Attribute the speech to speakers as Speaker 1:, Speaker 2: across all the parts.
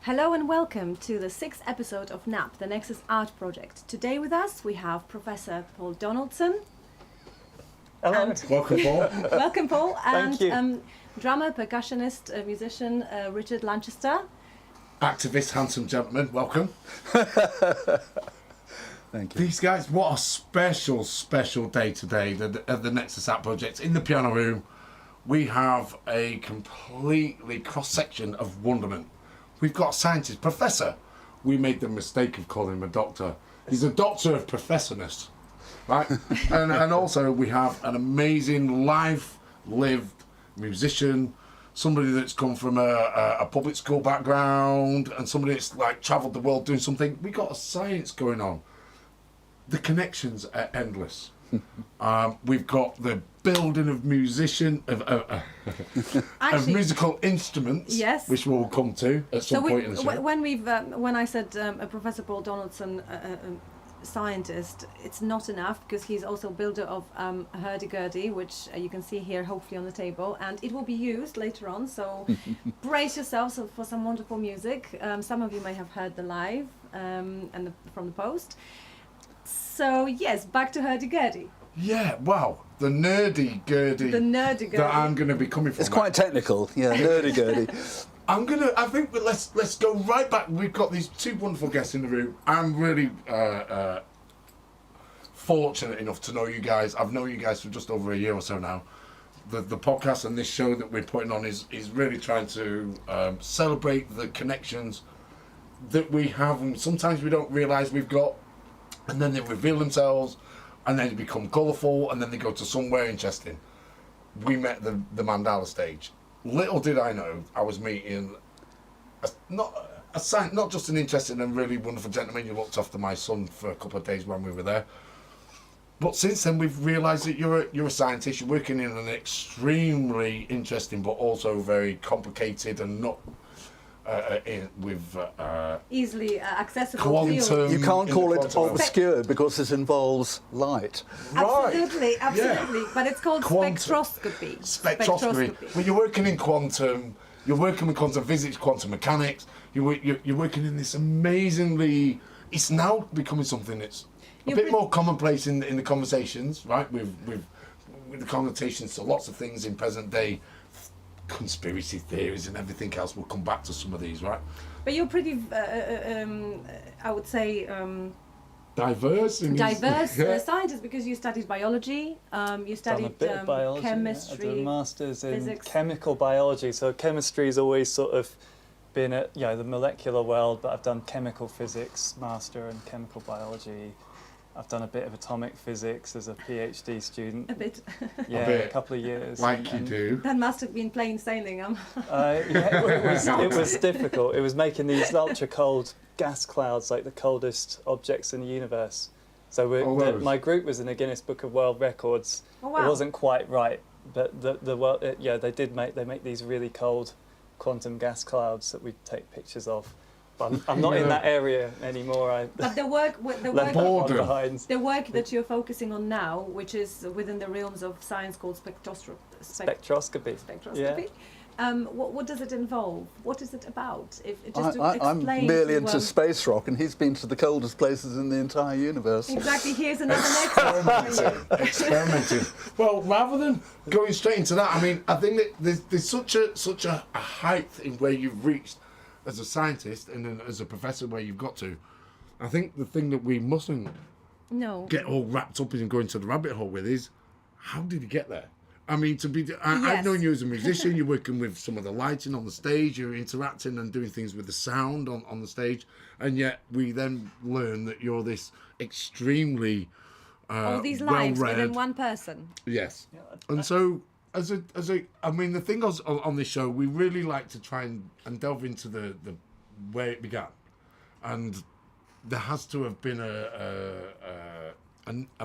Speaker 1: Hello and welcome to the 6th episode of NAP, the Nexus Art Project. Today with us we have Professor Paul Donaldson.
Speaker 2: Hello.
Speaker 3: Welcome, Paul.
Speaker 1: Welcome, Paul. And
Speaker 2: Thank you.
Speaker 1: Drummer, percussionist, musician Richard Lanchester.
Speaker 3: Activist, handsome gentleman, welcome.
Speaker 2: Thank you.
Speaker 3: These guys, what a special day today at the Nexus Art Project. In the piano room, we have a completely cross-section of wonderment. We've got a scientist, professor. We made the mistake of calling him a doctor. He's a doctor of professorness, right? and also we have an amazing lived musician, somebody that's come from a public school background, and somebody that's like travelled the world doing something. We got a science going on. The connections are endless. We've got the building of of musical instruments,
Speaker 1: yes,
Speaker 3: which we'll come to at some point in the show.
Speaker 1: When I said Professor Paul Donaldson, scientist, it's not enough because he's also builder of hurdy-gurdy, which you can see here hopefully on the table, and it will be used later on, so brace yourselves for some wonderful music. Some of you may have heard the live from the post. So yes, back to hurdy-gurdy.
Speaker 3: Yeah, wow, the nerdy-gurdy.
Speaker 1: The nerdy-gurdy.
Speaker 3: That I'm going to be coming from.
Speaker 2: It's quite technical, yeah, nerdy-gurdy.
Speaker 3: I think let's go right back. We've got these two wonderful guests in the room. I'm really fortunate enough to know you guys. I've known you guys for just over a year or so now. The podcast and this show that we're putting on is really trying to celebrate the connections that we have, and sometimes we don't realise we've got, and then they reveal themselves, and then they become colourful, and then they go to somewhere interesting. We met the Mandala stage. Little did I know I was meeting not just an interesting and really wonderful gentleman who looked after my son for a couple of days when we were there. But since then we've realised that you're a scientist. You're working in an extremely interesting but also very complicated and not
Speaker 1: easily accessible
Speaker 3: quantum.
Speaker 1: field.
Speaker 2: You can't call it
Speaker 3: quantum.
Speaker 2: obscure because it involves light.
Speaker 1: Absolutely,
Speaker 3: Right.
Speaker 1: Yeah. But it's called spectroscopy.
Speaker 3: Spectroscopy. When you're working in quantum, you're working with quantum physics, quantum mechanics. You're working in this amazingly. It's now becoming something that's a bit more commonplace in the conversations, right? With the connotations to lots of things in present day. Conspiracy theories and everything else. We'll come back to some of these, right?
Speaker 1: But you're pretty, I would say,
Speaker 3: diverse
Speaker 1: scientist, because you studied biology, you studied
Speaker 4: a bit of biology,
Speaker 1: chemistry,
Speaker 4: I did a master's in
Speaker 1: physics.
Speaker 4: chemical biology. So chemistry's always sort of been at the molecular world, but I've done chemical physics master and chemical biology. I've done a bit of atomic physics as a PhD student.
Speaker 1: A bit.
Speaker 4: Yeah,
Speaker 3: A bit.
Speaker 4: a couple of years.
Speaker 3: Like you do.
Speaker 1: That must have been plain sailing.
Speaker 4: It was difficult. It was making these ultra cold gas clouds, like the coldest objects in the universe. So my group was in the Guinness Book of World Records.
Speaker 1: Oh, wow.
Speaker 4: It wasn't quite right, but they make these really cold quantum gas clouds that we take pictures of. But I'm not in that area anymore.
Speaker 1: But the work that you're focusing on now, which is within the realms of science called
Speaker 4: spectroscopy.
Speaker 1: Spectroscopy. What does it involve? What is it about?
Speaker 2: I'm merely into space rock, and he's been to the coldest places in the entire universe.
Speaker 1: Exactly. Here's another Nexus.
Speaker 3: Experimenting. Well, rather than going straight into that, I mean, I think that there's such a height in where you've reached as a scientist and then as a professor where you've got to. I think the thing that we mustn't get all wrapped up in and go into the rabbit hole with is, how did you get there? I mean, I've known you as a musician. You're working with some of the lighting on the stage. You're interacting and doing things with the sound on the stage. And yet we then learn that you're this extremely
Speaker 1: all these lives
Speaker 3: well-read.
Speaker 1: within one person.
Speaker 3: Yes. Yeah, and so, I mean, the thing on this show, we really like to try and delve into the where it began. And there has to have been a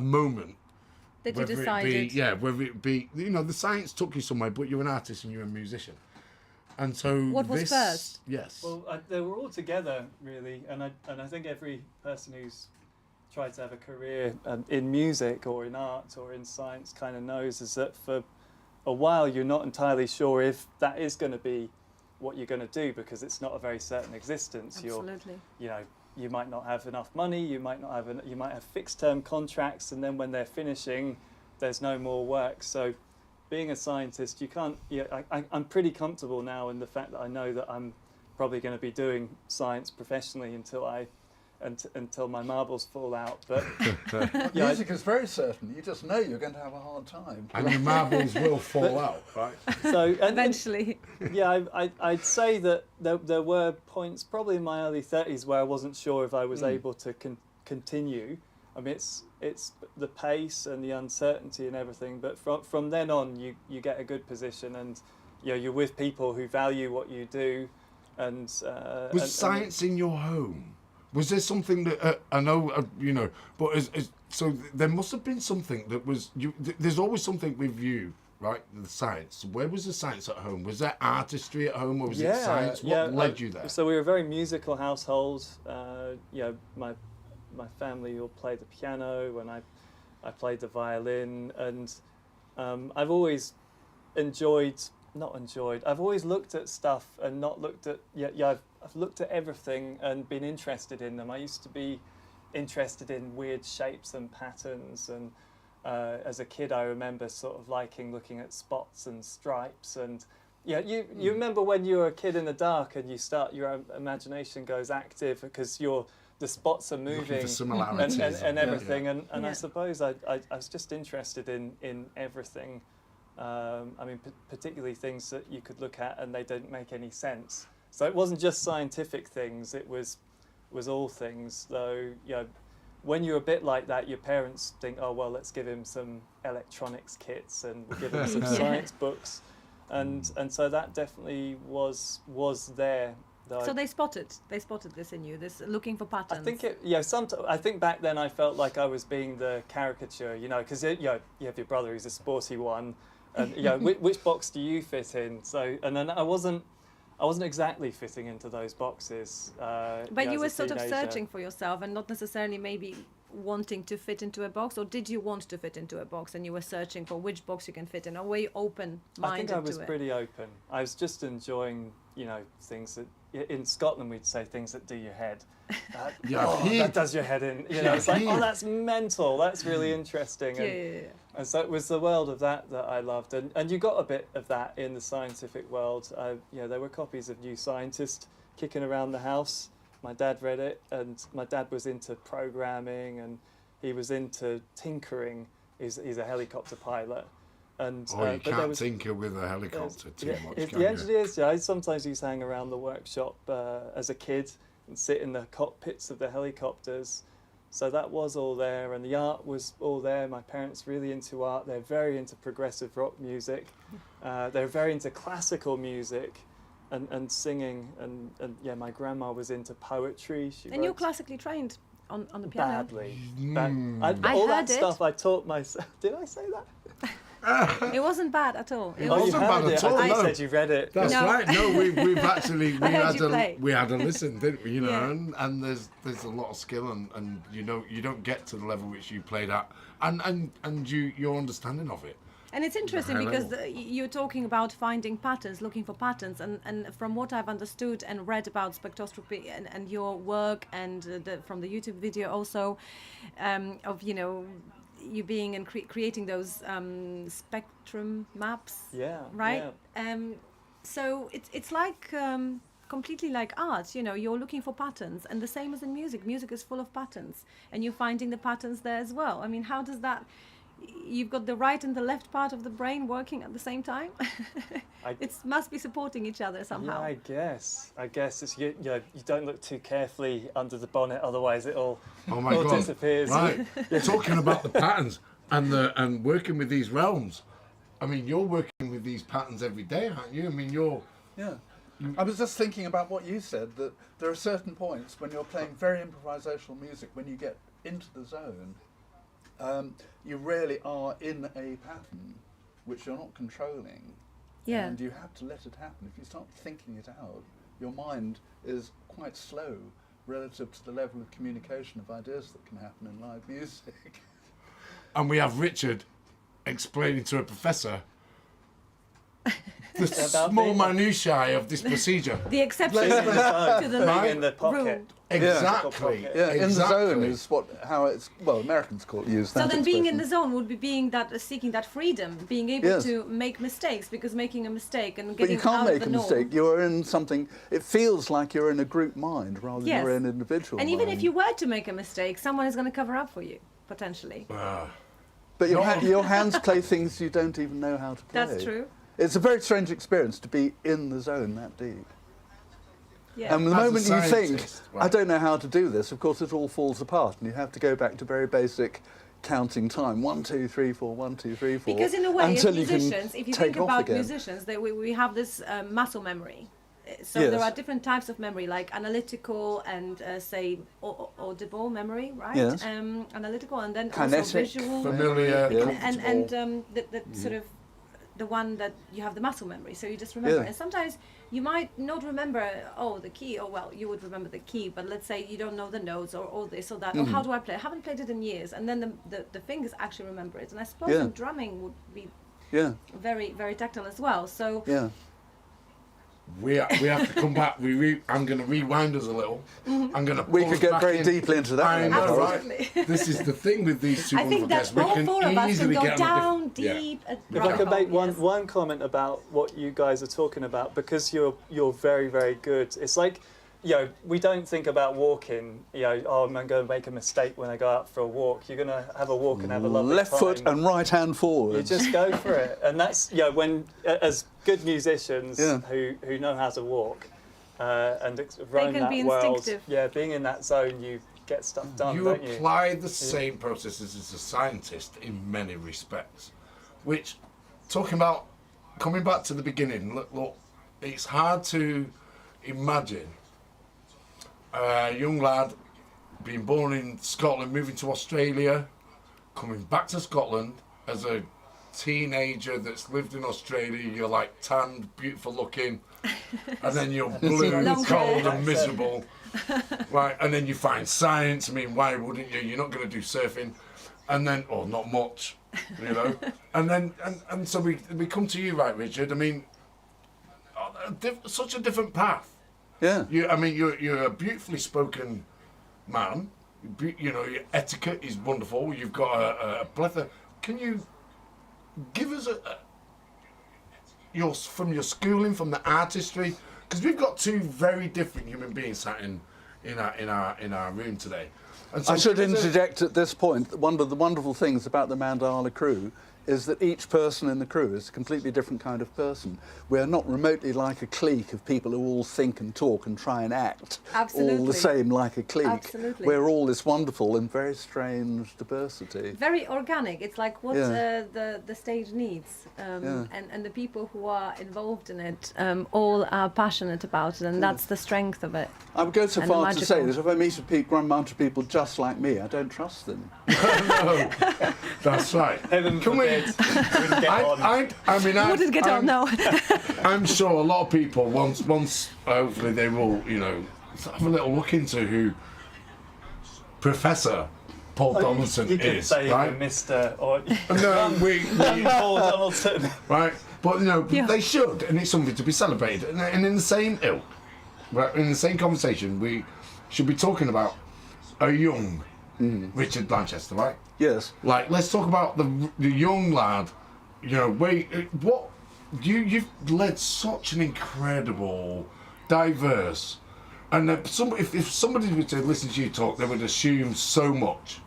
Speaker 3: moment
Speaker 1: that you decided.
Speaker 3: Whether it be, the science took you somewhere, but you're an artist and you're a musician. And so
Speaker 1: what was first?
Speaker 3: Yes.
Speaker 4: Well, they were all together, really, and I think every person who's tried to have a career in music or in art or in science kind of knows is that for a while you're not entirely sure if that is going to be what you're going to do, because it's not a very certain existence.
Speaker 1: Absolutely.
Speaker 4: You might not have enough money, you might have fixed term contracts, and then when they're finishing, there's no more work. So being a scientist, you can't, I'm pretty comfortable now in the fact that I know that I'm probably going to be doing science professionally until my marbles fall out. But
Speaker 2: music is very certain. You just know you're going to have a hard time.
Speaker 3: And your marbles will fall out, right?
Speaker 4: So
Speaker 1: Eventually.
Speaker 4: I'd say that there were points probably in my early 30s where I wasn't sure if I was able to continue. I mean, it's the pace and the uncertainty and everything, but from then on, you get a good position, and you're with people who value what you do. And
Speaker 3: was science in your home? Was there something that I know, but so there must have been something that was there's always something with you, right? The science. Where was the science at home? Was there artistry at home, or was it science? What led you there?
Speaker 4: So we were a very musical household. My family all played the piano, and I played the violin, and I've always I've always looked at stuff and not looked at. I've looked at everything and been interested in them. I used to be interested in weird shapes and patterns, and as a kid, I remember sort of liking looking at spots and stripes. And you remember when you were a kid in the dark and your imagination goes active because the spots are moving and everything.
Speaker 3: Yeah.
Speaker 4: And I suppose I was just interested in everything. I mean, particularly things that you could look at and they don't make any sense. So it wasn't just scientific things; it was all things. Though, when you're a bit like that, your parents think, "Oh well, let's give him some electronics kits and we'll give him some science books," and so that definitely was there.
Speaker 1: So they spotted this in you, this looking for patterns.
Speaker 4: I think I think back then I felt like I was being the caricature, because you have your brother who's a sporty one, and which box do you fit in? So and then I wasn't exactly fitting into those boxes.
Speaker 1: But you were sort of searching for yourself and not necessarily maybe wanting to fit into a box, or did you want to fit into a box and you were searching for which box you can fit in, or were you open-minded to it?
Speaker 4: I think I was pretty open. I was just enjoying, things that, in Scotland we'd say things that do your head. That does your head in. It's like, that's mental, that's really interesting. And so it was the world of that I loved. And you got a bit of that in the scientific world. There were copies of New Scientist kicking around the house. My dad read it, and my dad was into programming, and he was into tinkering. He's a helicopter pilot. And,
Speaker 3: you can't tinker with a helicopter too much, can
Speaker 4: the engineers, I sometimes used to hang around the workshop as a kid and sit in the cockpits of the helicopters. So that was all there, and the art was all there. My parents really into art. They're very into progressive rock music. They're very into classical music and singing. And my grandma was into poetry.
Speaker 1: And you're classically trained on the piano?
Speaker 4: Badly.
Speaker 1: All
Speaker 4: that stuff I taught myself. Did I say that?
Speaker 1: It wasn't bad at all.
Speaker 3: It wasn't bad at all.
Speaker 4: I said you read it.
Speaker 3: That's right. No, we've actually we had a listen, didn't we? And there's a lot of skill, and you don't get to the level which you played at, and your understanding of it.
Speaker 1: And it's interesting because you're talking about finding patterns, looking for patterns, and from what I've understood and read about spectroscopy and your work, and from the YouTube video also, of you being and creating those spectrum maps, right?
Speaker 4: Yeah.
Speaker 1: So it's like completely like art. You're looking for patterns, and the same as in music. Music is full of patterns, and you're finding the patterns there as well. I mean, how does that? You've got the right and the left part of the brain working at the same time. It must be supporting each other somehow.
Speaker 4: Yeah, I guess it's you don't look too carefully under the bonnet, otherwise it all disappears.
Speaker 3: Right. Talking about the patterns and working with these realms. I mean, you're working with these patterns every day, aren't you? I mean,
Speaker 2: I was just thinking about what you said, that there are certain points when you're playing very improvisational music, when you get into the zone, you really are in a pattern which you're not controlling, and you have to let it happen. If you start thinking it out, your mind is quite slow relative to the level of communication of ideas that can happen in live music.
Speaker 3: And we have Richard explaining to a professor the small minutiae of this procedure.
Speaker 1: The exception
Speaker 4: Being in the zone,
Speaker 1: to the
Speaker 4: being in the
Speaker 1: rule.
Speaker 4: pocket.
Speaker 3: Exactly.
Speaker 2: Yeah, in the zone
Speaker 3: Exactly.
Speaker 2: is how it's, well, Americans use
Speaker 1: So
Speaker 2: that
Speaker 1: then being in
Speaker 2: expression.
Speaker 1: the zone would be being that seeking that freedom, being able
Speaker 2: Yes.
Speaker 1: to make mistakes, because making a mistake and
Speaker 2: But
Speaker 1: getting
Speaker 2: you can't
Speaker 1: out
Speaker 2: make
Speaker 1: of
Speaker 2: a
Speaker 1: the norm.
Speaker 2: mistake. You're in something, it feels like you're in a group mind rather than
Speaker 1: Yes.
Speaker 2: you're in an individual
Speaker 1: And even
Speaker 2: mind.
Speaker 1: if you were to make a mistake, someone is going to cover up for you, potentially.
Speaker 2: But your hands play things you don't even know how to play.
Speaker 1: That's true.
Speaker 2: It's a very strange experience to be in the zone that deep.
Speaker 1: Yeah.
Speaker 2: And the
Speaker 3: As a
Speaker 2: moment you think,
Speaker 3: scientist,
Speaker 2: I
Speaker 3: right.
Speaker 2: don't know how to do this, of course it all falls apart and you have to go back to very basic counting time. 1, 2, 3, 4, 1, 2, 3, 4.
Speaker 1: Because in a way, as
Speaker 2: until you can
Speaker 1: musicians, if you
Speaker 2: take
Speaker 1: think
Speaker 2: off
Speaker 1: about
Speaker 2: again.
Speaker 1: musicians, we have this muscle memory. So
Speaker 2: Yes.
Speaker 1: there are different types of memory, like analytical and say audible memory, right?
Speaker 2: Yes.
Speaker 1: Analytical and then also
Speaker 2: Kinetic.
Speaker 1: visual.
Speaker 3: Familiar,
Speaker 2: Yeah.
Speaker 3: comfortable.
Speaker 1: The sort of the one that you have the muscle memory, so you just remember.
Speaker 2: Yeah.
Speaker 1: And sometimes you might not remember, the key, or well, you would remember the key, but let's say you don't know the notes or all this or that, or how do I play? I haven't played it in years, and then the fingers actually remember it. And I suppose
Speaker 2: Yeah.
Speaker 1: in drumming would be
Speaker 2: Yeah,
Speaker 1: very, very tactile as well. So
Speaker 2: yeah.
Speaker 3: We have to come back. I'm going to rewind us a little. I'm going to.
Speaker 2: We could get very deeply into that.
Speaker 3: I
Speaker 2: then,
Speaker 3: know,
Speaker 2: Harold.
Speaker 3: right? This is the thing with these two
Speaker 1: I think
Speaker 3: wonderful guests.
Speaker 1: that
Speaker 3: We
Speaker 1: all
Speaker 3: can
Speaker 1: four of us can
Speaker 3: easily
Speaker 1: go
Speaker 3: get on a
Speaker 1: down
Speaker 3: different- yeah.
Speaker 1: deep.
Speaker 4: If I could make one comment about what you guys are talking about, because you're very, very good. It's like, we don't think about walking, I'm going to make a mistake when I go out for a walk. You're going to have a walk and have a lovely
Speaker 2: Left
Speaker 4: time.
Speaker 2: foot and right hand
Speaker 4: You
Speaker 2: forward.
Speaker 4: just go for it. And that's, when, as good musicians
Speaker 2: Yeah.
Speaker 4: who know how to walk and roam
Speaker 1: can
Speaker 4: that
Speaker 1: be
Speaker 4: world,
Speaker 1: instinctive.
Speaker 4: being in that zone, you get stuff done,
Speaker 3: You
Speaker 4: don't you?
Speaker 3: apply the same processes as a scientist in many respects, which, talking about, coming back to the beginning, look, it's hard to imagine a young lad being born in Scotland, moving to Australia, coming back to Scotland as a teenager that's lived in Australia. You're like tanned, beautiful looking, and then you're blue,
Speaker 1: Long
Speaker 3: cold
Speaker 1: hair.
Speaker 3: and miserable. Right, and then you find science. I mean, why wouldn't you? You're not going to do surfing, and then, or not much, and then, and so we come to you, right, Richard? I mean, such a different path.
Speaker 2: Yeah.
Speaker 3: You're a beautifully spoken man. Your etiquette is wonderful. You've got a plethora. Can you give us from your schooling, from the artistry? Because we've got two very different human beings sat in our room today. And so
Speaker 2: I should
Speaker 3: give us
Speaker 2: interject at this point, one of the wonderful things about the Mandala crew is that each person in the crew is a completely different kind of person. We're not remotely like a clique of people who all think and talk and try and act all
Speaker 1: Absolutely.
Speaker 2: the same like a clique.
Speaker 1: Absolutely.
Speaker 2: We're all this wonderful and very strange diversity.
Speaker 1: Very organic. It's like what
Speaker 2: Yeah.
Speaker 1: the stage needs,
Speaker 2: Yeah.
Speaker 1: and the people who are involved in it all are passionate about it, and that's the strength of it.
Speaker 2: I would go so
Speaker 1: And the
Speaker 2: far to say
Speaker 1: magical.
Speaker 2: that if I meet a amount of people just like me, I don't trust them.
Speaker 3: No, that's right.
Speaker 4: Heaven
Speaker 3: Can we?
Speaker 4: forbid we wouldn't get on.
Speaker 3: I mean,
Speaker 1: Who did get on now?
Speaker 3: I'm sure a lot of people once hopefully they will have a little look into who Professor Paul Donaldson
Speaker 4: You could
Speaker 3: is,
Speaker 4: say
Speaker 3: right?
Speaker 4: Mr. or
Speaker 3: No, we
Speaker 4: Paul Donaldson.
Speaker 3: right, but
Speaker 1: Yeah.
Speaker 3: they should, and it's something to be celebrated. And in the same ilk, right, in the same conversation, we should be talking about a young Richard Blanchester, right?
Speaker 2: Yes.
Speaker 3: Like, let's talk about the young lad. What you've led such an incredible, diverse, and if somebody were to listen to you talk, they would assume so much,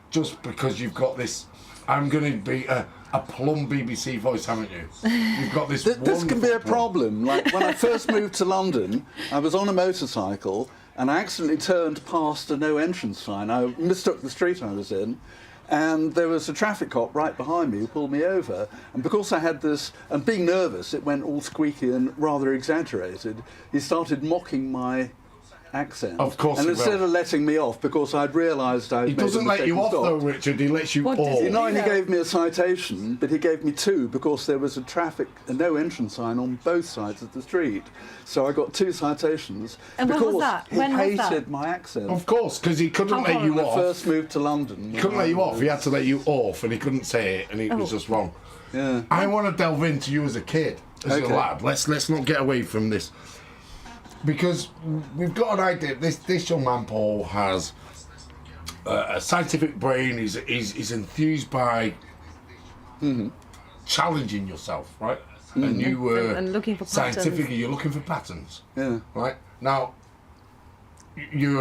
Speaker 3: just because you've got this. I'm going to be a plum BBC voice, haven't you? You've got this.
Speaker 2: This can be a
Speaker 3: wonderful plum.
Speaker 2: problem. Like when I first moved to London, I was on a motorcycle and I accidentally turned past a no entrance sign. I mistook the street I was in, and there was a traffic cop right behind me who pulled me over. And because I had this, and being nervous, it went all squeaky and rather exaggerated. He started mocking my accent.
Speaker 3: Of course
Speaker 2: And
Speaker 3: he
Speaker 2: instead
Speaker 3: will.
Speaker 2: of letting me off, because I'd realised I'd
Speaker 3: He
Speaker 2: made a
Speaker 3: doesn't let
Speaker 2: mistake
Speaker 3: you
Speaker 2: and
Speaker 3: off though,
Speaker 2: stopped.
Speaker 3: Richard. He lets you
Speaker 1: What does
Speaker 3: off.
Speaker 1: he
Speaker 2: He not only
Speaker 1: Yeah.
Speaker 2: gave me a citation, but he gave me two because there was a no entrance sign on both sides of the street. So I got 2 citations
Speaker 1: And when
Speaker 2: because
Speaker 1: was that?
Speaker 2: he
Speaker 1: When was that?
Speaker 2: hated my accent.
Speaker 3: Of course, because he couldn't
Speaker 1: How
Speaker 3: let you
Speaker 2: When I
Speaker 3: off.
Speaker 2: first moved to London.
Speaker 3: He couldn't let you off. He had to let you off, and he couldn't say it, and it was
Speaker 1: Oh.
Speaker 3: just wrong.
Speaker 2: Yeah.
Speaker 3: I want to delve into you as a kid. as a
Speaker 2: Okay.
Speaker 3: lad. Let's not get away from this, because we've got an idea. This young man, Paul, has a scientific brain. He's enthused by challenging yourself, right? And you were
Speaker 1: And looking for patterns.
Speaker 3: scientifically, you're looking for patterns,
Speaker 2: Yeah.
Speaker 3: right? Now, you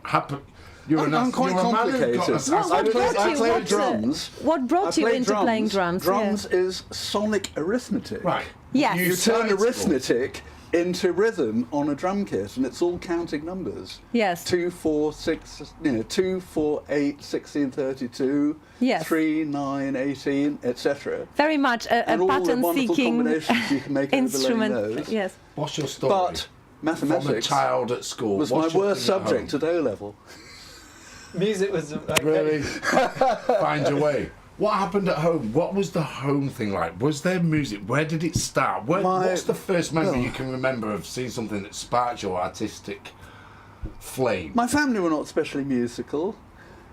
Speaker 3: happen.
Speaker 2: I'm quite complicated.
Speaker 1: What brought
Speaker 2: I
Speaker 1: you-
Speaker 2: play
Speaker 1: what's the-
Speaker 2: drums.
Speaker 1: What brought
Speaker 2: I
Speaker 1: you
Speaker 2: play
Speaker 1: into playing drums?
Speaker 2: Drums is sonic arithmetic.
Speaker 3: Right.
Speaker 1: Yes.
Speaker 2: You turn
Speaker 3: started
Speaker 2: arithmetic into rhythm on a drum kit, and it's all counting numbers.
Speaker 1: Yes.
Speaker 2: 2, 4, 6, 2, 4, 8, 16, 32,
Speaker 1: Yes.
Speaker 2: 3, 9, 18, etc.
Speaker 1: Very much a
Speaker 2: And all the wonderful
Speaker 1: pattern-seeking
Speaker 2: combinations you can make
Speaker 1: instrument.
Speaker 2: overlaying those.
Speaker 1: Yes.
Speaker 3: What's your story?
Speaker 2: But
Speaker 3: from a
Speaker 2: mathematics
Speaker 3: child at school
Speaker 2: was my
Speaker 3: what's your
Speaker 2: worst
Speaker 3: thing at
Speaker 2: subject
Speaker 3: home?
Speaker 2: at O-level.
Speaker 4: Music was okay.
Speaker 3: Really? Find your way. What happened at home? What was the home thing like? Was there music? Where did it start? What's the first memory you can remember of seeing something that sparked your artistic flame?
Speaker 2: My family were not especially musical.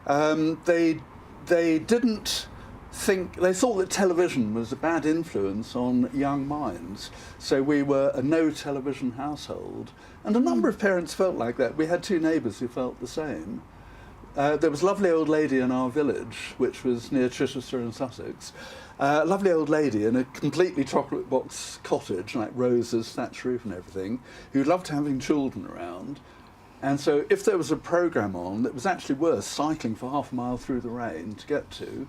Speaker 2: They didn't think, they thought that television was a bad influence on young minds. So we were a no television household. And a number of parents felt like that. We had two neighbours who felt the same. There was a lovely old lady in our village, which was near Chichester in Sussex. A lovely old lady in a completely chocolate box cottage, like roses, thatched roof and everything, who loved having children around. And so if there was a programme on that was actually worth cycling for half a mile through the rain to get to,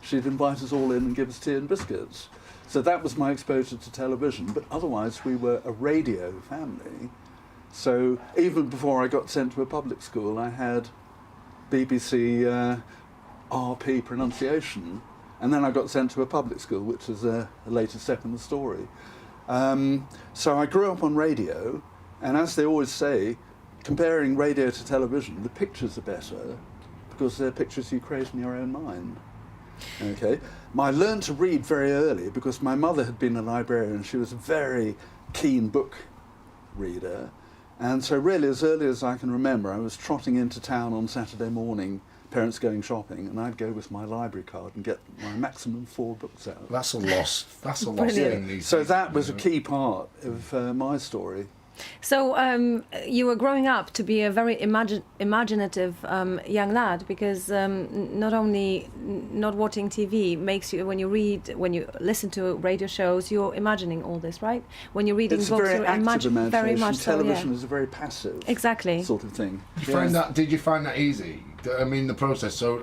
Speaker 2: she'd invite us all in and give us tea and biscuits. So that was my exposure to television, but otherwise we were a radio family. So even before I got sent to a public school, I had BBC RP pronunciation, and then I got sent to a public school, which is a later step in the story. So I grew up on radio, and as they always say, comparing radio to television, the pictures are better because they're pictures you create in your own mind. Okay, I learned to read very early because my mother had been a librarian. She was a very keen book reader. And so really, as early as I can remember, I was trotting into town on Saturday morning, parents going shopping, and I'd go with my library card and get my maximum 4 books out.
Speaker 3: That's a loss. That's a loss
Speaker 1: Brilliant.
Speaker 3: thing these
Speaker 2: So
Speaker 3: days,
Speaker 2: that was a
Speaker 3: you know.
Speaker 2: key part of my story.
Speaker 1: So you were growing up to be a very imaginative young lad, because not only not watching TV makes you, when you listen to radio shows, you're imagining all this, right? When you're reading
Speaker 2: It's a
Speaker 1: books,
Speaker 2: very
Speaker 1: you're
Speaker 2: active imagination.
Speaker 1: very much so,
Speaker 2: Television
Speaker 1: yeah.
Speaker 2: is a very passive
Speaker 1: Exactly.
Speaker 2: sort of thing.
Speaker 3: Did you find that easy? I mean, the process. So,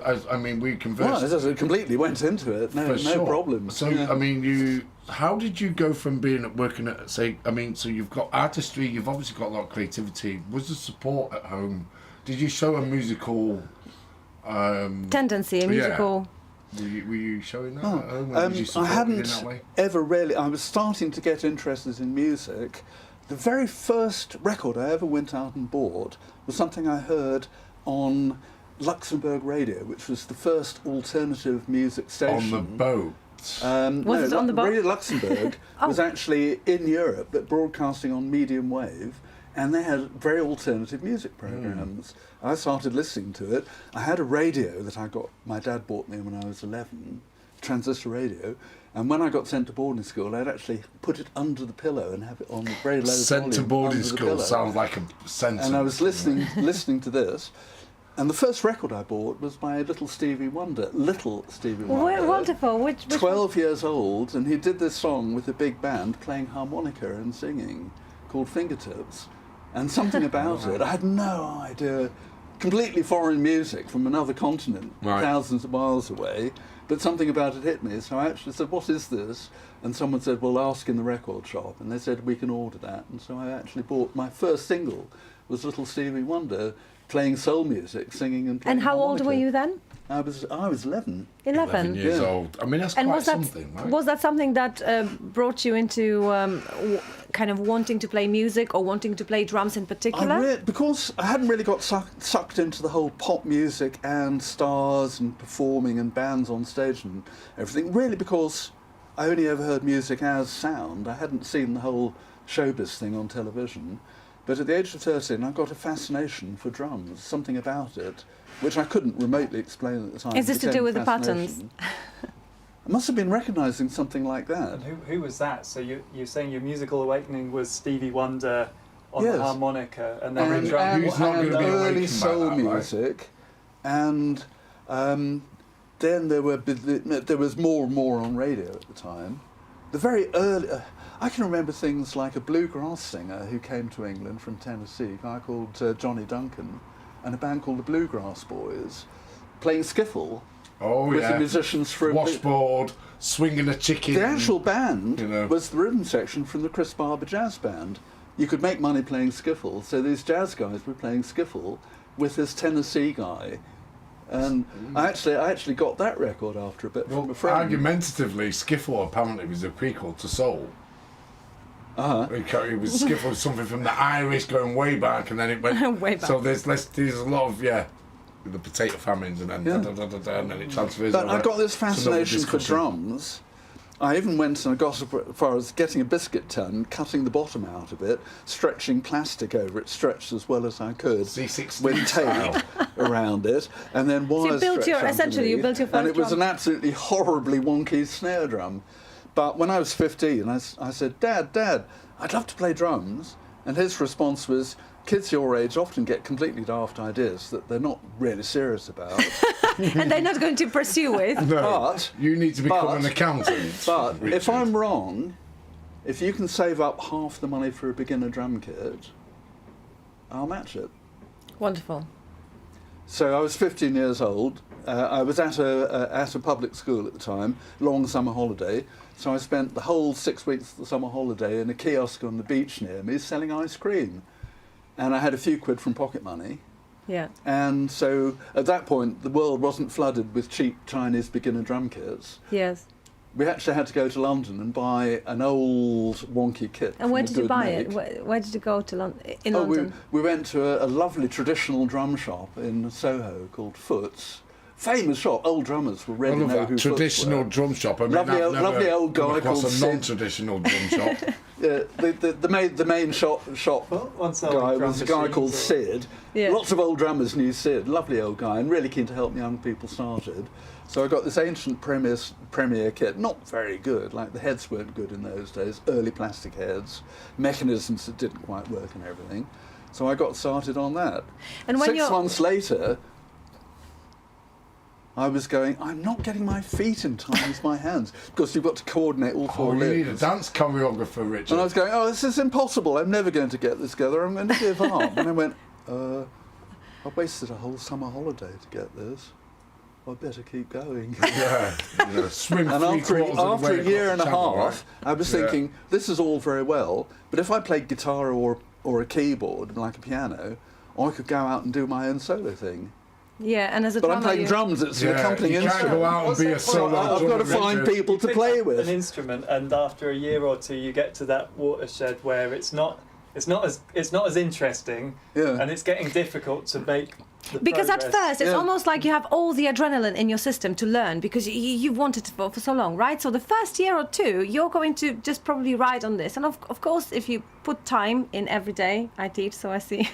Speaker 3: we conversed.
Speaker 2: Well, it completely went into it. No,
Speaker 3: for
Speaker 2: no
Speaker 3: sure.
Speaker 2: problem.
Speaker 3: So,
Speaker 2: Yeah.
Speaker 3: how did you go from working at, say, so you've got artistry, you've obviously got a lot of creativity. Was the support at home? Did you show a musical
Speaker 1: Tendency, a musical.
Speaker 3: Were you showing that at home? Or did you
Speaker 2: I
Speaker 3: support it in
Speaker 2: hadn't
Speaker 3: that way?
Speaker 2: ever really. I was starting to get interested in music. The very first record I ever went out and bought was something I heard on Luxembourg Radio, which was the first alternative music station.
Speaker 3: On the boat.
Speaker 1: Was it on the boat?
Speaker 2: Radio Luxembourg was actually in Europe, but broadcasting on medium wave, and they had very alternative music programs. I started listening to it. I had a radio that my dad bought me when I was 11, transistor radio, and when I got sent to boarding school, I'd actually put it under the pillow and have it on very low
Speaker 3: Sent to
Speaker 2: volume
Speaker 3: boarding
Speaker 2: under the
Speaker 3: school
Speaker 2: pillow.
Speaker 3: sounds like a sentence.
Speaker 2: And I was listening to this. And the first record I bought was by Little Stevie Wonder.
Speaker 1: Wonderful. Which
Speaker 2: 12 years old, and he did this song with a big band playing harmonica and singing called Fingertips. And something about it, I had no idea. Completely foreign music from another continent,
Speaker 3: Right.
Speaker 2: thousands of miles away, but something about it hit me. So I actually said, "What is this?" And someone said, "Well, ask in the record shop." And they said, "We can order that." And so I actually bought, my first single was Little Stevie Wonder playing soul music, singing and playing
Speaker 1: And how old were
Speaker 2: harmonica.
Speaker 1: you then?
Speaker 2: I was 11.
Speaker 1: 11.
Speaker 3: years
Speaker 2: Yeah.
Speaker 3: old. I mean, that's
Speaker 1: And
Speaker 3: quite
Speaker 1: was that
Speaker 3: something, right?
Speaker 1: was that something that brought you into kind of wanting to play music or wanting to play drums in particular?
Speaker 2: Because I hadn't really got sucked into the whole pop music and stars and performing and bands on stage and everything, really because I only ever heard music as sound. I hadn't seen the whole showbiz thing on television. But at the age of 13, I got a fascination for drums, something about it, which I couldn't remotely explain at the time.
Speaker 1: Is this to
Speaker 2: became
Speaker 1: do with the
Speaker 2: fascination. I must have been recognising something like that.
Speaker 4: And who was that? So you're saying your musical awakening was Stevie Wonder on
Speaker 2: Yes.
Speaker 4: the harmonica, and then
Speaker 2: And,
Speaker 4: the drum.
Speaker 3: Who's not
Speaker 2: and
Speaker 3: gonna be
Speaker 2: early
Speaker 3: awakened by
Speaker 2: soul
Speaker 3: that, right?
Speaker 2: music, and then there was more and more on radio at the time. The very early, I can remember things like a bluegrass singer who came to England from Tennessee, a guy called Johnny Duncan, and a band called the Bluegrass Boys, playing skiffle
Speaker 3: Oh
Speaker 2: with
Speaker 3: yeah.
Speaker 2: the musicians from
Speaker 3: Washboard, swinging a chicken.
Speaker 2: the actual band
Speaker 3: You know.
Speaker 2: was the rhythm section from the Chris Barber Jazz Band. You could make money playing skiffle, so these jazz guys were playing skiffle with this Tennessee guy. And I actually got that record after a bit from a
Speaker 3: Well,
Speaker 2: friend.
Speaker 3: argumentatively, skiffle apparently was a prequel to soul.
Speaker 2: Uh-huh.
Speaker 3: It was skiffle something from the Irish going way back, and then it went
Speaker 1: Way back.
Speaker 3: So there's a lot of the potato famines, and then
Speaker 2: Yeah.
Speaker 3: and then it transfers.
Speaker 2: But
Speaker 3: over
Speaker 2: I got this
Speaker 3: to another
Speaker 2: fascination for
Speaker 3: discussion.
Speaker 2: drums. I even went and I got as far as getting a biscuit tin, cutting the bottom out of it, stretching plastic over it, stretched as well as I could,
Speaker 3: C16
Speaker 2: with
Speaker 3: style.
Speaker 2: tape around it, and then
Speaker 1: you
Speaker 2: wires
Speaker 1: built your-
Speaker 2: stretched
Speaker 1: essentially you
Speaker 2: underneath,
Speaker 1: built your
Speaker 2: and
Speaker 1: first
Speaker 2: it was
Speaker 1: drum.
Speaker 2: an absolutely horribly wonky snare drum. But when I was 15, I said, Dad, I'd love to play drums. And his response was, kids your age often get completely daft ideas that they're not really serious about.
Speaker 1: And they're not going to pursue it.
Speaker 3: No,
Speaker 2: But-
Speaker 3: you need to become
Speaker 2: but-
Speaker 3: an accountant.
Speaker 2: But
Speaker 3: Richard.
Speaker 2: if I'm wrong, if you can save up half the money for a beginner drum kit, I'll match it.
Speaker 1: Wonderful.
Speaker 2: So I was 15 years old. I was at a public school at the time, long summer holiday. So I spent the whole 6 weeks of the summer holiday in a kiosk on the beach near me selling ice cream. And I had a few quid from pocket money.
Speaker 1: Yeah.
Speaker 2: And so at that point, the world wasn't flooded with cheap Chinese beginner drum kits.
Speaker 1: Yes.
Speaker 2: We actually had to go to London and buy an old wonky kit.
Speaker 1: And where
Speaker 2: from a
Speaker 1: did you
Speaker 2: good
Speaker 1: buy
Speaker 2: make.
Speaker 1: it? Where did you go to in
Speaker 2: Oh,
Speaker 1: London?
Speaker 2: we went to a lovely traditional drum shop in Soho called Foots. Famous shop. Old drummers will
Speaker 3: I
Speaker 2: really
Speaker 3: love
Speaker 2: know
Speaker 3: that
Speaker 2: who
Speaker 3: traditional
Speaker 2: Foots
Speaker 3: drum shop. I mean,
Speaker 2: Lovely
Speaker 3: I've
Speaker 2: old-
Speaker 3: never
Speaker 2: lovely old
Speaker 3: come
Speaker 2: guy
Speaker 3: across
Speaker 2: called
Speaker 3: a
Speaker 2: Sid.
Speaker 3: non-traditional drum shop.
Speaker 2: were. The main shop
Speaker 4: One selling
Speaker 2: guy
Speaker 4: drum
Speaker 2: was a guy
Speaker 4: machines
Speaker 2: called
Speaker 4: or-
Speaker 2: Sid.
Speaker 1: Yeah.
Speaker 2: Lots of old drummers knew Sid. Lovely old guy and really keen to help young people started. So I got this ancient Premier kit, not very good, like the heads weren't good in those days, early plastic heads, mechanisms that didn't quite work and everything. So I got started on that.
Speaker 1: And when
Speaker 2: 6
Speaker 1: you're
Speaker 2: months later, I was going, I'm not getting my feet in time with my hands, because you've got to coordinate all four
Speaker 3: Oh, you need a
Speaker 2: limbs.
Speaker 3: dance choreographer, Richard.
Speaker 2: And I was going, oh, this is impossible. I'm never going to get this together. I'm going to give up. And I went, I wasted a whole summer holiday to get this. I better keep going.
Speaker 3: Yeah, swim
Speaker 2: And
Speaker 3: three-quarters of the
Speaker 2: after
Speaker 3: way
Speaker 2: a year
Speaker 3: across
Speaker 2: and a
Speaker 3: the channel,
Speaker 2: half,
Speaker 3: right?
Speaker 2: I was
Speaker 3: Yeah.
Speaker 2: thinking, this is all very well, but if I played guitar or a keyboard, like a piano, I could go out and do my own solo thing.
Speaker 1: yeah, and as a
Speaker 2: But I'm
Speaker 1: drummer,
Speaker 2: playing
Speaker 1: you-
Speaker 2: drums, it's an
Speaker 3: Yeah,
Speaker 2: accompanying
Speaker 3: you can't
Speaker 2: instrument.
Speaker 3: go out and
Speaker 4: What's
Speaker 3: be
Speaker 4: that
Speaker 3: a
Speaker 4: called?
Speaker 3: solo
Speaker 2: I've got to
Speaker 3: drummer,
Speaker 2: find
Speaker 3: Richard.
Speaker 2: people to
Speaker 4: Pick
Speaker 2: play
Speaker 4: up
Speaker 2: with.
Speaker 4: an instrument, and after a year or two, you get to that watershed where it's not as interesting,
Speaker 2: Yeah.
Speaker 4: and it's getting difficult to make. The
Speaker 1: because at
Speaker 4: progress.
Speaker 1: first it's
Speaker 2: Yeah.
Speaker 1: almost like you have all the adrenaline in your system to learn because you've wanted it for so long, right? So the first year or two, you're going to just probably ride on this. And of course, if you put time in every day, I teach, so I see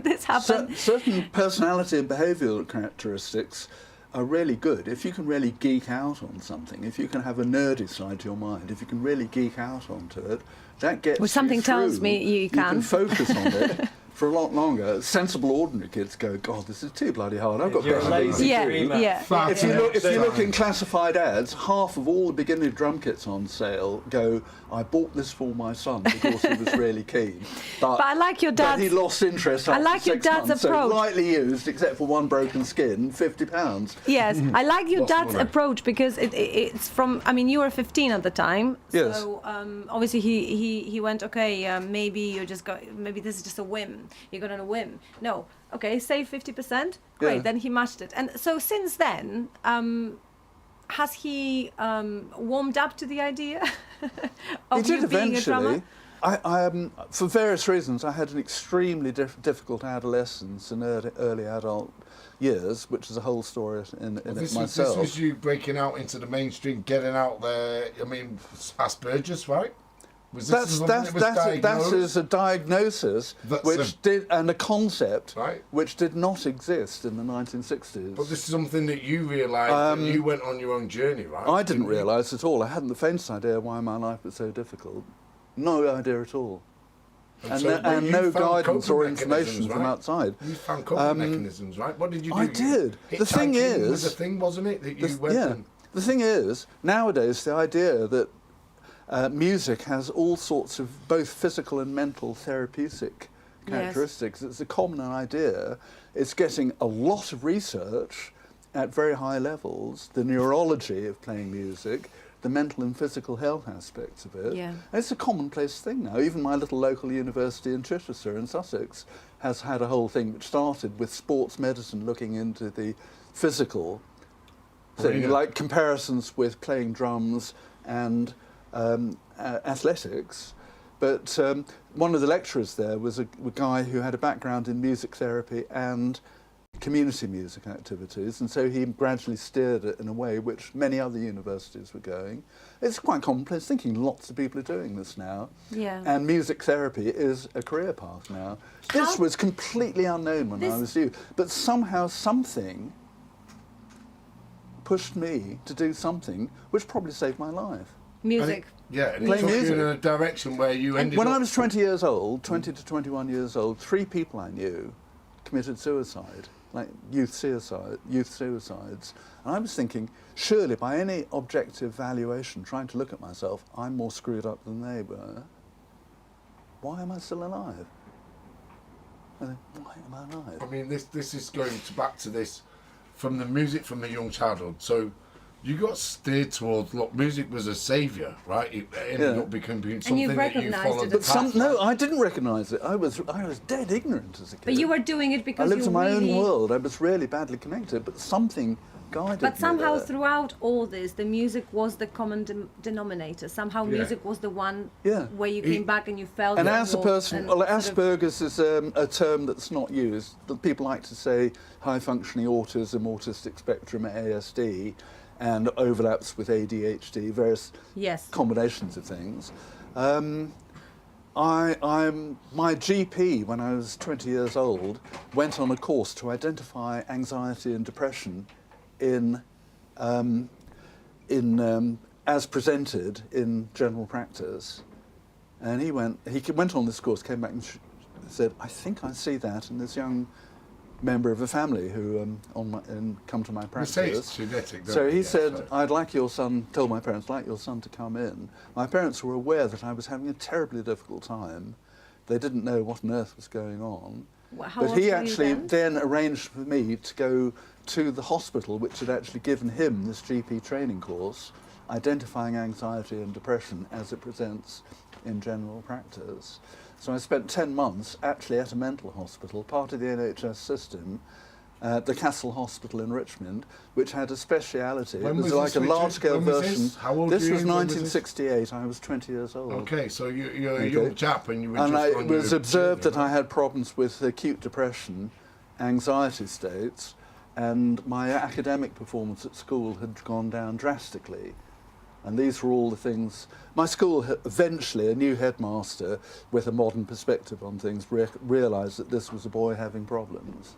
Speaker 1: this happen.
Speaker 2: Certain personality and behavioural characteristics are really good. If you can really geek out on something, if you can have a nerdy side to your mind, if you can really geek out onto it, that gets
Speaker 1: Well, something
Speaker 2: you
Speaker 1: tells
Speaker 2: through.
Speaker 1: me you can.
Speaker 2: focus on it for a lot longer. Sensible, ordinary kids go, God, this is too bloody hard. I've got
Speaker 4: You're a
Speaker 2: better things
Speaker 4: lazy
Speaker 2: to
Speaker 1: Yeah,
Speaker 2: do."
Speaker 4: dreamer.
Speaker 1: yeah.
Speaker 3: Far
Speaker 2: If
Speaker 3: too
Speaker 2: you look,
Speaker 3: much
Speaker 2: if you look
Speaker 3: time.
Speaker 2: in classified ads, half of all the beginner drum kits on sale go, I bought this for my son because he was really keen.
Speaker 1: But I like your
Speaker 2: But he
Speaker 1: dad's.
Speaker 2: lost interest
Speaker 1: I
Speaker 2: after
Speaker 1: like your
Speaker 2: 6
Speaker 1: dad's
Speaker 2: months.
Speaker 1: approach.
Speaker 2: So lightly used, except for one broken skin, £50.
Speaker 1: Yes, I like your
Speaker 3: Lost
Speaker 1: dad's
Speaker 3: money.
Speaker 1: approach because it's from. I mean, you were 15 at the time.
Speaker 2: Yes.
Speaker 1: So obviously he went. Okay, maybe you just got. Maybe this is just a whim. You're going on a whim. No. Okay, save 50%. Great.
Speaker 2: Yeah.
Speaker 1: Then he matched it. And so since then, has he warmed up to the idea of
Speaker 2: He
Speaker 1: you
Speaker 2: did
Speaker 1: being a drummer?
Speaker 2: eventually. For various reasons, I had an extremely difficult adolescence and early adult years, which is a whole story in it
Speaker 3: This
Speaker 2: myself.
Speaker 3: was you breaking out into the mainstream, getting out there. I mean, Asperger's, right? Was this something that was
Speaker 2: that
Speaker 3: diagnosed?
Speaker 2: is a diagnosis and a concept
Speaker 3: Right.
Speaker 2: which did not exist in the 1960s.
Speaker 3: But this is something that you realised, that you went on your own journey, right?
Speaker 2: I didn't realise at all. I hadn't the faintest idea why my life was so difficult. No idea at all. And
Speaker 3: you
Speaker 2: no
Speaker 3: found
Speaker 2: guidance or
Speaker 3: coping
Speaker 2: information
Speaker 3: mechanisms,
Speaker 2: from
Speaker 3: right?
Speaker 2: outside.
Speaker 3: You found coping mechanisms, right? What did you do?
Speaker 2: I did. The thing
Speaker 3: Hitchhiking was
Speaker 2: is...
Speaker 3: a thing, wasn't it? That you went and...
Speaker 2: The thing is, nowadays, the idea that music has all sorts of both physical and mental therapeutic characteristics. It's a common idea. It's getting a lot of research at very high levels, the neurology of playing music, the mental and physical health aspects of it.
Speaker 1: Yeah.
Speaker 2: And it's a commonplace thing now. Even my little local university in Chichester in Sussex has had a whole thing which started with sports medicine looking into the physical thing, like comparisons with playing drums and athletics. But one of the lecturers there was a guy who had a background in music therapy and community music activities, and so he gradually steered it in a way which many other universities were going. It's quite commonplace thinking. Lots of people are doing this now.
Speaker 1: Yeah.
Speaker 2: And music therapy is a career path now. This was completely unknown when I was you, but somehow something pushed me to do something which probably saved my life.
Speaker 1: Music.
Speaker 3: And it
Speaker 2: Play
Speaker 3: took
Speaker 2: music.
Speaker 3: you in a direction where you ended
Speaker 2: When
Speaker 3: up...
Speaker 2: I was 20 years old, 20 to 21 years old, 3 people I knew committed suicide, like youth suicides. And I was thinking, surely by any objective valuation, trying to look at myself, I'm more screwed up than they were. Why am I still alive? And then, why am I alive?
Speaker 3: I mean, this is going back to this, from the music from a young childhood. So you got steered towards, look, music was a saviour, right? It ended up becoming something that you
Speaker 1: recognised
Speaker 3: followed
Speaker 1: it
Speaker 3: the
Speaker 1: as
Speaker 3: path.
Speaker 2: No, I didn't recognise it. I was dead ignorant as a kid.
Speaker 1: But you were doing it
Speaker 2: I
Speaker 1: because
Speaker 2: lived
Speaker 1: you
Speaker 2: in my
Speaker 1: really...
Speaker 2: own world. I was really badly connected, but something guided me
Speaker 1: But somehow
Speaker 2: there.
Speaker 1: throughout all this, the music was the common denominator. Somehow music was the one where you came back and you felt...
Speaker 2: And
Speaker 1: it
Speaker 2: as a
Speaker 1: more
Speaker 2: person,
Speaker 1: and
Speaker 2: well,
Speaker 1: sort of-
Speaker 2: Asperger's is a term that's not used. But people like to say high-functioning autism, autistic spectrum, ASD, and overlaps with ADHD, various combinations of things. My GP, when I was 20 years old, went on a course to identify anxiety and depression as presented in general practice. And he went on this course, came back and said, I think I see that in this young member of a family who come to my practice.
Speaker 3: We say it's genetic,
Speaker 2: So he said, I'd like your son, told my parents, I'd like your son to come in. My parents were aware that I was having a terribly difficult time. They didn't know what on earth was going on.
Speaker 1: How
Speaker 2: But he
Speaker 1: old were
Speaker 2: actually
Speaker 1: you
Speaker 2: then arranged for me to go to the hospital which had actually given him this GP training course, identifying anxiety and depression as it presents in general practice. So I spent 10 months actually at a mental hospital, part of the NHS system, the Castle Hospital in Richmond, which had a speciality.
Speaker 3: When
Speaker 2: It was
Speaker 3: was
Speaker 2: like
Speaker 3: this,
Speaker 2: a large-scale
Speaker 3: Richard? When was
Speaker 2: version.
Speaker 3: this? How old
Speaker 2: This
Speaker 3: were
Speaker 2: was
Speaker 3: you? When was this?
Speaker 2: 1968. I was 20 years old.
Speaker 3: Okay, so you're a young chap and you were
Speaker 2: And
Speaker 3: just
Speaker 2: it was observed that I had problems with acute depression, anxiety states, and my academic performance at school had gone down drastically. And these were all the things. My school, eventually, a new headmaster with a modern perspective on things, realised that this was a boy having problems.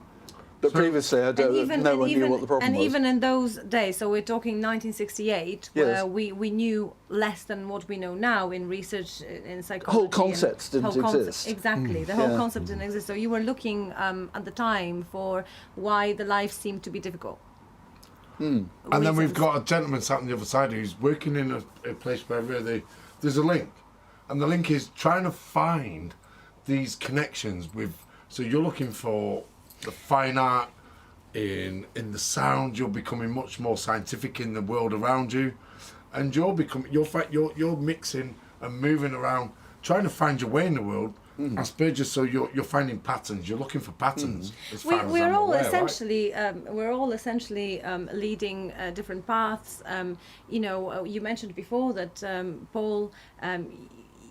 Speaker 2: But previously, no one knew what the problem was.
Speaker 1: And even in those days, so we're talking 1968, where we knew less than what we know now in research in psychology.
Speaker 2: Whole concepts didn't exist.
Speaker 1: Exactly, the whole concept didn't exist. So you were looking at the time for why the life seemed to be difficult.
Speaker 3: And then we've got a gentleman sat on the other side who's working in a place where really there's a link. And the link is trying to find these connections with... So you're looking for the fine art in the sound. You're becoming much more scientific in the world around you. And you're mixing and moving around, trying to find your way in the world. Asperger's, so you're finding patterns. You're looking for patterns. As far as
Speaker 1: We're
Speaker 3: I'm
Speaker 1: all
Speaker 3: aware,
Speaker 1: essentially leading different paths. You mentioned before that Paul,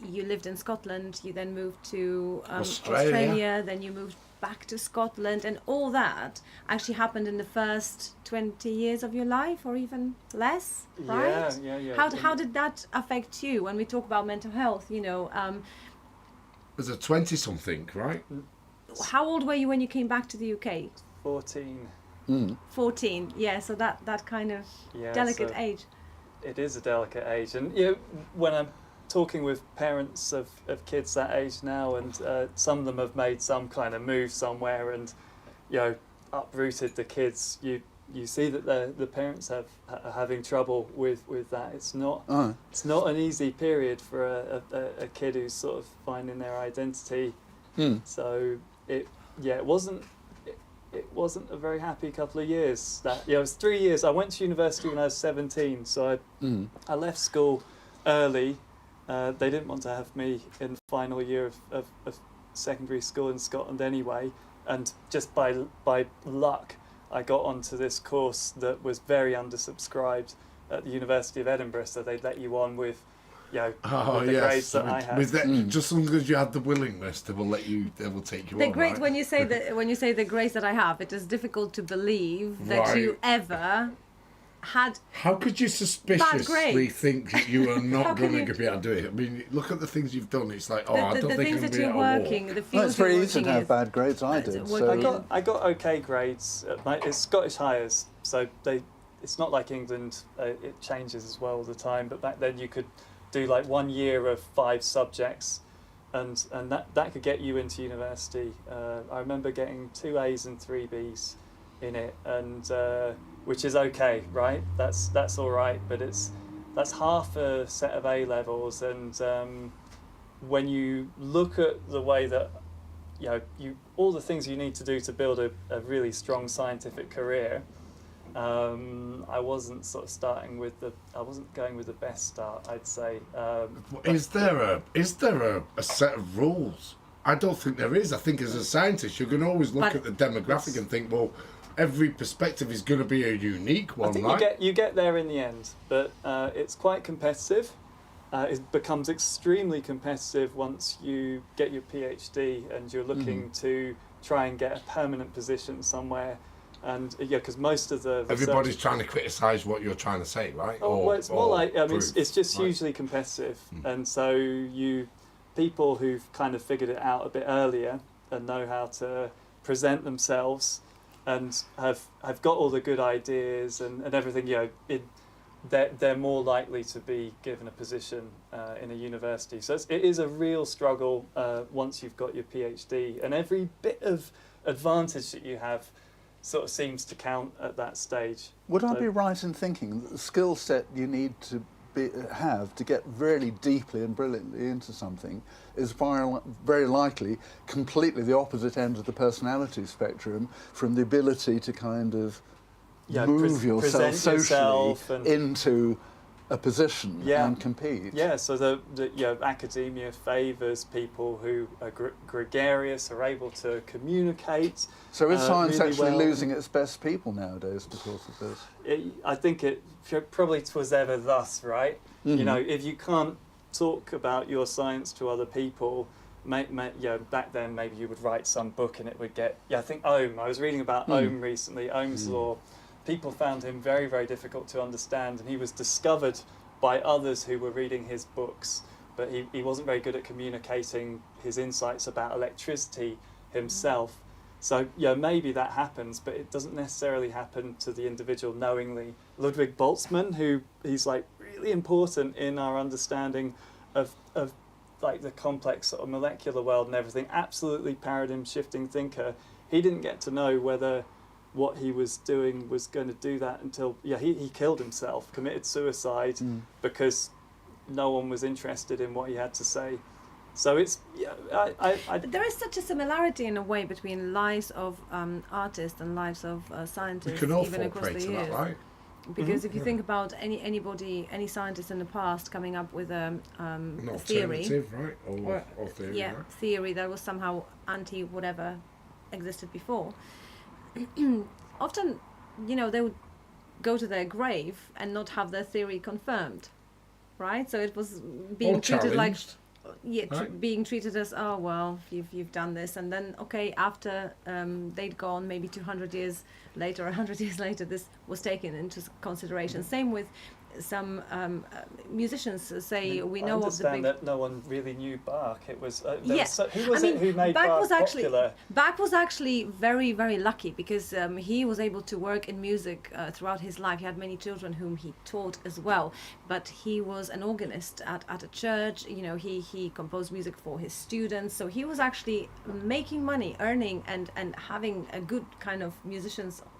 Speaker 1: you lived in Scotland, you then moved to
Speaker 3: Australia.
Speaker 1: then you moved back to Scotland, and all that actually happened in the first 20 years of your life, or even less, right?
Speaker 4: Yeah.
Speaker 1: How did that affect you when we talk about mental health?
Speaker 3: As a 20-something, right?
Speaker 1: How old were you when you came back to the UK?
Speaker 4: 14.
Speaker 1: 14, yeah, so that kind of delicate
Speaker 4: so
Speaker 1: age.
Speaker 4: It is a delicate age, and when I'm talking with parents of kids that age now, and some of them have made some kind of move somewhere and uprooted the kids, you see that the parents are having trouble with that. It's not an easy period for a kid who's sort of finding their identity. So it wasn't a very happy couple of years. It was 3 years. I went to university when I was 17, so I left school early. They didn't want to have me in the final year of secondary school in Scotland anyway, and just by luck I got onto this course that was very undersubscribed at the University of Edinburgh, so they'd let you on with the grades that I had.
Speaker 3: With that, just as long as you had the willingness, they will take you on.
Speaker 1: The grade,
Speaker 3: right?
Speaker 1: when you say the grades that I have, it is difficult to believe that
Speaker 3: Right.
Speaker 1: you ever had.
Speaker 3: How could you suspiciously
Speaker 1: grades?
Speaker 3: think that you are
Speaker 1: How
Speaker 3: not
Speaker 1: can
Speaker 3: going
Speaker 1: you-
Speaker 3: to be able to do it? I mean, look at the things you've done. It's like, I
Speaker 1: The
Speaker 3: don't think
Speaker 1: things
Speaker 3: I'm going
Speaker 1: that
Speaker 3: to be
Speaker 1: you're
Speaker 3: able to
Speaker 1: working,
Speaker 3: walk.
Speaker 1: the
Speaker 2: Well,
Speaker 1: fields
Speaker 2: it's very
Speaker 1: you're
Speaker 2: easy
Speaker 1: working
Speaker 2: to have
Speaker 1: in.
Speaker 2: bad grades. I did.
Speaker 1: well,
Speaker 2: So
Speaker 4: I got okay grades. It's Scottish Highers, so it's not like England. It changes as well all the time. But back then you could do like 1 year of 5 subjects, and that could get you into university. I remember getting 2 A's and 3 B's in it, and which is okay, right? That's all right, but that's half a set of A levels, and when you look at the way that all the things you need to do to build a really strong scientific career, I wasn't going with the best start, I'd say.
Speaker 3: Is there a set of rules? I don't think there is. I think as a scientist, you can always look
Speaker 1: But
Speaker 3: at the demographic and think, well, every perspective is going to be a unique one,
Speaker 4: I think
Speaker 3: right?
Speaker 4: you get there in the end, but it's quite competitive. It becomes extremely competitive once you get your PhD and you're looking to try and get a permanent position somewhere. And because most of the
Speaker 3: Everybody's trying to criticise what you're trying to say, right?
Speaker 4: well, it's more like
Speaker 3: prove,
Speaker 4: it's just
Speaker 3: right?
Speaker 4: hugely competitive, and so people who've kind of figured it out a bit earlier and know how to present themselves and have got all the good ideas and everything, they're more likely to be given a position in a university. So it is a real struggle once you've got your PhD, and every bit of advantage that you have sort of seems to count at that stage.
Speaker 2: would I be right in thinking that the skill set you need to have to get really deeply and brilliantly into something is very likely completely the opposite end of the personality spectrum from the ability to kind of move yourself
Speaker 4: present
Speaker 2: socially
Speaker 4: yourself and-
Speaker 2: into a position
Speaker 4: Yeah.
Speaker 2: and compete?
Speaker 4: Yeah, so the academia favours people who are gregarious, are able to communicate.
Speaker 2: So is science
Speaker 4: really
Speaker 2: actually
Speaker 4: well.
Speaker 2: losing its best people nowadays because of this?
Speaker 4: I think it probably was ever thus, right?
Speaker 2: Mhm.
Speaker 4: You know, if you can't talk about your science to other people, back then maybe you would write some book and it would get. I think Ohm. I was reading about Ohm recently. Ohm's law. People found him very, very difficult to understand, and he was discovered by others who were reading his books, but he wasn't very good at communicating his insights about electricity himself. So maybe that happens, but it doesn't necessarily happen to the individual knowingly. Ludwig Boltzmann, he's like really important in our understanding of like the complex sort of molecular world and everything, absolutely paradigm shifting thinker. He didn't get to know whether what he was doing was going to do that until he killed himself, committed suicide because no one was interested in what he had to say. So it's
Speaker 1: But there is such a similarity in a way between lives of artists and lives of
Speaker 3: We
Speaker 1: scientists,
Speaker 3: can all
Speaker 1: even
Speaker 3: fall
Speaker 1: across
Speaker 3: prey
Speaker 1: the
Speaker 3: to
Speaker 1: years.
Speaker 3: that, right?
Speaker 1: Because if you think about any scientist in the past coming up with
Speaker 3: An
Speaker 1: a theory,
Speaker 3: alternative, right? Or theory, right?
Speaker 1: theory that was somehow anti whatever existed before, often, they would go to their grave and not have their theory confirmed, right? So it was being
Speaker 3: Or
Speaker 1: treated like
Speaker 3: challenged. Right.
Speaker 1: being treated as, oh well, you've done this, and then okay, after they'd gone, maybe 200 years later, 100 years later, this was taken into consideration. Same with some musicians. Say we know
Speaker 4: I
Speaker 1: of the
Speaker 4: understand
Speaker 1: big.
Speaker 4: that no one really knew Bach. It was
Speaker 1: Yes.
Speaker 4: who was
Speaker 1: I mean,
Speaker 4: it who made Bach
Speaker 1: was actually
Speaker 4: popular?
Speaker 1: Bach was actually very, very lucky because he was able to work in music throughout his life. He had many children whom he taught as well, but he was an organist at a church. You know, he composed music for his students, so he was actually making money, earning, and having a good kind of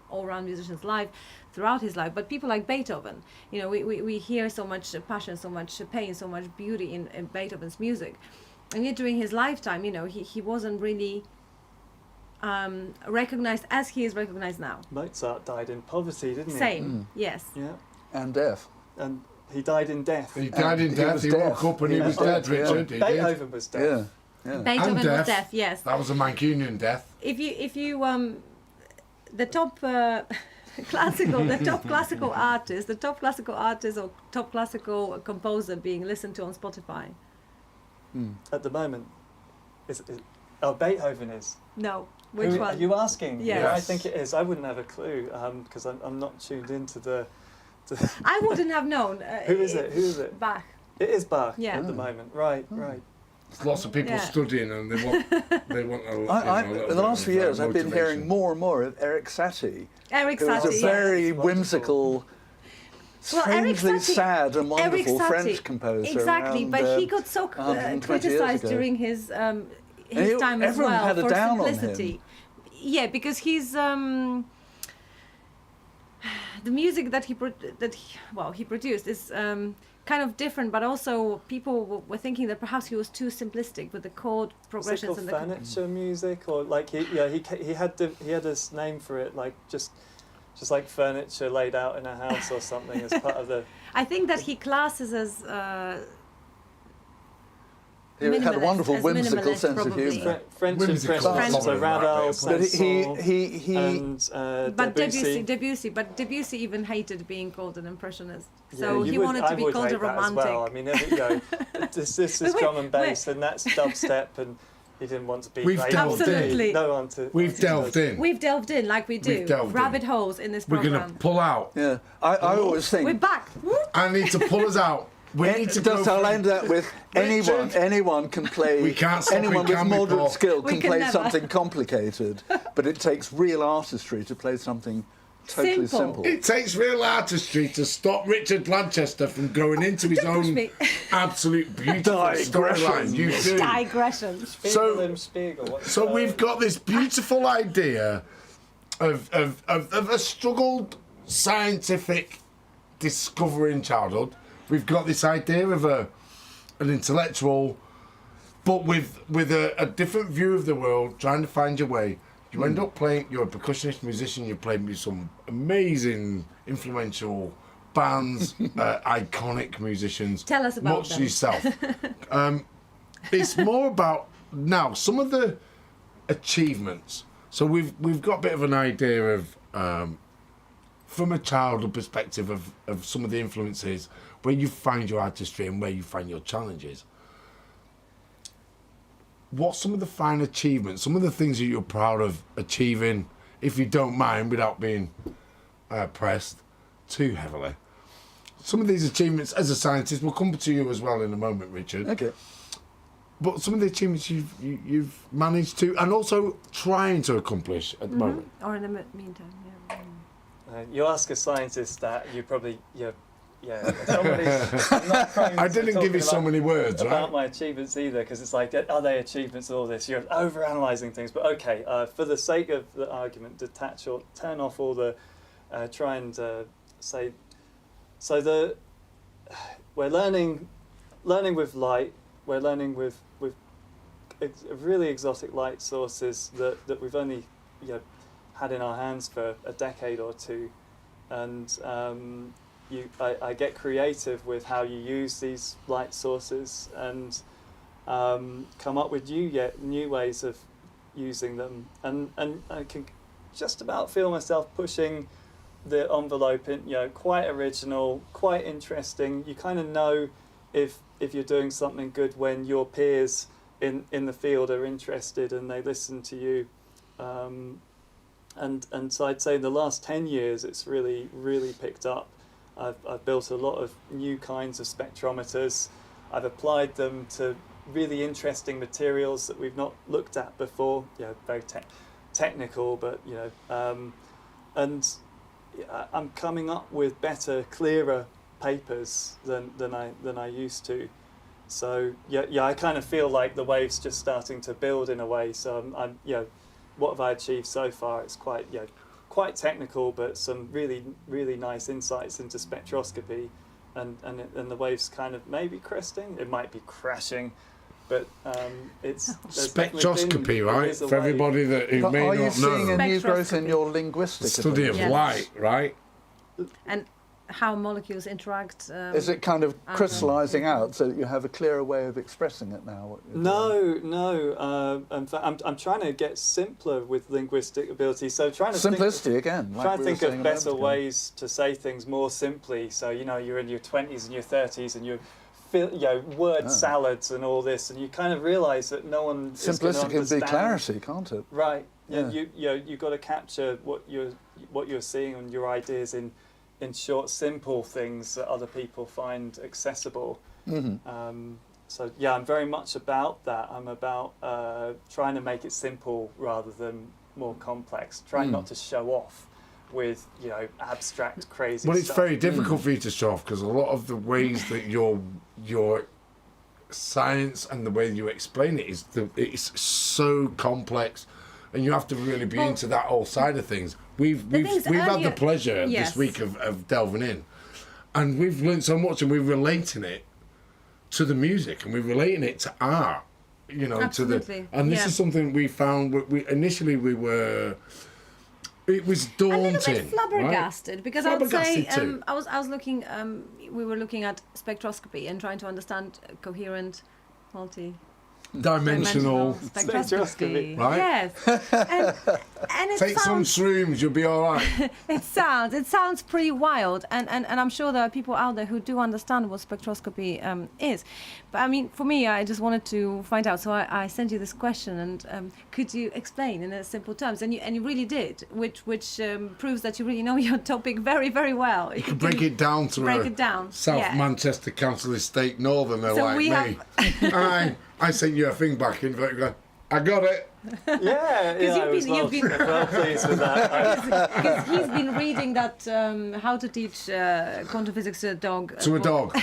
Speaker 1: all-round musician's life throughout his life. But people like Beethoven, you know, we hear so much passion, so much pain, so much beauty in Beethoven's music. And yet during his lifetime, you know, he wasn't really recognized as he is recognized now.
Speaker 4: Mozart died in poverty, didn't he?
Speaker 1: Same, yes.
Speaker 4: Yeah,
Speaker 2: And deaf.
Speaker 4: and he died in death.
Speaker 3: He died in
Speaker 2: he
Speaker 3: death.
Speaker 2: was
Speaker 3: He
Speaker 2: deaf.
Speaker 3: woke up and he was
Speaker 2: Yeah.
Speaker 3: dead, Richard. He did.
Speaker 4: Beethoven was deaf.
Speaker 2: Yeah. Yeah.
Speaker 1: Beethoven
Speaker 3: And
Speaker 1: was
Speaker 3: deaf.
Speaker 1: deaf, yes.
Speaker 3: That was a Mancunian death.
Speaker 1: If you the top classical artist or top classical composer being listened to on Spotify.
Speaker 4: At the moment, Beethoven is.
Speaker 1: No, which
Speaker 4: Who,
Speaker 1: one?
Speaker 4: Are you asking?
Speaker 1: Yes.
Speaker 4: Yeah, I think it is. I wouldn't have a clue because I'm not tuned into the.
Speaker 1: I wouldn't have known.
Speaker 4: Who is it? Who is it?
Speaker 1: Bach.
Speaker 4: It is Bach
Speaker 1: Yeah.
Speaker 4: at the moment. Right, right.
Speaker 3: There's lots of people
Speaker 1: Yeah.
Speaker 3: studying and they want a little
Speaker 2: In the last few
Speaker 3: bit of,
Speaker 2: years, I've been hearing
Speaker 3: motivation.
Speaker 2: more and more of Eric Satie,
Speaker 1: Eric
Speaker 2: who was
Speaker 1: Satie.
Speaker 2: a very
Speaker 4: Wonderful.
Speaker 2: whimsical,
Speaker 1: Well, Eric
Speaker 2: strangely
Speaker 1: Satie-
Speaker 2: sad and wonderful
Speaker 1: Satie,
Speaker 2: French composer.
Speaker 1: Exactly,
Speaker 2: around,
Speaker 1: but he got so
Speaker 2: 120 years
Speaker 1: criticized
Speaker 2: ago.
Speaker 1: during his time as
Speaker 2: everyone
Speaker 1: well
Speaker 2: had a
Speaker 1: for
Speaker 2: down on him.
Speaker 1: simplicity. Yeah, because he's the music that he produced is kind of different, but also people were thinking that perhaps he was too simplistic with the chord
Speaker 4: Is it
Speaker 1: progressions
Speaker 4: called
Speaker 1: and the.
Speaker 4: furniture music, or like he had this name for it, like just like furniture laid out in a house or something as part of the.
Speaker 1: I think that he classes as.
Speaker 2: He had a
Speaker 1: Minimalist,
Speaker 2: wonderful
Speaker 1: as
Speaker 2: whimsical
Speaker 1: minimalist,
Speaker 2: sense of
Speaker 1: probably.
Speaker 2: humour.
Speaker 4: French
Speaker 3: Whimsical,
Speaker 4: impressionism,
Speaker 2: French.
Speaker 4: so Ravel,
Speaker 2: But
Speaker 4: Saint-Saëns,
Speaker 2: he
Speaker 4: and
Speaker 1: But
Speaker 4: Debussy.
Speaker 1: Debussy even hated being called an impressionist.
Speaker 4: Yeah,
Speaker 1: So
Speaker 4: you
Speaker 1: he
Speaker 4: would-
Speaker 1: wanted
Speaker 4: I
Speaker 1: to be
Speaker 4: would
Speaker 1: called
Speaker 4: hate
Speaker 1: a
Speaker 4: that as
Speaker 1: romantic.
Speaker 4: well. I mean, this is
Speaker 1: Wait,
Speaker 4: drum and
Speaker 1: wait.
Speaker 4: bass, and that's dubstep, and he didn't want to be.
Speaker 3: We've
Speaker 4: labelled.
Speaker 3: delved in.
Speaker 1: Absolutely.
Speaker 4: No one to.
Speaker 3: We've delved in.
Speaker 1: We've delved in like we do.
Speaker 3: We've delved in.
Speaker 1: Rabbit holes in this
Speaker 3: We're
Speaker 1: program.
Speaker 3: going to pull out.
Speaker 2: Yeah, I always think.
Speaker 1: We're back. Woo!
Speaker 3: I need to pull us out. We need to go.
Speaker 2: I'll
Speaker 3: from-
Speaker 2: end that with
Speaker 3: Richard.
Speaker 2: anyone can play.
Speaker 3: We can't stop
Speaker 2: anyone
Speaker 3: it,
Speaker 2: with
Speaker 3: can we,
Speaker 2: moderate
Speaker 3: Paul?
Speaker 2: skill
Speaker 1: We
Speaker 2: can
Speaker 1: can
Speaker 2: play
Speaker 1: never.
Speaker 2: something complicated, but it takes real artistry to play something totally
Speaker 1: Simple.
Speaker 2: simple.
Speaker 3: It takes real artistry to stop Richard Lanchester from going into his
Speaker 1: Don't push
Speaker 3: own
Speaker 1: me.
Speaker 3: absolute beautiful storyline. You do.
Speaker 1: Digressions.
Speaker 4: Spiegel and Spiegel. What's
Speaker 3: So we've got this beautiful idea of a struggled scientific discovery in childhood. We've got this idea of an intellectual, but with a different view of the world, trying to find your way. You end up playing. You're a percussionist, musician. You're playing with some amazing, influential bands, iconic musicians.
Speaker 1: Tell us about
Speaker 3: much
Speaker 1: them.
Speaker 3: yourself. It's more about now some of the achievements. So we've got a bit of an idea of from a childhood perspective of some of the influences where you find your artistry and where you find your challenges. What's some of the fine achievements, some of the things that you're proud of achieving, if you don't mind, without being pressed too heavily? Some of these achievements as a scientist will come to you as well in a moment, Richard.
Speaker 2: Okay.
Speaker 3: But some of the achievements you've managed to, and also trying to accomplish at the moment.
Speaker 1: Or in the meantime, yeah.
Speaker 4: You ask a scientist that, you probably somebody's. I'm not prone
Speaker 3: I
Speaker 4: to
Speaker 3: didn't give
Speaker 4: talking
Speaker 3: you so
Speaker 4: about-
Speaker 3: many words,
Speaker 4: about
Speaker 3: right?
Speaker 4: my achievements either, because it's like, are they achievements all this? You're over-analysing things, but okay, for the sake of the argument, detach or turn off all the, try and say, so we're learning with light, we're learning with really exotic light sources that we've only had in our hands for a decade or two, and I get creative with how you use these light sources and come up with new ways of using them, and I can just about feel myself pushing the envelope in, quite original, quite interesting. You kind of know if if you're doing something good when your peers in the field are interested and they listen to you. And so I'd say in the last 10 years it's really picked up. I've built a lot of new kinds of spectrometers. I've applied them to really interesting materials that we've not looked at before. Very technical, but and I'm coming up with better, clearer papers than I used to. So I kind of feel like the wave's just starting to build in a way. So I'm what have I achieved so far? It's quite technical, but some really nice insights into spectroscopy, and the wave's kind of maybe cresting. It might be crashing, but it's
Speaker 3: spectroscopy, right? For everybody who may
Speaker 2: are you
Speaker 3: not know,
Speaker 2: seeing a new growth in your linguistic
Speaker 3: study of
Speaker 1: Yes.
Speaker 3: light, right?
Speaker 1: And how molecules interact.
Speaker 2: Is it kind of crystallising out so that you have a clearer way of expressing it now? what you're doing?
Speaker 4: No. In fact, I'm trying to get simpler with linguistic ability. So trying to
Speaker 2: Simplicity again.
Speaker 4: try and
Speaker 2: we were
Speaker 4: think
Speaker 2: saying
Speaker 4: of
Speaker 2: a
Speaker 4: better
Speaker 2: moment ago.
Speaker 4: ways to say things more simply. So you're in your 20s and your 30s and you're word salads and all this, and you kind of realise that no one is going to
Speaker 2: Simplicity can be
Speaker 4: understand.
Speaker 2: clarity, can't it?
Speaker 4: Right.
Speaker 2: Yeah.
Speaker 4: You've got to capture what you're seeing and your ideas in short, simple things that other people find accessible.
Speaker 2: Mm-hmm.
Speaker 4: So I'm very much about that. I'm about trying to make it simple rather than more complex. Trying not to show off with abstract, crazy.
Speaker 3: Well, it's
Speaker 4: stuff.
Speaker 3: very difficult for you to show off because a lot of the ways that your science and the way you explain it it's so complex, and you have to really be into that whole side of things. We've had the pleasure
Speaker 1: Yes.
Speaker 3: this week of delving in, and we've learned so much, and we're relating it to the music, and we're relating it to art.
Speaker 1: Absolutely.
Speaker 3: And this
Speaker 1: Yeah.
Speaker 3: is something we found. It was
Speaker 1: A
Speaker 3: daunting.
Speaker 1: little bit flabbergasted, because I would say
Speaker 3: Flabbergasted too.
Speaker 1: I was looking. We were looking at spectroscopy and trying to understand coherent,
Speaker 3: Dimensional.
Speaker 1: spectroscopy.
Speaker 3: Right?
Speaker 1: Yes, and it
Speaker 3: Take some
Speaker 1: sounds
Speaker 3: shrooms, you'll be all right.
Speaker 1: it sounds pretty wild, and I'm sure there are people out there who do understand what spectroscopy is. But I mean, for me, I just wanted to find out. So I sent you this question, and could you explain in simple terms? And you really did, which proves that you really know your topic very, very well.
Speaker 3: You can break it down to
Speaker 1: break
Speaker 3: a
Speaker 1: it down.
Speaker 3: South
Speaker 1: Yeah.
Speaker 3: Manchester Council Estate Northerner
Speaker 1: So
Speaker 3: like
Speaker 1: we
Speaker 3: me. I sent you a thing back in, but you go, I got it.
Speaker 4: I was
Speaker 1: you've been-
Speaker 4: well pleased with that.
Speaker 1: Because he's been reading that how to teach quantum physics to a dog.
Speaker 3: To a dog.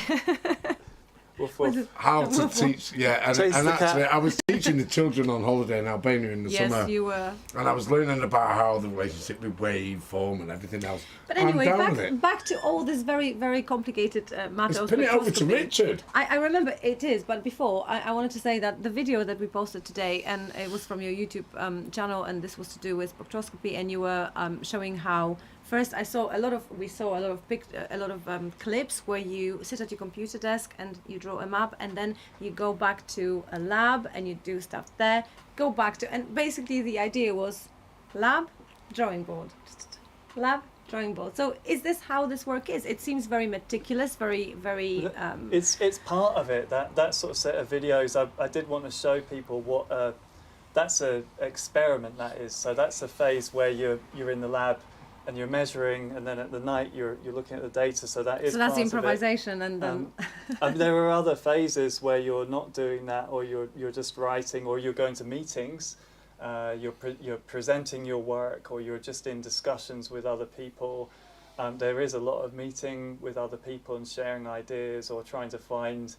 Speaker 4: Woof, woof.
Speaker 3: How to teach, and
Speaker 4: Chase the
Speaker 3: actually
Speaker 4: cat.
Speaker 3: I was teaching the children on holiday in Albania in the
Speaker 1: Yes,
Speaker 3: summer.
Speaker 1: you were.
Speaker 3: And I was learning about how the relationship with waveform and everything else.
Speaker 1: But anyway,
Speaker 3: I'm down with it.
Speaker 1: back to all this very, very complicated matter of
Speaker 3: Let's pin it over to
Speaker 1: spectroscopy.
Speaker 3: Richard.
Speaker 1: I remember it is, but before I wanted to say that the video that we posted today, and it was from your YouTube channel, and this was to do with spectroscopy, and you were showing how. First, we saw a lot of clips where you sit at your computer desk and you draw a map, and then you go back to a lab and you do stuff there. Go back to, and basically the idea was lab, drawing board, lab, drawing board. So is this how this work is? It seems very meticulous, very.
Speaker 4: It's part of it. That sort of set of videos. I did want to show people what that's a experiment that is. So that's a phase where you're in the lab and you're measuring, and then at the night you're looking at the data. So that is.
Speaker 1: So that's
Speaker 4: part of it.
Speaker 1: improvisation, and
Speaker 4: And there are other phases where you're not doing that, or you're just writing, or you're going to meetings, you're presenting your work, or you're just in discussions with other people. There is a lot of meeting with other people and sharing ideas, or trying to find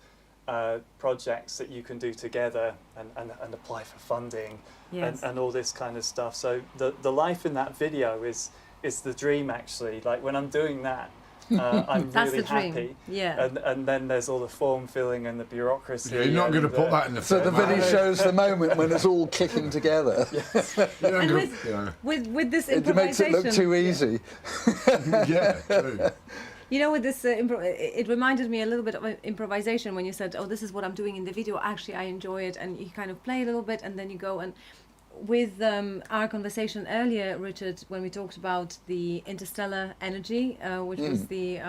Speaker 4: projects that you can do together and apply for funding,
Speaker 1: Yes.
Speaker 4: and all this kind of stuff. So the life in that video is the dream, actually. Like when I'm doing that, I'm
Speaker 1: That's
Speaker 4: really
Speaker 1: the dream.
Speaker 4: happy.
Speaker 1: Yeah.
Speaker 4: And then there's all the form filling and the bureaucracy.
Speaker 3: You're not going to put that in the
Speaker 2: So the
Speaker 3: film,
Speaker 2: video
Speaker 3: are you?
Speaker 2: shows the moment when it's all kicking together.
Speaker 3: You're not
Speaker 1: And
Speaker 3: gonna-
Speaker 1: with-
Speaker 3: yeah.
Speaker 1: With this
Speaker 2: It makes
Speaker 1: improvisation,
Speaker 2: it look too easy.
Speaker 3: Yeah, true.
Speaker 1: you know, with this, it reminded me a little bit of improvisation when you said, "Oh, this is what I'm doing in the video." Actually, I enjoy it, and you kind of play a little bit, and then you go and. with our conversation earlier, Richard, when we talked about the interstellar energy, which was the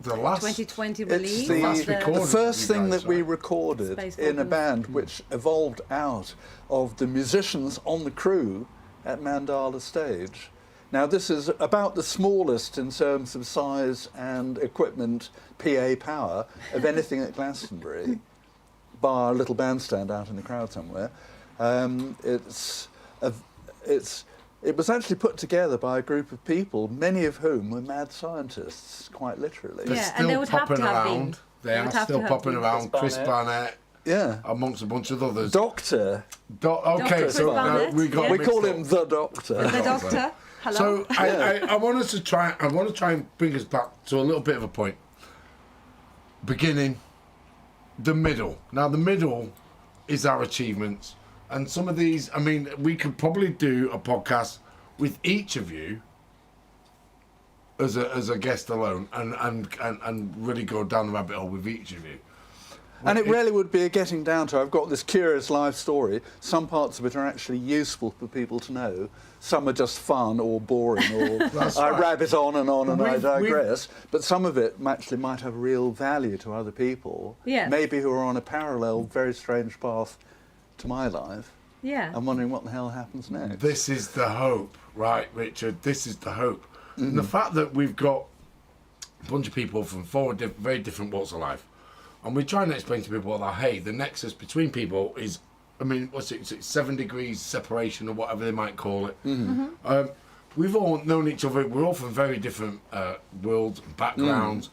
Speaker 3: last
Speaker 1: 2020
Speaker 2: It's
Speaker 1: release.
Speaker 2: the,
Speaker 3: last recording.
Speaker 2: the first
Speaker 3: You
Speaker 2: thing
Speaker 3: guys,
Speaker 2: that we
Speaker 3: right?
Speaker 2: recorded
Speaker 1: Space
Speaker 2: in a
Speaker 1: Falcons.
Speaker 2: band which evolved out of the musicians on the crew at Mandala Stage. Now this is about the smallest in terms of size and equipment, PA power, of anything at Glastonbury, bar a little bandstand out in the crowd somewhere. It was actually put together by a group of people, many of whom were mad scientists, quite literally.
Speaker 3: They're
Speaker 1: Yeah,
Speaker 3: still
Speaker 1: and they would have
Speaker 3: popping
Speaker 1: to have
Speaker 3: around.
Speaker 1: been.
Speaker 3: They are
Speaker 1: would have
Speaker 3: still
Speaker 1: to have
Speaker 3: popping
Speaker 1: been.
Speaker 3: around. Chris Barnett,
Speaker 2: Yeah.
Speaker 3: amongst a bunch of others.
Speaker 2: Doctor.
Speaker 3: Okay,
Speaker 1: Chris
Speaker 3: so
Speaker 1: Barnett,
Speaker 3: we got
Speaker 1: yeah.
Speaker 2: We
Speaker 3: mixed
Speaker 2: call
Speaker 3: up.
Speaker 2: him the Doctor.
Speaker 1: The Doctor. Hello.
Speaker 3: So I want us to try. I want to try and bring us back to a little bit of a point. Beginning, the middle. Now the middle is our achievements, and some of these. I mean, we could probably do a podcast with each of you as a guest alone, and really go down the rabbit hole with each of you.
Speaker 2: And it really would be a getting down to, I've got this curious life story. Some parts of it are actually useful for people to know. Some are just fun or boring, or I
Speaker 3: right.
Speaker 2: rabbit on and I
Speaker 3: We've-
Speaker 2: digress. But some of it actually might have real value to other people,
Speaker 1: Yes.
Speaker 2: maybe who are on a parallel, very strange path to my life.
Speaker 1: yeah.
Speaker 2: I'm wondering what the hell happens next.
Speaker 3: This is the hope, right, Richard? This is the hope. And the fact that we've got a bunch of people from very different walks of life, and we're trying to explain to people that, hey, the nexus between people is, I mean, what's it, 7 degrees separation or whatever they might call it. We've all known each other. We're all from very different worlds, backgrounds.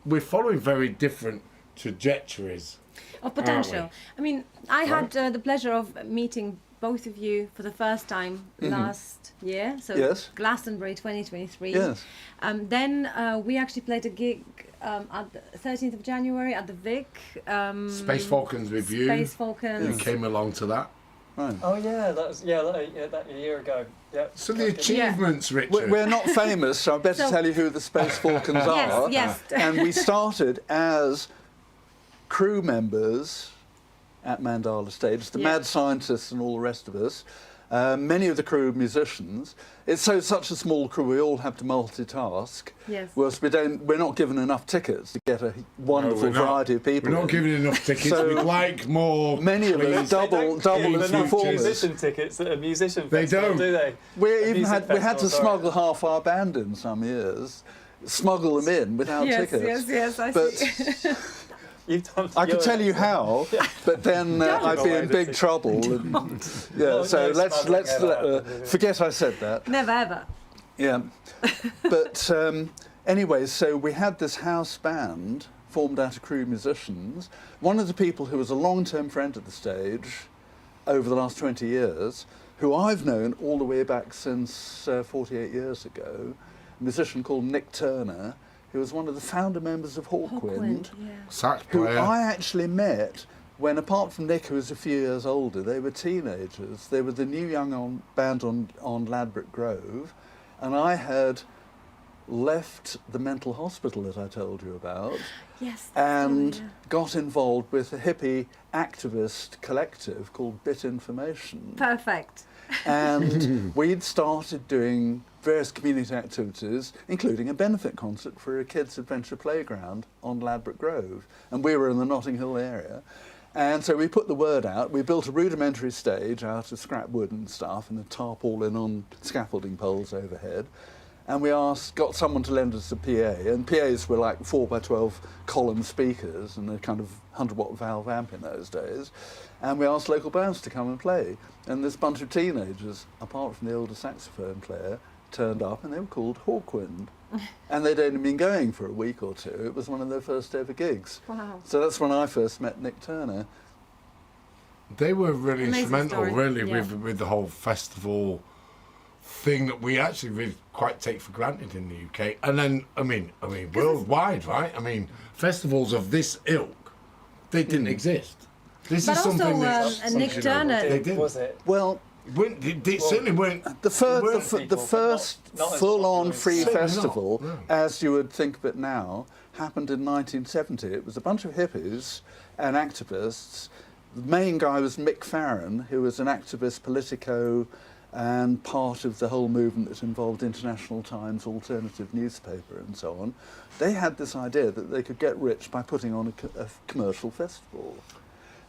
Speaker 3: We're following very different trajectories.
Speaker 1: Of potential. I mean, I had
Speaker 3: Right.
Speaker 1: the pleasure of meeting both of you for the first time last year. So
Speaker 2: Yes.
Speaker 1: Glastonbury 2023.
Speaker 2: Yes.
Speaker 1: Then we actually played a gig at the 13th of January at the Vic.
Speaker 3: Space Falcons Review.
Speaker 1: Space Falcons.
Speaker 3: You came along to that.
Speaker 2: Right.
Speaker 4: Oh yeah, that was that a year ago. Yeah.
Speaker 3: So the achievements, Richard.
Speaker 2: We're not famous, so I better
Speaker 1: So-
Speaker 2: tell you who the Space Falcons are.
Speaker 1: Yes, yes.
Speaker 2: And we started as crew members at Mandala Stage, the
Speaker 1: Yeah.
Speaker 2: mad scientists and all the rest of us. Many of the crew musicians. It's such a small crew, we all have to multitask.
Speaker 1: Yes.
Speaker 2: Whilst we're not given enough tickets to get a wonderful
Speaker 3: we're not.
Speaker 2: variety of people.
Speaker 3: We're not
Speaker 2: in.
Speaker 3: giving enough tickets.
Speaker 2: So-
Speaker 3: We'd like more.
Speaker 2: Many of us
Speaker 3: please.
Speaker 2: double
Speaker 4: They don't
Speaker 2: as
Speaker 4: give enough
Speaker 2: performers.
Speaker 4: musician tickets at a musician
Speaker 3: They
Speaker 4: festival,
Speaker 3: don't.
Speaker 4: do they?
Speaker 2: We
Speaker 4: A
Speaker 2: even
Speaker 4: music
Speaker 2: we had to
Speaker 4: festival, sorry.
Speaker 2: smuggle half our band in some years, smuggle them in without
Speaker 1: Yes,
Speaker 2: tickets.
Speaker 1: yes, I
Speaker 2: But
Speaker 1: see.
Speaker 4: You've done.
Speaker 2: I could tell you how, but then I'd be in big trouble. And, yeah,
Speaker 4: No,
Speaker 2: so
Speaker 4: no
Speaker 2: let's
Speaker 4: smuggling ever happened.
Speaker 2: forget I said that.
Speaker 1: Never ever.
Speaker 2: Yeah, but anyway, so we had this house band formed out of crew musicians. One of the people who was a long-term friend at the stage over the last 20 years, who I've known all the way back since 48 years ago, a musician called Nick Turner, who was one of the founder members of Hawkwind,
Speaker 1: yeah.
Speaker 3: Sax
Speaker 2: who
Speaker 3: player.
Speaker 2: I actually met when, apart from Nick, who was a few years older, they were teenagers. They were the new young band on Ladbroke Grove, and I had left the mental hospital that I told you about
Speaker 1: Yes.
Speaker 2: and
Speaker 1: yeah.
Speaker 2: got involved with a hippie activist collective called Bit Information.
Speaker 1: Perfect.
Speaker 2: And we'd started doing various community activities, including a benefit concert for a kids' adventure playground on Ladbroke Grove. And we were in the Notting Hill area. And so we put the word out. We built a rudimentary stage out of scrap wood and stuff and a tarpaulin on scaffolding poles overhead. And we got someone to lend us a PA. And PAs were like 4x12 column speakers and a kind of 100-watt valve amp in those days. And we asked local bands to come and play. And this bunch of teenagers, apart from the older saxophone player, turned up, and they were called Hawkwind. And they'd only been going for a week or two. It was one of their first ever gigs.
Speaker 1: Wow.
Speaker 2: So that's when I first met Nick Turner.
Speaker 3: They were really
Speaker 1: Amazing
Speaker 3: instrumental,
Speaker 1: story.
Speaker 3: really,
Speaker 1: Yeah.
Speaker 3: with the whole festival thing that we actually really quite take for granted in the UK. And then, I mean, worldwide, right? I mean, festivals of this ilk, they didn't exist. This
Speaker 1: But
Speaker 3: is
Speaker 1: also,
Speaker 3: something that
Speaker 1: Nick Turner-
Speaker 3: they did.
Speaker 4: Was it?
Speaker 2: Well,
Speaker 3: They certainly weren't.
Speaker 2: the
Speaker 3: weren't
Speaker 2: first
Speaker 4: people, but not as
Speaker 2: full-on
Speaker 4: popular as
Speaker 2: free
Speaker 3: Certainly not,
Speaker 2: festival,
Speaker 3: no.
Speaker 2: as you would think of it now, happened in 1970. It was a bunch of hippies and activists The main guy was Mick Farron, who was an activist, politico, and part of the whole movement that involved International Times, alternative newspaper and so on. They had this idea that they could get rich by putting on a commercial festival.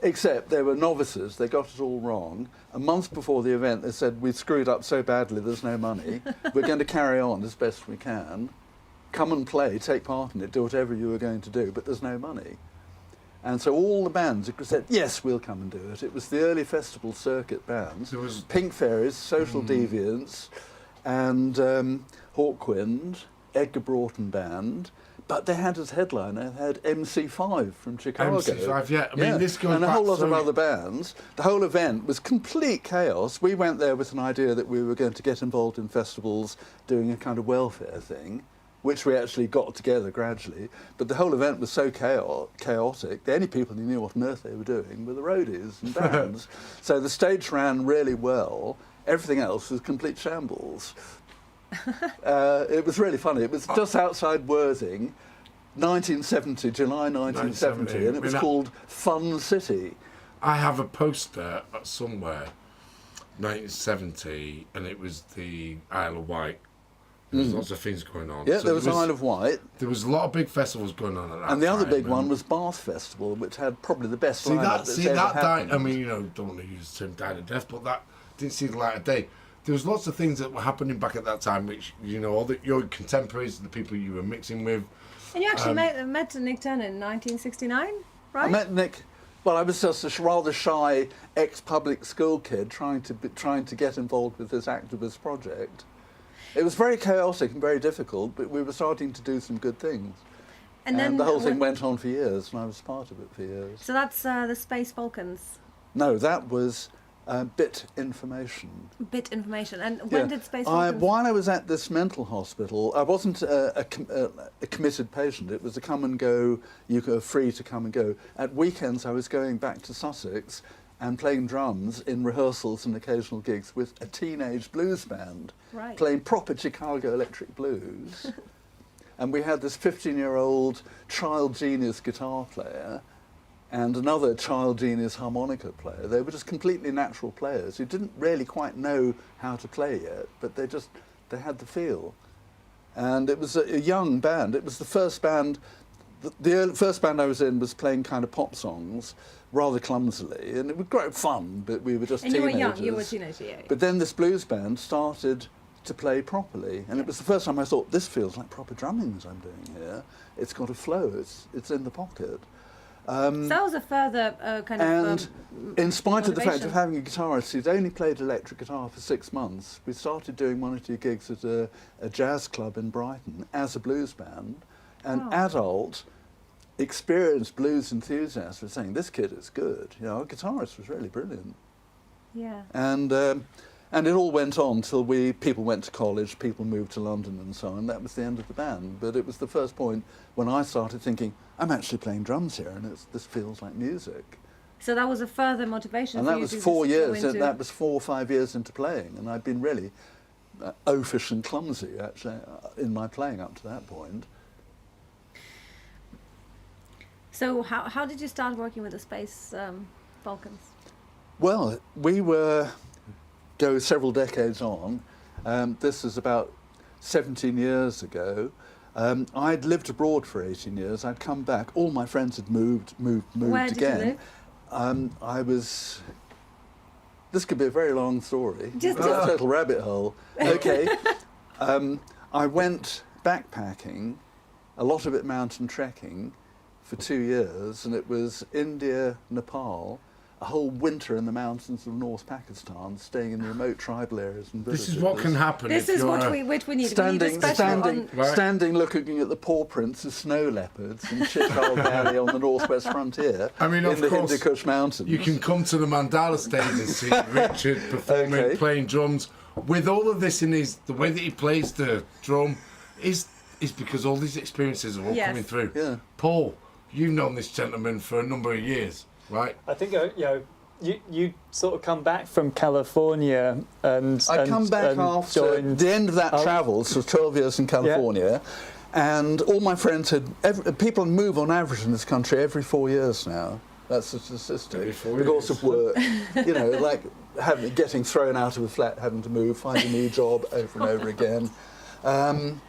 Speaker 2: Except they were novices, they got it all wrong. A month before the event they said, we've screwed up so badly there's no money, we're going to carry on as best we can. Come and play, take part in it, do whatever you were going to do, but there's no money. And so all the bands said, yes, we'll come and do it. It was the early festival circuit bands.
Speaker 3: There was
Speaker 2: Pink Fairies, Social Deviants, and Hawkwind, Edgar Broughton Band. But they had as headliner, they had MC5 from Chicago.
Speaker 3: MC5, yeah. I mean, this goes
Speaker 2: and a
Speaker 3: back
Speaker 2: whole lot
Speaker 3: so
Speaker 2: of other bands. The whole event was complete chaos. We went there with an idea that we were going to get involved in festivals doing a kind of welfare thing, which we actually got together gradually. But the whole event was so chaotic, the only people who knew what on earth they were doing were the roadies and bands. So the stage ran really well. Everything else was complete shambles. It was really funny. It was just outside Worthing, 1970, July 1970, and it was called Fun City.
Speaker 3: I have a poster somewhere, 1970, and it was the Isle of Wight. There was lots of things going on.
Speaker 2: Yeah,
Speaker 3: So
Speaker 2: there was Isle of Wight.
Speaker 3: There was a lot of big festivals going on at that time.
Speaker 2: And the other big one was Bath Festival, which had probably the best lineup that's ever happened.
Speaker 3: I mean, don't want to use the term died a death, but that didn't see the light of day. There was lots of things that were happening back at that time, which, all your contemporaries, the people you were mixing with.
Speaker 1: And you actually met Nick Turner in 1969, right?
Speaker 2: I met Nick. Well, I was just a rather shy ex-public school kid trying to get involved with this activist project. It was very chaotic and very difficult, but we were starting to do some good things. And then the whole thing went on for years, and I was part of it for years.
Speaker 1: So that's the Space Falcons.
Speaker 2: No, that was Bit Information.
Speaker 1: Bit Information. And when did Space Falcons...
Speaker 2: While I was at this mental hospital, I wasn't a committed patient. It was a come and go, you were free to come and go. At weekends, I was going back to Sussex and playing drums in rehearsals and occasional gigs with a teenage blues band, playing proper Chicago electric blues. And we had this 15-year-old child genius guitar player and another child genius harmonica player. They were just completely natural players who didn't really quite know how to play yet, but they had the feel. And it was a young band. It was the first band. The first band I was in was playing kind of pop songs, rather clumsily, and it was great fun, but we were just teenagers.
Speaker 1: And you were young, you were teenagers, yeah.
Speaker 2: But then this blues band started to play properly, and it was the first time I thought, this feels like proper drumming as I'm doing here. It's got a flow, it's in the pocket.
Speaker 1: So that was a further
Speaker 2: And in spite of the fact
Speaker 1: motivation.
Speaker 2: of having a guitarist who'd only played electric guitar for 6 months, we started doing 1 or 2 gigs at a jazz club in Brighton as a blues band, and adult experienced blues enthusiasts were saying, this kid is good. Our guitarist was really brilliant.
Speaker 1: Yeah.
Speaker 2: And it all went on till people went to college, people moved to London and so on. That was the end of the band. But it was the first point when I started thinking, I'm actually playing drums here, and this feels like music.
Speaker 1: So that was a further motivation
Speaker 2: And
Speaker 1: for
Speaker 2: that
Speaker 1: you
Speaker 2: was
Speaker 1: to
Speaker 2: 4 years.
Speaker 1: go into...
Speaker 2: That was 4 or 5 years into playing, and I'd been really oafish and clumsy actually in my playing up to that point.
Speaker 1: So how did you start working with the Space Falcons?
Speaker 2: Well, go several decades on. This is about 17 years ago. I'd lived abroad for 18 years. I'd come back. All my friends had moved
Speaker 1: Where did
Speaker 2: again.
Speaker 1: you live?
Speaker 2: This could be a very long story.
Speaker 1: Just
Speaker 2: It's a total rabbit hole. Okay. I went backpacking, a lot of it mountain trekking, for 2 years, and it was India, Nepal, a whole winter in the mountains of North Pakistan, staying in remote tribal areas and villages.
Speaker 3: This is what can happen.
Speaker 1: This
Speaker 3: if
Speaker 1: is
Speaker 3: you're
Speaker 1: what we need.
Speaker 2: Standing looking at the paw prints of snow leopards in Chitral Valley on the northwest frontier
Speaker 3: I mean,
Speaker 2: in the Hindu Kush Mountains.
Speaker 3: You can come to the Mandala stage and see Richard performing, playing drums. With all of this in the way that he plays the drum is because all these experiences are all coming through.
Speaker 2: Yeah.
Speaker 3: Paul, you've known this gentleman for a number of years, right?
Speaker 4: I think you sort of come back from California and
Speaker 2: I come back after the end of that travel, so 12 years in California, and all my friends people move on average in this country every 4 years now. That's the statistic.
Speaker 3: 34
Speaker 2: Because
Speaker 3: years.
Speaker 2: of work, like getting thrown out of a flat, having to move, find a new job over and over again.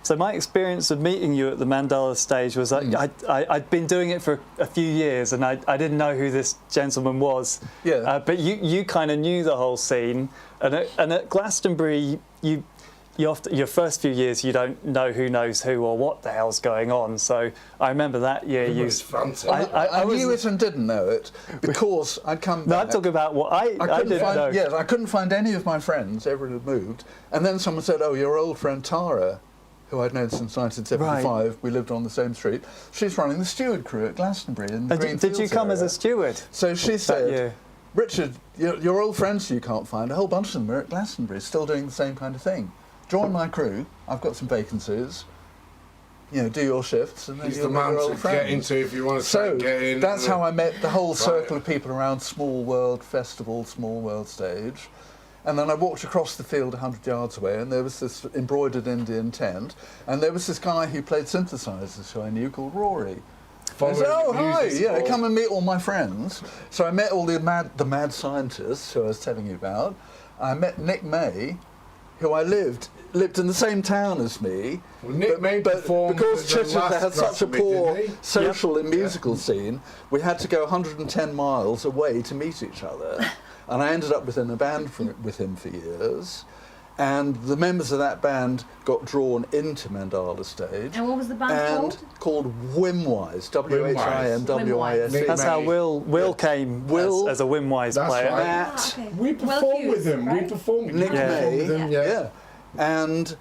Speaker 4: So my experience of meeting you at the Mandala stage was I'd been doing it for a few years, and I didn't know who this gentleman was.
Speaker 2: Yeah.
Speaker 4: But you kind of knew the whole scene, and at Glastonbury you often, your first few years you don't know who knows who or what the hell's going on. So I remember that year
Speaker 3: It
Speaker 4: you.
Speaker 3: was fantastic.
Speaker 2: I knew it and didn't know it because I'd come back.
Speaker 4: No, I'm talking about what I didn't know.
Speaker 2: Yes, I couldn't find any of my friends. Everyone had moved. And then someone said, "Oh, your old friend Tara, who I'd known since 1975,
Speaker 4: Right.
Speaker 2: we lived on the same street, she's running the steward crew at Glastonbury in the Green
Speaker 4: Did you
Speaker 2: Fields
Speaker 4: come as
Speaker 2: area."
Speaker 4: a steward?
Speaker 2: So she
Speaker 4: that
Speaker 2: said,
Speaker 4: year?
Speaker 2: "Richard, your old friends you can't find, a whole bunch of them are at Glastonbury, still doing the same kind of thing. Join my crew. I've got some vacancies. Do your shifts, and then
Speaker 3: He's
Speaker 2: you'll
Speaker 3: the
Speaker 2: meet
Speaker 3: man
Speaker 2: your
Speaker 3: to
Speaker 2: old friends."
Speaker 3: get into if you want to
Speaker 2: So
Speaker 3: get in.
Speaker 2: that's how I met the whole circle
Speaker 3: Right.
Speaker 2: of people around Small World Festival, Small World Stage. And then I walked across the field 100 yards away, and there was this embroidered Indian tent, and there was this guy who played synthesizers who I knew called Rory. I said, "Oh, hi, come and meet all my friends." So I met all the mad scientists who I was telling you about. I met Nick May, who I lived in the same town as me.
Speaker 3: Well, Nick May
Speaker 2: but
Speaker 3: performed
Speaker 2: because
Speaker 3: at the
Speaker 2: Chichester
Speaker 3: last
Speaker 2: had such a
Speaker 3: Glastonbury,
Speaker 2: poor
Speaker 3: didn't he?
Speaker 2: social and musical scene, we had to go 110 miles away to meet each other. And I ended up within a band with him for years. And the members of that band got drawn into Mandala Stage.
Speaker 1: And what was the band called?
Speaker 2: Called Whimwise, Whimwise.
Speaker 3: Nick
Speaker 4: That's
Speaker 3: May.
Speaker 4: how Will came
Speaker 2: Will-
Speaker 4: as a Wimwise
Speaker 3: That's
Speaker 4: player.
Speaker 3: right.
Speaker 2: Matt,
Speaker 1: Okay.
Speaker 3: We
Speaker 1: Well
Speaker 3: performed with
Speaker 1: fused,
Speaker 3: him.
Speaker 1: right?
Speaker 3: We performed with
Speaker 2: Nick
Speaker 3: you performed
Speaker 2: May,
Speaker 3: with him, yeah.
Speaker 2: and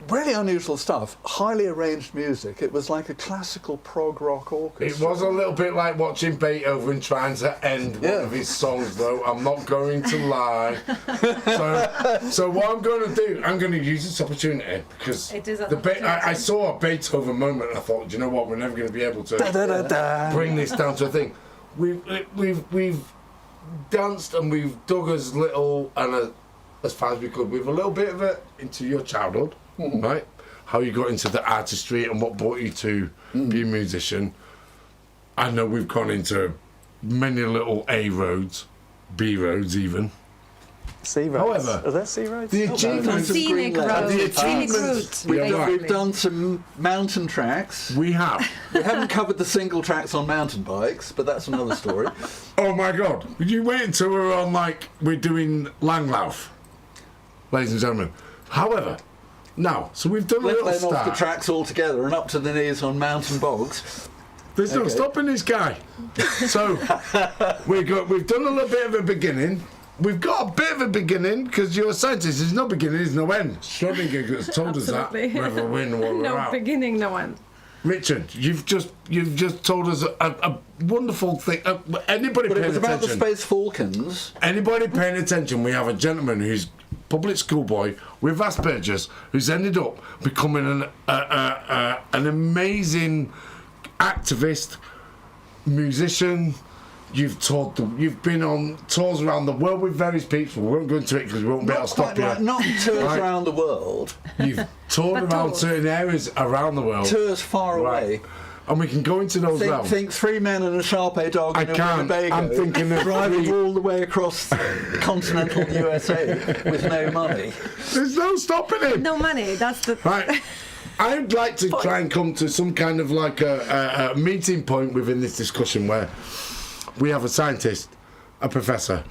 Speaker 2: really unusual stuff. Highly arranged music. It was like a classical prog rock orchestra.
Speaker 3: It was a little bit like watching Beethoven trying to end one
Speaker 2: Yeah.
Speaker 3: of his songs, though. I'm not going to lie. So what I'm going to do, I'm going to use this opportunity because
Speaker 1: It is an
Speaker 3: I saw a Beethoven moment and I thought, do you know what? We're never going to be able to
Speaker 4: Da-da-da-da.
Speaker 3: bring this down to a thing. We've danced and we've dug as little and as far as we could with a little bit of it into your childhood, right? How you got into the artistry and what brought you to be a musician. I know we've gone into many little A roads, B roads even.
Speaker 4: Sea roads.
Speaker 3: However,
Speaker 4: Are there sea roads?
Speaker 3: the achievements,
Speaker 1: Scenic
Speaker 2: Green
Speaker 1: road.
Speaker 2: Lane.
Speaker 3: The
Speaker 1: Scenic
Speaker 3: achievements-
Speaker 1: route.
Speaker 3: Yeah,
Speaker 2: We've
Speaker 3: right.
Speaker 2: done some mountain tracks.
Speaker 3: we have.
Speaker 2: We haven't covered the single tracks on mountain bikes, but that's another story.
Speaker 3: Oh my God! Would you wait until we're on we're doing Langlauf, ladies and gentlemen? However, now we've done a
Speaker 2: Let
Speaker 3: little
Speaker 2: alone off the
Speaker 3: start.
Speaker 2: tracks altogether and up to the knees on mountain bogs.
Speaker 3: There's no
Speaker 2: Okay.
Speaker 3: stopping this guy. So we've done a little bit of a beginning. We've got a bit of a beginning because you're a scientist. There's no beginning, there's no end. Schrodinger has told us that.
Speaker 1: Absolutely.
Speaker 3: Whether we win or we're
Speaker 1: No
Speaker 3: out.
Speaker 1: beginning, no end.
Speaker 3: Richard, you've just told us a wonderful thing. Anybody
Speaker 2: But it
Speaker 3: paying
Speaker 2: was about the
Speaker 3: attention?
Speaker 2: Space Falcons.
Speaker 3: Anybody paying attention? We have a gentleman who's public schoolboy with Asperger's who's ended up becoming an amazing activist, musician. You've been on tours around the world with various people. We won't go into it because we won't be able
Speaker 2: Not
Speaker 3: to stop
Speaker 2: quite
Speaker 3: you.
Speaker 2: right, not tours
Speaker 3: Right.
Speaker 2: around the world,
Speaker 3: You've toured
Speaker 1: But
Speaker 3: around
Speaker 1: tours.
Speaker 3: certain areas around the world.
Speaker 2: tours far away.
Speaker 3: And we can go into those
Speaker 2: Think,
Speaker 3: now.
Speaker 2: think 3 men and a Sharpei dog
Speaker 3: I
Speaker 2: in a
Speaker 3: can't.
Speaker 2: Winnebago,
Speaker 3: I'm thinking of
Speaker 2: driving
Speaker 3: three-
Speaker 2: all the way across continental USA with no money.
Speaker 3: There's no stopping him.
Speaker 1: No money. That's the.
Speaker 3: Right. I'd like to try and come to some kind of like a meeting point within this discussion where we have a scientist, a professor,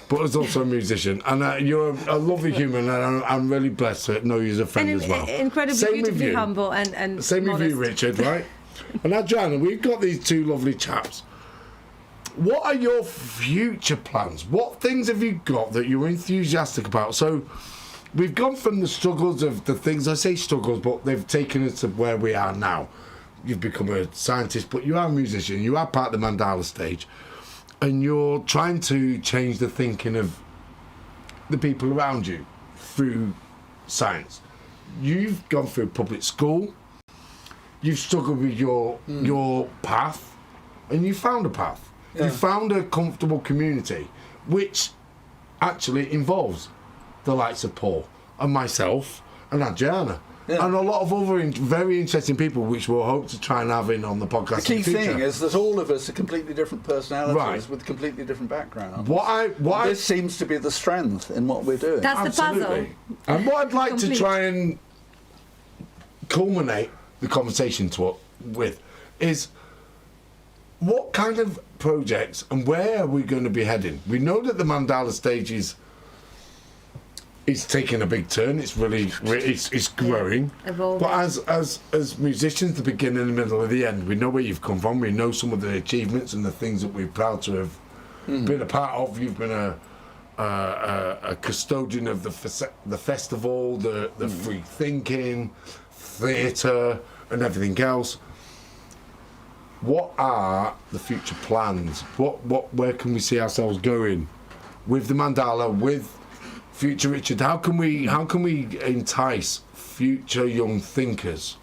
Speaker 3: but there's also a musician. And you're a lovely human, and I'm really blessed to know you as a friend
Speaker 1: And
Speaker 3: as well.
Speaker 1: incredibly,
Speaker 3: Same with
Speaker 1: beautifully
Speaker 3: you.
Speaker 1: humble and
Speaker 3: Same with you,
Speaker 1: modest.
Speaker 3: Richard, right? And now, Joanna, we've got these two lovely chaps. What are your future plans? What things have you got that you're enthusiastic about? So, we've gone from the struggles of the things, I say struggles, but they've taken us to where we are now. You've become a scientist, but you are a musician, you are part of the Mandala stage, and you're trying to change the thinking of the people around you through science. You've gone through public school, you've struggled with your path, and you found a path.
Speaker 2: Yeah.
Speaker 3: You found a comfortable community, which actually involves the likes of Paul and myself and Adriana. and a lot of other very interesting people, which we'll hope to try and have in on the podcast.
Speaker 2: The key
Speaker 3: in the future.
Speaker 2: thing is that all of us are completely different personalities
Speaker 3: Right.
Speaker 2: with completely different backgrounds. This seems to be the strength in what we're doing.
Speaker 1: That's the puzzle.
Speaker 3: Absolutely. And what I'd like to
Speaker 1: Complete.
Speaker 3: try and culminate the conversation with is what kind of projects and where are we going to be heading? We know that the Mandala stage is taking a big turn. It's really it's growing.
Speaker 1: Evolving.
Speaker 3: But as musicians, the beginning, the middle, and the end, we know where you've come from. We know some of the achievements and the things that we're proud to have been a part of. You've been a custodian of the festival, the free thinking, theatre, and everything else. What are the future plans? Where can we see ourselves going with the Mandala, with future Richard? How can we entice future young thinkers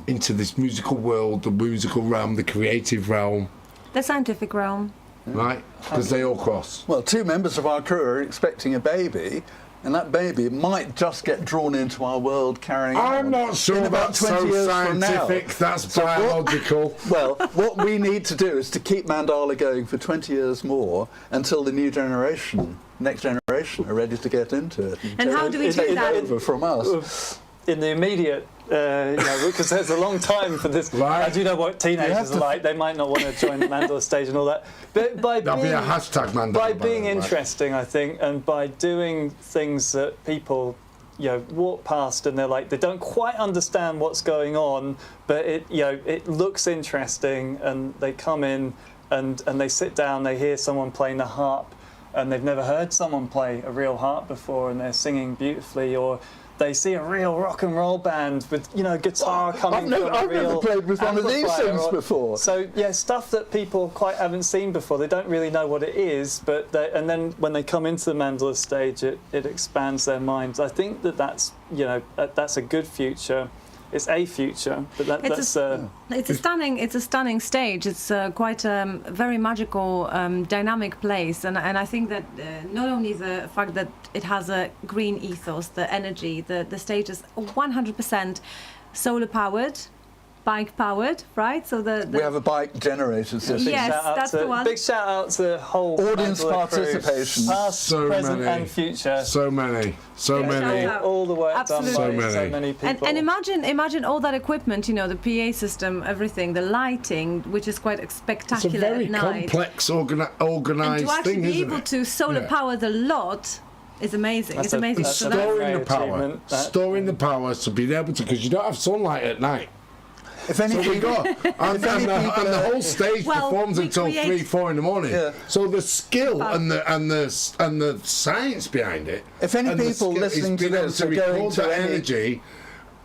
Speaker 3: into this musical world, the musical realm, the creative realm,
Speaker 1: The scientific realm.
Speaker 3: right? Because they all cross.
Speaker 2: Well, 2 members of our crew are expecting a baby, and that baby might just get drawn into our world carrying on.
Speaker 3: I'm not sure
Speaker 2: in about
Speaker 3: that's
Speaker 2: 20
Speaker 3: so
Speaker 2: years from now.
Speaker 3: scientific. That's
Speaker 2: So what-
Speaker 3: biological.
Speaker 2: Well, what we need to do is to keep Mandala going for 20 years more until the new generation, next generation, are ready to get into it.
Speaker 1: And how do we
Speaker 2: take
Speaker 1: do
Speaker 2: it
Speaker 1: that?
Speaker 2: over from us.
Speaker 4: In the immediate, because there's a long time for this.
Speaker 3: Right.
Speaker 4: I do know what teenagers are like. They might not want to join the Mandela stage and all that. But by
Speaker 3: That'll be a hashtag Mandala.
Speaker 4: by
Speaker 3: the
Speaker 4: being
Speaker 3: way.
Speaker 4: interesting, I think, and by doing things that people, walk past and they're like, they don't quite understand what's going on, but it looks interesting, and they come in and they sit down, they hear someone playing the harp, and they've never heard someone play a real harp before, and they're singing beautifully, or they see a real rock and roll band with guitar coming from a
Speaker 2: I've never
Speaker 4: real
Speaker 2: played with one of these
Speaker 4: amplifier,
Speaker 2: things
Speaker 4: or-
Speaker 2: before.
Speaker 4: So stuff that people quite haven't seen before. They don't really know what it is, but and then when they come into the Mandala stage, it expands their minds. I think that's a good future. It's a future, but
Speaker 1: It's a stunning stage. It's quite a very magical, dynamic place, and I think that not only the fact that it has a green ethos, the energy, the stage is 100% solar powered, bike powered, right? So
Speaker 2: We have a bike generator system.
Speaker 1: Yes, that's the one.
Speaker 4: Big shout out to the whole
Speaker 2: Audience
Speaker 4: Mandala crew,
Speaker 2: participation.
Speaker 4: past,
Speaker 3: So
Speaker 4: present,
Speaker 3: many.
Speaker 4: and future.
Speaker 3: So many.
Speaker 1: Shout out.
Speaker 4: All the work
Speaker 1: Absolutely.
Speaker 4: done by
Speaker 3: So
Speaker 4: so
Speaker 3: many.
Speaker 4: many people.
Speaker 1: And imagine all that equipment, the PA system, everything, the lighting, which is quite
Speaker 3: It's a
Speaker 1: spectacular
Speaker 3: very
Speaker 1: at night.
Speaker 3: complex,
Speaker 1: And
Speaker 3: organised
Speaker 1: to actually
Speaker 3: thing,
Speaker 1: be
Speaker 3: isn't
Speaker 1: able
Speaker 3: it?
Speaker 1: to solar
Speaker 3: Yeah.
Speaker 1: power the lot is amazing.
Speaker 4: That's
Speaker 1: It's
Speaker 4: a-
Speaker 1: amazing.
Speaker 4: that's
Speaker 1: So
Speaker 4: a
Speaker 1: that's-
Speaker 4: very
Speaker 3: Storing the power.
Speaker 4: achievement, that-
Speaker 3: Storing the power to be able to, because you don't have sunlight at night.
Speaker 2: If any
Speaker 3: So we
Speaker 2: people,
Speaker 3: got, and the whole stage
Speaker 1: Well,
Speaker 3: performs
Speaker 1: we
Speaker 3: until
Speaker 1: create-
Speaker 3: 3-4 in the morning.
Speaker 2: Yeah.
Speaker 3: So the skill
Speaker 1: Fab.
Speaker 3: and the science behind it.
Speaker 2: If any
Speaker 3: and the
Speaker 2: people
Speaker 3: skill
Speaker 2: listening
Speaker 3: is
Speaker 2: to
Speaker 3: being able
Speaker 2: this
Speaker 3: to
Speaker 2: are going
Speaker 3: record
Speaker 2: to
Speaker 3: that
Speaker 2: any-
Speaker 3: energy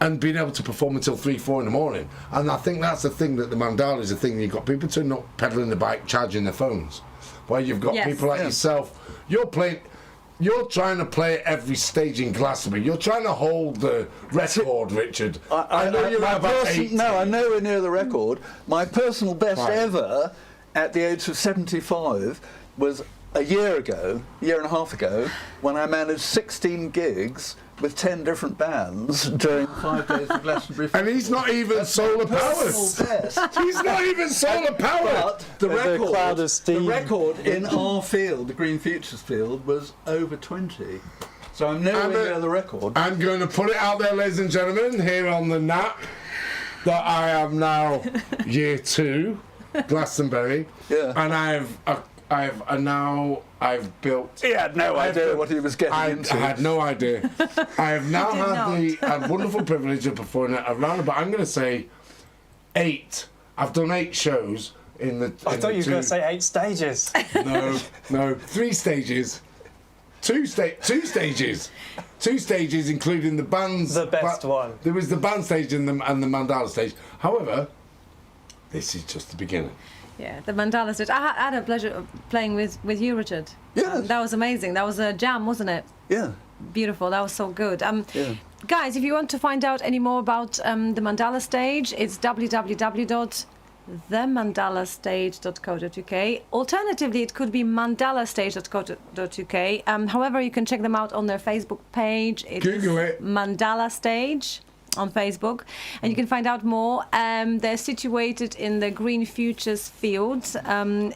Speaker 3: and being able to perform until 3-4 in the morning. And I think that's the thing, that the Mandala is the thing. You've got people turning up, pedaling the bike, charging their phones. Where you've got
Speaker 1: Yes.
Speaker 3: people like
Speaker 2: Yeah.
Speaker 3: yourself. You're trying to play every stage in Glastonbury. You're trying to hold the record, Richard. I know you're
Speaker 2: my
Speaker 3: about 8.
Speaker 2: No, I'm nowhere near the record. My personal best
Speaker 3: Right.
Speaker 2: ever at the age of 75 was a year and a half ago, when I managed 16 gigs with 10 different bands during 5 days of Glastonbury.
Speaker 3: And he's not even solar powered.
Speaker 2: Personal best.
Speaker 3: He's not even solar powered.
Speaker 2: But the
Speaker 4: There's a
Speaker 2: record,
Speaker 4: cloud of steam.
Speaker 2: the record in our field, the Green Futures field, was over 20. So I'm nowhere near the record.
Speaker 3: I'm going to put it out there, ladies and gentlemen, here on the NAP, that I am now year 2, Glastonbury,
Speaker 2: Yeah.
Speaker 3: and I've built.
Speaker 2: He had no idea what he was getting into.
Speaker 3: I had no idea. I have now
Speaker 1: did
Speaker 3: had
Speaker 1: not.
Speaker 3: the wonderful privilege of performing at around about, I'm going to say, 8. I've done 8 shows in the.
Speaker 4: I
Speaker 3: in
Speaker 4: thought
Speaker 3: the
Speaker 4: you were going
Speaker 3: 2
Speaker 4: to say 8 stages.
Speaker 3: No, 3 stages. 2 stages. 2 stages, including the band's...
Speaker 4: The best one.
Speaker 3: There was the band stage and the Mandala stage. However, this is just the beginning.
Speaker 1: Yeah, the Mandala stage. I had a pleasure of playing with you, Richard.
Speaker 2: Yes.
Speaker 1: That was amazing. That was a jam, wasn't it?
Speaker 2: Yeah.
Speaker 1: Beautiful. That was so good.
Speaker 2: Yeah.
Speaker 1: Guys, if you want to find out any more about the Mandala stage, it's www.themandalastage.co.uk. Alternatively, it could be mandalastage.co.uk. However, you can check them out on their Facebook page. It's
Speaker 3: Google it.
Speaker 1: Mandala Stage. on Facebook, and you can find out more. They're situated in the Green Futures Fields.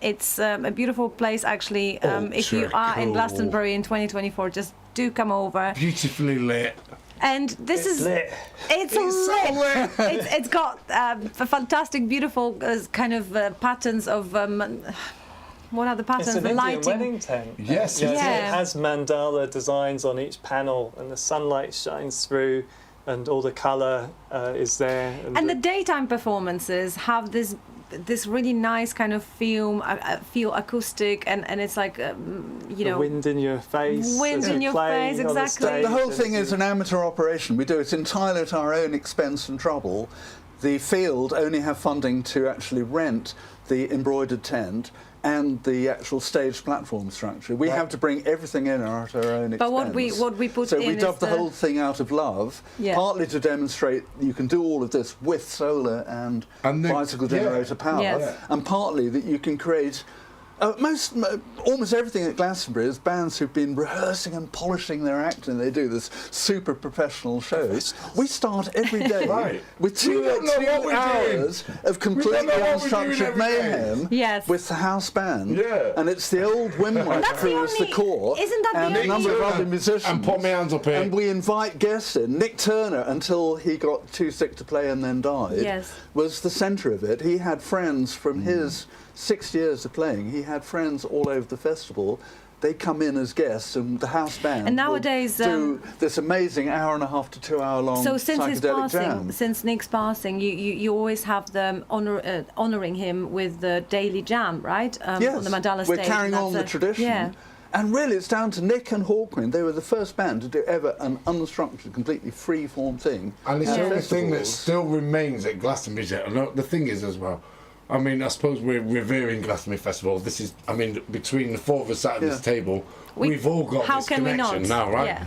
Speaker 1: It's a beautiful place, actually. If you are in
Speaker 3: cool.
Speaker 1: Glastonbury in 2024, just do come over.
Speaker 3: Beautifully lit.
Speaker 1: And this is
Speaker 4: lit.
Speaker 1: It's
Speaker 3: so
Speaker 1: lit.
Speaker 3: lit.
Speaker 1: It's got a fantastic, beautiful kind of patterns of. What are the patterns?
Speaker 4: It's an
Speaker 1: The
Speaker 4: Indian
Speaker 1: lighting.
Speaker 4: wedding tent.
Speaker 3: Yes,
Speaker 4: Yeah,
Speaker 3: it
Speaker 4: so
Speaker 1: is.
Speaker 4: it has mandala designs on each panel, and the sunlight shines through, and all the colour is there.
Speaker 1: And the daytime performances have this really nice kind of feel acoustic, and it's like
Speaker 4: the wind in your face.
Speaker 1: Wind
Speaker 4: as
Speaker 1: in
Speaker 4: you
Speaker 1: your
Speaker 4: play
Speaker 1: face,
Speaker 4: on the
Speaker 1: exactly.
Speaker 4: stage,
Speaker 2: The whole
Speaker 4: and
Speaker 2: thing is
Speaker 4: you-
Speaker 2: an amateur operation. We do it entirely at our own expense and trouble. The field only have funding to actually rent the embroidered tent and the actual stage platform structure. We have to bring everything in at our own expense.
Speaker 1: But what we put
Speaker 2: so
Speaker 1: in
Speaker 2: we
Speaker 1: is
Speaker 2: dubbed the whole thing out of love,
Speaker 1: Yeah.
Speaker 2: partly to demonstrate you can do all of this with solar and
Speaker 3: And the-
Speaker 2: bicycle
Speaker 3: yeah.
Speaker 2: generator power,
Speaker 1: Yes.
Speaker 2: and partly that you can create almost everything at Glastonbury is bands who've been rehearsing and polishing their act, and they do this super professional shows. We start every day
Speaker 3: Right.
Speaker 2: with
Speaker 3: We
Speaker 2: two
Speaker 3: don't know what we're
Speaker 2: hours of completely
Speaker 3: know what we're doing
Speaker 2: unstructured
Speaker 3: every day.
Speaker 2: mayhem
Speaker 1: Yes.
Speaker 2: with the house band.
Speaker 3: Yeah.
Speaker 2: And it's the old Wimlight
Speaker 1: that's the
Speaker 2: crew as the
Speaker 1: only-
Speaker 2: core,
Speaker 1: isn't that the
Speaker 2: and a
Speaker 1: only-
Speaker 2: number of
Speaker 3: Nick
Speaker 2: other
Speaker 3: Turner.
Speaker 2: musicians.
Speaker 3: And put my hands up here.
Speaker 2: And we invite guests in. Nick Turner, until he got too sick to play and then died,
Speaker 1: Yes.
Speaker 2: was the centre of it. He had friends from his 6 years of playing. He had friends all over the festival. They come in as guests, and the house band
Speaker 1: And nowadays,
Speaker 2: would do this amazing hour and a half to 2 hour long
Speaker 1: So since his
Speaker 2: psychedelic
Speaker 1: passing,
Speaker 2: jam.
Speaker 1: since Nick's passing, you always have them honouring him with the daily jam, right?
Speaker 2: Yes,
Speaker 1: On the Mandala
Speaker 2: we're
Speaker 1: stage.
Speaker 2: carrying
Speaker 1: and
Speaker 2: on
Speaker 1: that's
Speaker 2: the tradition.
Speaker 1: Yeah.
Speaker 2: And really, it's down to Nick and Hawkwind. They were the first band to do ever an unstructured, completely free-form thing.
Speaker 3: And it's
Speaker 2: at
Speaker 3: the only thing that
Speaker 2: festivals.
Speaker 3: still remains at Glastonbury. And the thing is as well, I mean, I suppose we're revering Glastonbury Festival. This is, I mean, between the four of us sat at this
Speaker 2: Yeah.
Speaker 3: table, we've all got
Speaker 1: How
Speaker 3: this
Speaker 1: can we
Speaker 3: connection
Speaker 1: not?
Speaker 3: now, right?
Speaker 1: Yeah.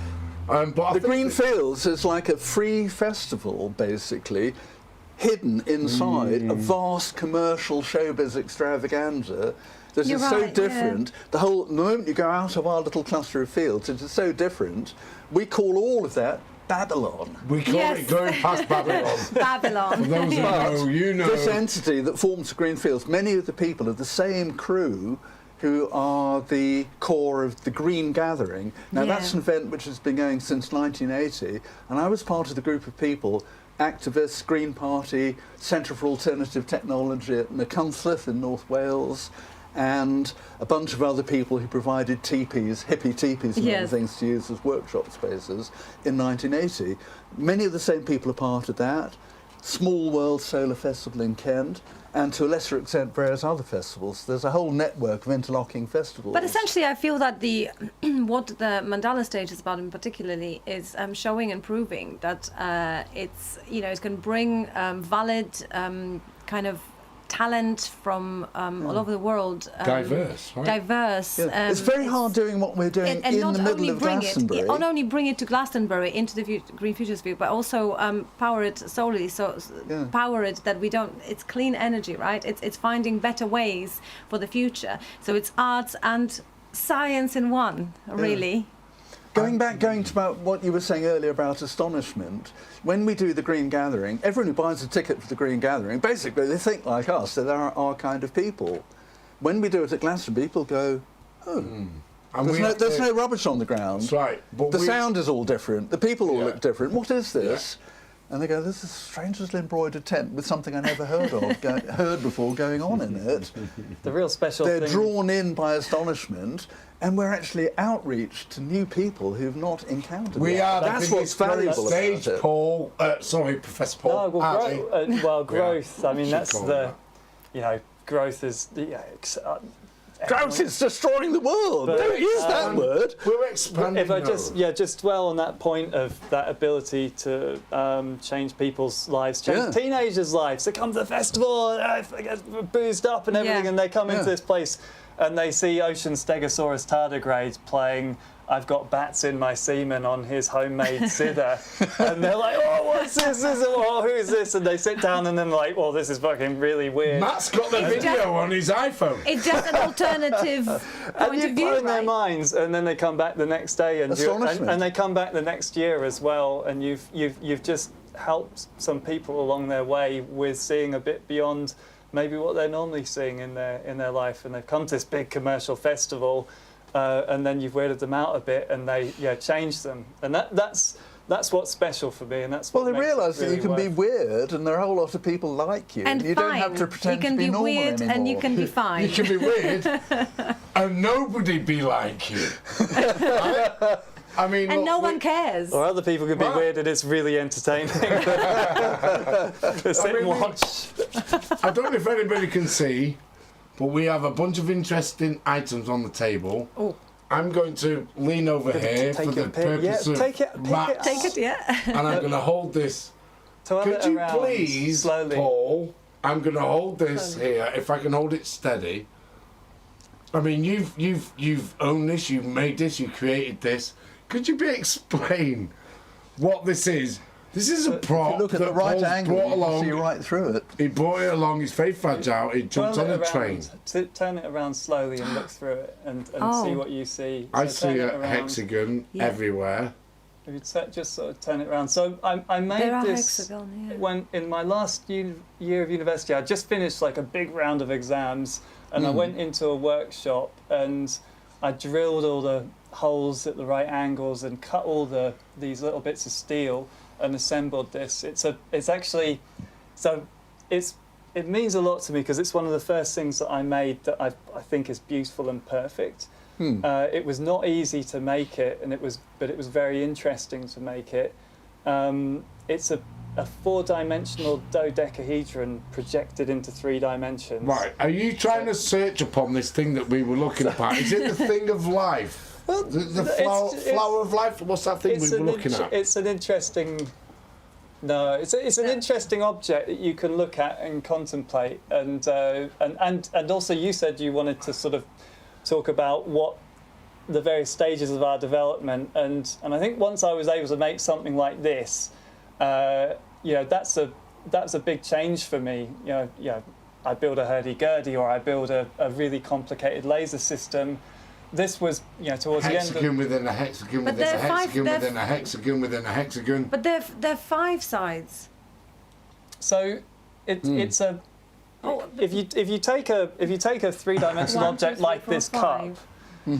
Speaker 3: But I
Speaker 2: The
Speaker 3: think
Speaker 2: Green
Speaker 3: that-
Speaker 2: Fields is like a free festival, basically, hidden inside a vast commercial showbiz extravaganza that
Speaker 1: You're
Speaker 2: is so
Speaker 1: right,
Speaker 2: different. The moment you go out of our little cluster of fields, it is so different. We call all of that Babylon.
Speaker 3: we call
Speaker 1: Yes.
Speaker 3: it going past Babylon. For
Speaker 1: Babylon.
Speaker 3: those who
Speaker 2: But
Speaker 3: know, you know.
Speaker 2: this entity that forms the Green Fields, many of the people are the same crew who are the core of the Green Gathering. Now,
Speaker 1: Yeah.
Speaker 2: that's an event which has been going since 1980, and I was part of the group of people, activists, Green Party, Centre for Alternative Technology at Machynlleth in North Wales, and a bunch of other people who provided teepees, hippie teepees and
Speaker 1: Yes.
Speaker 2: other things to use as workshop spaces in 1980. Many of the same people are part of that. Small World Solar Festival in Kent, and to a lesser extent various other festivals. There's a whole network of interlocking festivals.
Speaker 1: But essentially, I feel that the what the Mandala stage is about, in particularly, is showing and proving that it's it can bring valid kind of talent from all over the world.
Speaker 3: Diverse, right?
Speaker 1: Diverse.
Speaker 2: Yeah. It's very hard doing what we're doing
Speaker 1: and
Speaker 2: in
Speaker 1: not
Speaker 2: the middle
Speaker 1: only
Speaker 2: of
Speaker 1: bring
Speaker 2: Glastonbury.
Speaker 1: not only bring it to Glastonbury into the Green Futures Field, but also power it solely. So
Speaker 2: Yeah.
Speaker 1: power it that we don't. It's clean energy, right? It's finding better ways for the future. So it's arts and science in one, really.
Speaker 2: Going to about what you were saying earlier about astonishment, when we do the Green Gathering, everyone who buys a ticket for the Green Gathering, basically they think like us, they're our kind of people. When we do it at Glastonbury, people go, oh,
Speaker 3: And
Speaker 2: there's no rubbish on the ground.
Speaker 3: That's right. But
Speaker 2: The sound is all different. The people all
Speaker 3: Yeah.
Speaker 2: look different. What is this? And they go, this is a strange little embroidered tent with something I never heard before going on in it.
Speaker 4: The real special
Speaker 2: They're
Speaker 4: thing.
Speaker 2: drawn in by astonishment, and we're actually outreach to new people who've not encountered
Speaker 3: we
Speaker 2: it.
Speaker 3: are.
Speaker 2: That's what's valuable
Speaker 3: Stage,
Speaker 2: about it.
Speaker 3: Paul. Sorry, Professor Paul.
Speaker 4: No, well,
Speaker 3: Hartley.
Speaker 4: growth. I mean,
Speaker 3: Should
Speaker 4: that's
Speaker 3: call
Speaker 4: the,
Speaker 3: that.
Speaker 4: growth is
Speaker 2: Drought is destroying the world.
Speaker 4: But,
Speaker 2: Don't use that word.
Speaker 3: We're expanding.
Speaker 4: If I
Speaker 3: though.
Speaker 4: just dwell on that point of that ability to change people's lives, change
Speaker 2: Yeah.
Speaker 4: teenagers' lives. They come to the festival, they get boozed up and everything,
Speaker 1: Yeah.
Speaker 4: and they come
Speaker 2: Yeah.
Speaker 4: into this place and they see Ocean Stegosaurus tardigrade playing I've got bats in my semen on his homemade cider. And they're like, oh, what's this? Who is this? And they sit down and then like, well, this is fucking really weird.
Speaker 3: Matt's got the
Speaker 1: It's
Speaker 3: video
Speaker 1: just-
Speaker 3: on his iPhone.
Speaker 1: It's just an alternative
Speaker 4: And
Speaker 1: point
Speaker 4: you
Speaker 1: of view,
Speaker 4: blow in their
Speaker 1: right?
Speaker 4: minds, and then they come back the next day, and
Speaker 2: Astonishment.
Speaker 4: and they come back the next year as well, and you've just helped some people along their way with seeing a bit beyond maybe what they're normally seeing in their life, and they've come to this big commercial festival, and then you've weirded them out a bit, and they change them, and that's what's special for me, and that's what.
Speaker 2: Well, they
Speaker 4: makes
Speaker 2: realise
Speaker 4: it
Speaker 2: that
Speaker 4: really
Speaker 2: you can be
Speaker 4: worth-
Speaker 2: weird, and there are a whole lot of people like you,
Speaker 1: And
Speaker 2: you
Speaker 1: fine.
Speaker 2: don't have to pretend
Speaker 1: you can
Speaker 2: to be normal
Speaker 1: weird
Speaker 2: anymore.
Speaker 1: and you can be fine.
Speaker 3: You can be weird and nobody be like you. Right? I mean,
Speaker 1: and
Speaker 3: look,
Speaker 1: no one cares.
Speaker 4: Or other people could be
Speaker 3: Right.
Speaker 4: weird and it's really entertaining. Sit and watch.
Speaker 3: I don't know if anybody can see, but we have a bunch of interesting items on the table.
Speaker 1: Oh.
Speaker 3: I'm going to lean over here
Speaker 4: Take
Speaker 3: for
Speaker 4: it,
Speaker 3: the
Speaker 4: pick-
Speaker 3: purpose
Speaker 4: yeah,
Speaker 3: of
Speaker 4: take it, pick it
Speaker 3: maps,
Speaker 4: up.
Speaker 1: Take it, yeah.
Speaker 3: and I'm going to hold this.
Speaker 4: Twirl
Speaker 3: Could
Speaker 4: it
Speaker 3: you
Speaker 4: around
Speaker 3: please,
Speaker 4: slowly.
Speaker 3: Paul? I'm going to hold this
Speaker 1: Slowly.
Speaker 3: here. If I can hold it steady. I mean, you've owned this. You've made this. You created this. Could you explain what this is? This is a prop
Speaker 2: If you look at
Speaker 3: that
Speaker 2: the right
Speaker 3: Paul's
Speaker 2: angle,
Speaker 3: brought
Speaker 2: you can
Speaker 3: along.
Speaker 2: see right through it.
Speaker 3: He brought it along. He's very fragile. He jumped
Speaker 4: Twirl
Speaker 3: on
Speaker 4: it
Speaker 3: a
Speaker 4: around,
Speaker 3: train.
Speaker 4: turn it around slowly and look through it and
Speaker 1: Oh.
Speaker 4: see what you see.
Speaker 3: I
Speaker 4: So turn
Speaker 3: see
Speaker 4: it
Speaker 3: a
Speaker 4: around.
Speaker 3: hexagon
Speaker 1: Yeah.
Speaker 3: everywhere.
Speaker 4: If you just sort of turn it around. So I made
Speaker 1: There are
Speaker 4: this
Speaker 1: hexagon, yeah.
Speaker 4: when in my last year of university. I just finished like a big round of exams, and I went into a workshop and I drilled all the holes at the right angles and cut all these little bits of steel and assembled this. It means a lot to me because it's one of the first things that I made that I think is beautiful and perfect. It was not easy to make it, but it was very interesting to make it. It's a four-dimensional dodecahedron projected into 3 dimensions.
Speaker 3: Right. Are you trying to search upon this thing that we were looking at? Is it the thing of life?
Speaker 4: Well,
Speaker 3: The
Speaker 4: it's-
Speaker 3: flower of life? What's that thing we were looking at?
Speaker 4: It's an interesting. No, it's an interesting object that you can look at and contemplate, and also you said you wanted to sort of talk about what the various stages of our development, and I think once I was able to make something like this, that's a big change for me. I build a hurdy-gurdy or I build a really complicated laser system. This was, towards the end
Speaker 3: Hexagon
Speaker 4: of...
Speaker 3: within a hexagon
Speaker 1: But
Speaker 3: within a
Speaker 1: they're five-
Speaker 3: hexagon
Speaker 1: they're
Speaker 3: within a hexagon within a hexagon.
Speaker 1: But they're 5 sides.
Speaker 4: So it's a...
Speaker 1: Oh,
Speaker 4: If you take a 3-dimensional
Speaker 1: 1, 2,
Speaker 4: object
Speaker 1: 3,
Speaker 4: like
Speaker 1: 4,
Speaker 4: this
Speaker 1: 5.
Speaker 4: cup,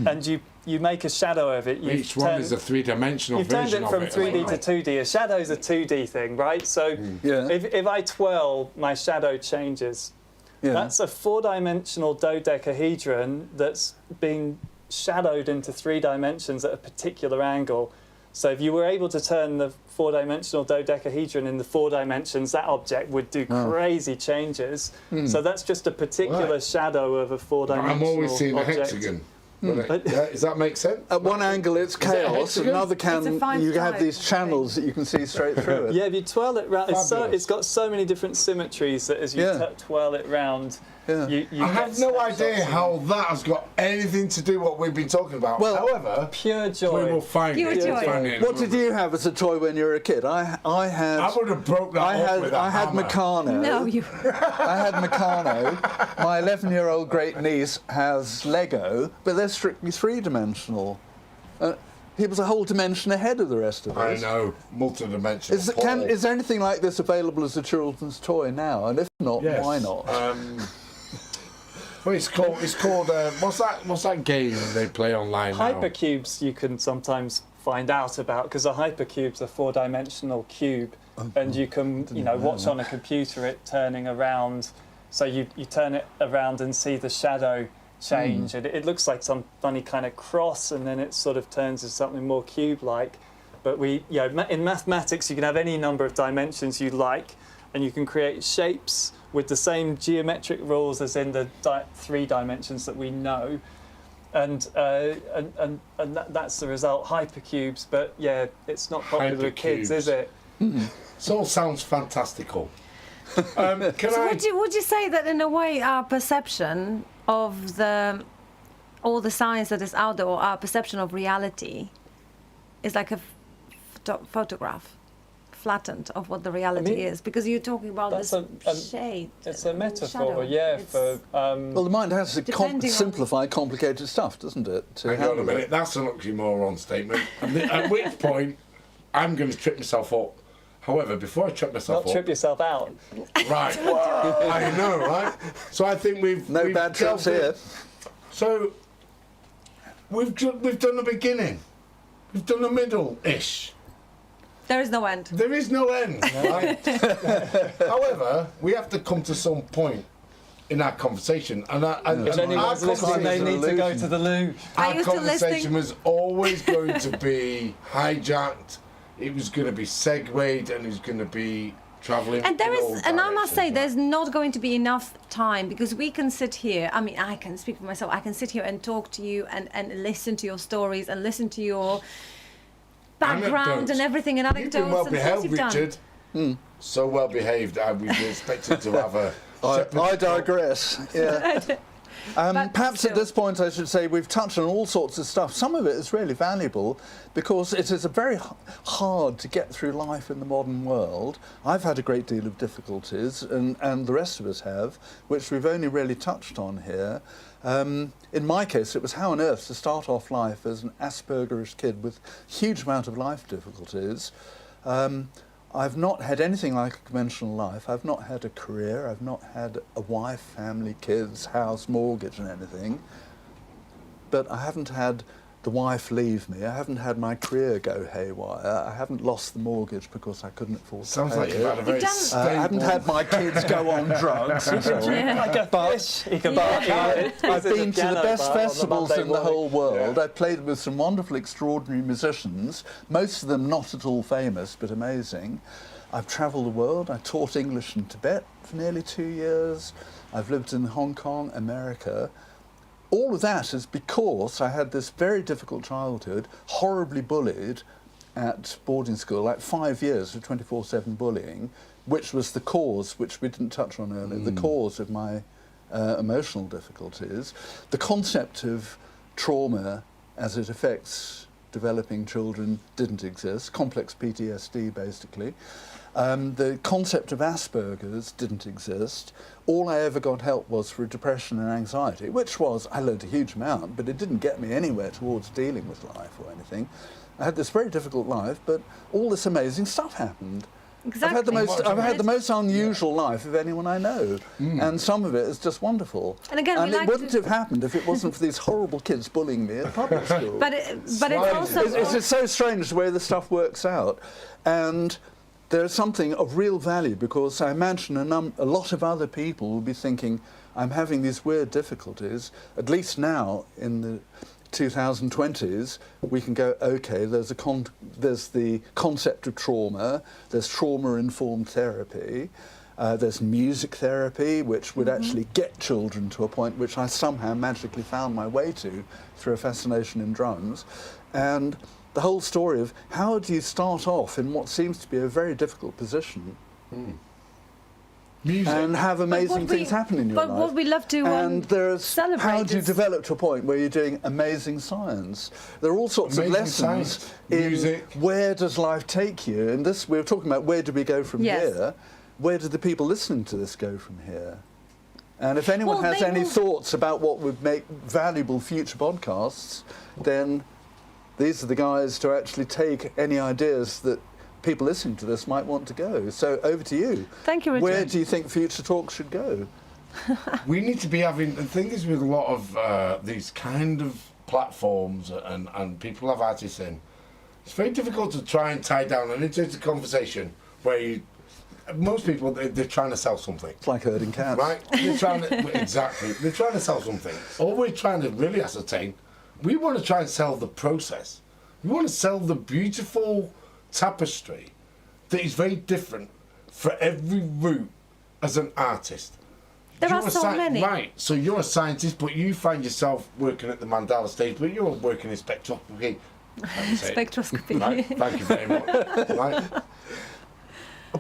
Speaker 4: and you make a shadow of it,
Speaker 3: Each one is a three-dimensional
Speaker 4: you've turned
Speaker 3: version
Speaker 4: it from
Speaker 3: of it.
Speaker 4: 3D to 2D. A shadow's a 2D thing, right? So
Speaker 2: Yeah.
Speaker 4: if I twirl, my shadow changes.
Speaker 2: Yeah.
Speaker 4: That's a 4-dimensional dodecahedron that's being shadowed into 3 dimensions at a particular angle. So if you were able to turn the 4-dimensional dodecahedron in the 4 dimensions, that object would do crazy changes. So that's just a particular
Speaker 3: Right.
Speaker 4: shadow of a 4-dimensional
Speaker 3: I'm always seeing a
Speaker 4: object.
Speaker 3: hexagon.
Speaker 4: But-
Speaker 3: Yeah, does that make sense?
Speaker 2: At one angle it's
Speaker 3: it a
Speaker 2: chaos, at
Speaker 3: hexagon?
Speaker 2: another
Speaker 1: It's a
Speaker 2: can
Speaker 1: 5
Speaker 2: you have
Speaker 1: side
Speaker 2: these
Speaker 1: thing.
Speaker 2: channels that you can see straight through it.
Speaker 4: Yeah, if you twirl it round,
Speaker 3: Fabulous.
Speaker 4: it's got so many different symmetries that as you
Speaker 2: Yeah.
Speaker 4: twirl it round,
Speaker 2: Yeah.
Speaker 4: you
Speaker 3: I have
Speaker 4: get
Speaker 3: no
Speaker 4: snapshots
Speaker 3: idea
Speaker 4: of
Speaker 3: how that has got anything to do with what we've been talking about.
Speaker 2: Well-
Speaker 3: However,
Speaker 4: pure
Speaker 3: we
Speaker 4: joy.
Speaker 3: will find
Speaker 1: Pure
Speaker 3: it.
Speaker 1: joy.
Speaker 3: We'll find it.
Speaker 2: What did you have as a toy when you were a kid? I had
Speaker 3: I would have broke that up with a
Speaker 2: I had
Speaker 3: hammer.
Speaker 2: Meccano.
Speaker 1: No, you.
Speaker 2: I had Meccano. My 11-year-old great niece has Lego, but they're strictly 3-dimensional. He was a whole dimension ahead of the rest of
Speaker 3: I
Speaker 2: us.
Speaker 3: know, multi-dimensional.
Speaker 2: Is there anything like this available as a children's toy now? And if not,
Speaker 3: Yes.
Speaker 2: why not?
Speaker 3: Well, it's called. What's that game they play online now?
Speaker 4: Hypercubes you can sometimes find out about because a hypercube's a 4-dimensional cube, and you can watch on a computer it turning around. So you turn it around and see the shadow change, and it looks like some funny kind of cross, and then it sort of turns into something more cube-like. But in mathematics you can have any number of dimensions you like, and you can create shapes with the same geometric rules as in the 3 dimensions that we know, and that's the result. Hypercubes, but yeah, it's not popular with kids, is it?
Speaker 3: It all sounds fantastical. Can
Speaker 1: So
Speaker 3: I?
Speaker 1: would you say that in a way our perception of all the science that is out there, or our perception of reality, is like a photograph, flattened of what the reality is? Because you're talking about
Speaker 4: That's
Speaker 1: this shade.
Speaker 4: It's a metaphor,
Speaker 1: shadow.
Speaker 4: yeah.
Speaker 1: It's-
Speaker 4: For
Speaker 2: Well, the mind has to
Speaker 1: Depending on-
Speaker 2: simplify complicated stuff, doesn't it? To
Speaker 3: Hang on a
Speaker 2: handle
Speaker 3: minute.
Speaker 2: it.
Speaker 3: That's an oxymoron statement. At which point, I'm going to trip myself up. However, before I trip myself
Speaker 4: Not trip yourself out.
Speaker 3: right, I know, right? So I think we've
Speaker 2: bad trips here.
Speaker 3: So we've done the beginning, we've done the middle-ish.
Speaker 1: There is no end.
Speaker 3: There is no end. Right? However, we have to come to some point in our conversation, and
Speaker 4: If anyone's listening, they need to go to the loo.
Speaker 1: Are
Speaker 3: our
Speaker 1: you still
Speaker 3: conversation
Speaker 1: listening?
Speaker 3: was always going to be hijacked. It was going to be segued, and it was going to be travelling.
Speaker 1: And there
Speaker 3: in all
Speaker 1: is, and I must say,
Speaker 3: directions,
Speaker 1: there's not going to be enough time because we can sit here. I mean, I can speak for myself. I can sit here and talk to you and listen to your stories and listen to your background
Speaker 3: Anecdotes.
Speaker 1: and everything and
Speaker 3: You've
Speaker 1: anecdotes
Speaker 3: been well
Speaker 1: and things
Speaker 3: behaved,
Speaker 1: you've done.
Speaker 3: Richard. So well behaved. I was expected to have a.
Speaker 2: I digress. Yeah.
Speaker 1: But
Speaker 2: Perhaps at
Speaker 1: still.
Speaker 2: this point I should say we've touched on all sorts of stuff. Some of it is really valuable because it is very hard to get through life in the modern world. I've had a great deal of difficulties, and the rest of us have, which we've only really touched on here. In my case, it was how on earth to start off life as an Aspergerish kid with a huge amount of life difficulties. I've not had anything like a conventional life. I've not had a career. I've not had a wife, family, kids, house, mortgage and anything. But I haven't had the wife leave me. I haven't had my career go haywire. I haven't lost the mortgage because I couldn't afford
Speaker 3: Sounds
Speaker 2: to pay
Speaker 3: like you've had a
Speaker 2: it.
Speaker 3: very
Speaker 1: done-
Speaker 3: stable.
Speaker 2: I haven't had my kids go on drugs and so on.
Speaker 1: Yeah.
Speaker 2: But
Speaker 4: You can
Speaker 2: I've been to the best festivals in the whole world.
Speaker 3: Yeah.
Speaker 2: I've played with some wonderful, extraordinary musicians, most of them not at all famous, but amazing. I've travelled the world. I taught English in Tibet for nearly 2 years. I've lived in Hong Kong, America. All of that is because I had this very difficult childhood, horribly bullied at boarding school, like 5 years of 24/7 bullying, which was the cause, which we didn't touch on earlier, the cause of my emotional difficulties. The concept of trauma as it affects developing children didn't exist, complex PTSD basically. The concept of Asperger's didn't exist. All I ever got help was for depression and anxiety, which was, I learned a huge amount, but it didn't get me anywhere towards dealing with life or anything. I had this very difficult life, but all this amazing stuff happened.
Speaker 1: Exactly.
Speaker 2: I've had the most unusual life of anyone I know, and some of it is just wonderful.
Speaker 1: And again, we
Speaker 2: it
Speaker 1: like
Speaker 2: wouldn't
Speaker 1: to-
Speaker 2: have happened if it wasn't for these horrible kids bullying me at public school.
Speaker 1: But it's also
Speaker 2: It's just so strange the way the stuff works out, and there's something of real value because I imagine a lot of other people will be thinking, I'm having these weird difficulties. At least now in the 2020s, we can go, okay, there's the concept of trauma, there's trauma-informed therapy, there's music therapy, which would actually get children to a point which I somehow magically found my way to through a fascination in drums. And the whole story of how do you start off in what seems to be a very difficult position
Speaker 3: Music.
Speaker 2: and have amazing
Speaker 1: what we-
Speaker 2: things happen in your
Speaker 1: but
Speaker 2: life.
Speaker 1: what we love to,
Speaker 2: and there's
Speaker 1: celebrate
Speaker 2: how do you
Speaker 1: is-
Speaker 2: develop to a point where you're doing amazing science? There are all sorts
Speaker 3: Amazing
Speaker 2: of lessons
Speaker 3: science,
Speaker 2: in
Speaker 3: music.
Speaker 2: where does life take you. And this we were talking about where do we go from
Speaker 1: Yes.
Speaker 2: here? Where do the people listening to this go from here? And if anyone
Speaker 1: Well,
Speaker 2: has
Speaker 1: they
Speaker 2: any
Speaker 1: will-
Speaker 2: thoughts about what would make valuable future podcasts, then these are the guys to actually take any ideas that people listening to this might want to go. So over to you.
Speaker 1: Thank you, Richard.
Speaker 2: Where do you think future talks should go?
Speaker 3: We need to be having, the thing is with a lot of these kind of platforms and people have artists in, it's very difficult to try and tie down an interesting conversation where you, most people, they're trying to sell something.
Speaker 2: It's like herding cats.
Speaker 3: Right? They're trying to, exactly, they're trying to sell something. All we're trying to really ascertain, we want to try and sell the process. We want to sell the beautiful tapestry that is very different for every route as an artist.
Speaker 1: There
Speaker 3: You're
Speaker 1: are
Speaker 3: a
Speaker 1: so many.
Speaker 3: Right, so you're a scientist, but you find yourself working at the mandala stage, but you're working in spectroscopy.
Speaker 1: Spectroscopy.
Speaker 3: Right, thank you very much. Right.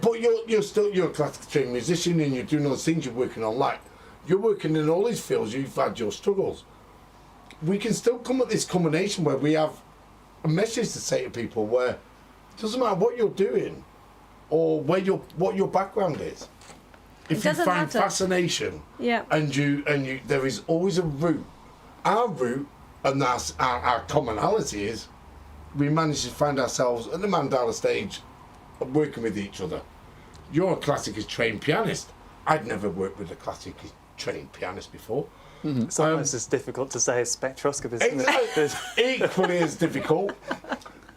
Speaker 3: But you're a classically trained musician and you're doing all the things you're working on. Like, you're working in all these fields, you've had your struggles. We can still come at this combination where we have a message to say to people where it doesn't matter what you're doing or what your background is. If you
Speaker 1: doesn't
Speaker 3: find
Speaker 1: matter.
Speaker 3: fascination
Speaker 1: Yeah.
Speaker 3: and you there is always a route. Our route and that's our commonality is we manage to find ourselves at the mandala stage working with each other. You're a classically trained pianist. I'd never worked with a classically trained pianist before.
Speaker 4: It's almost as difficult to say as spectroscopist, isn't it?
Speaker 3: Equally as difficult.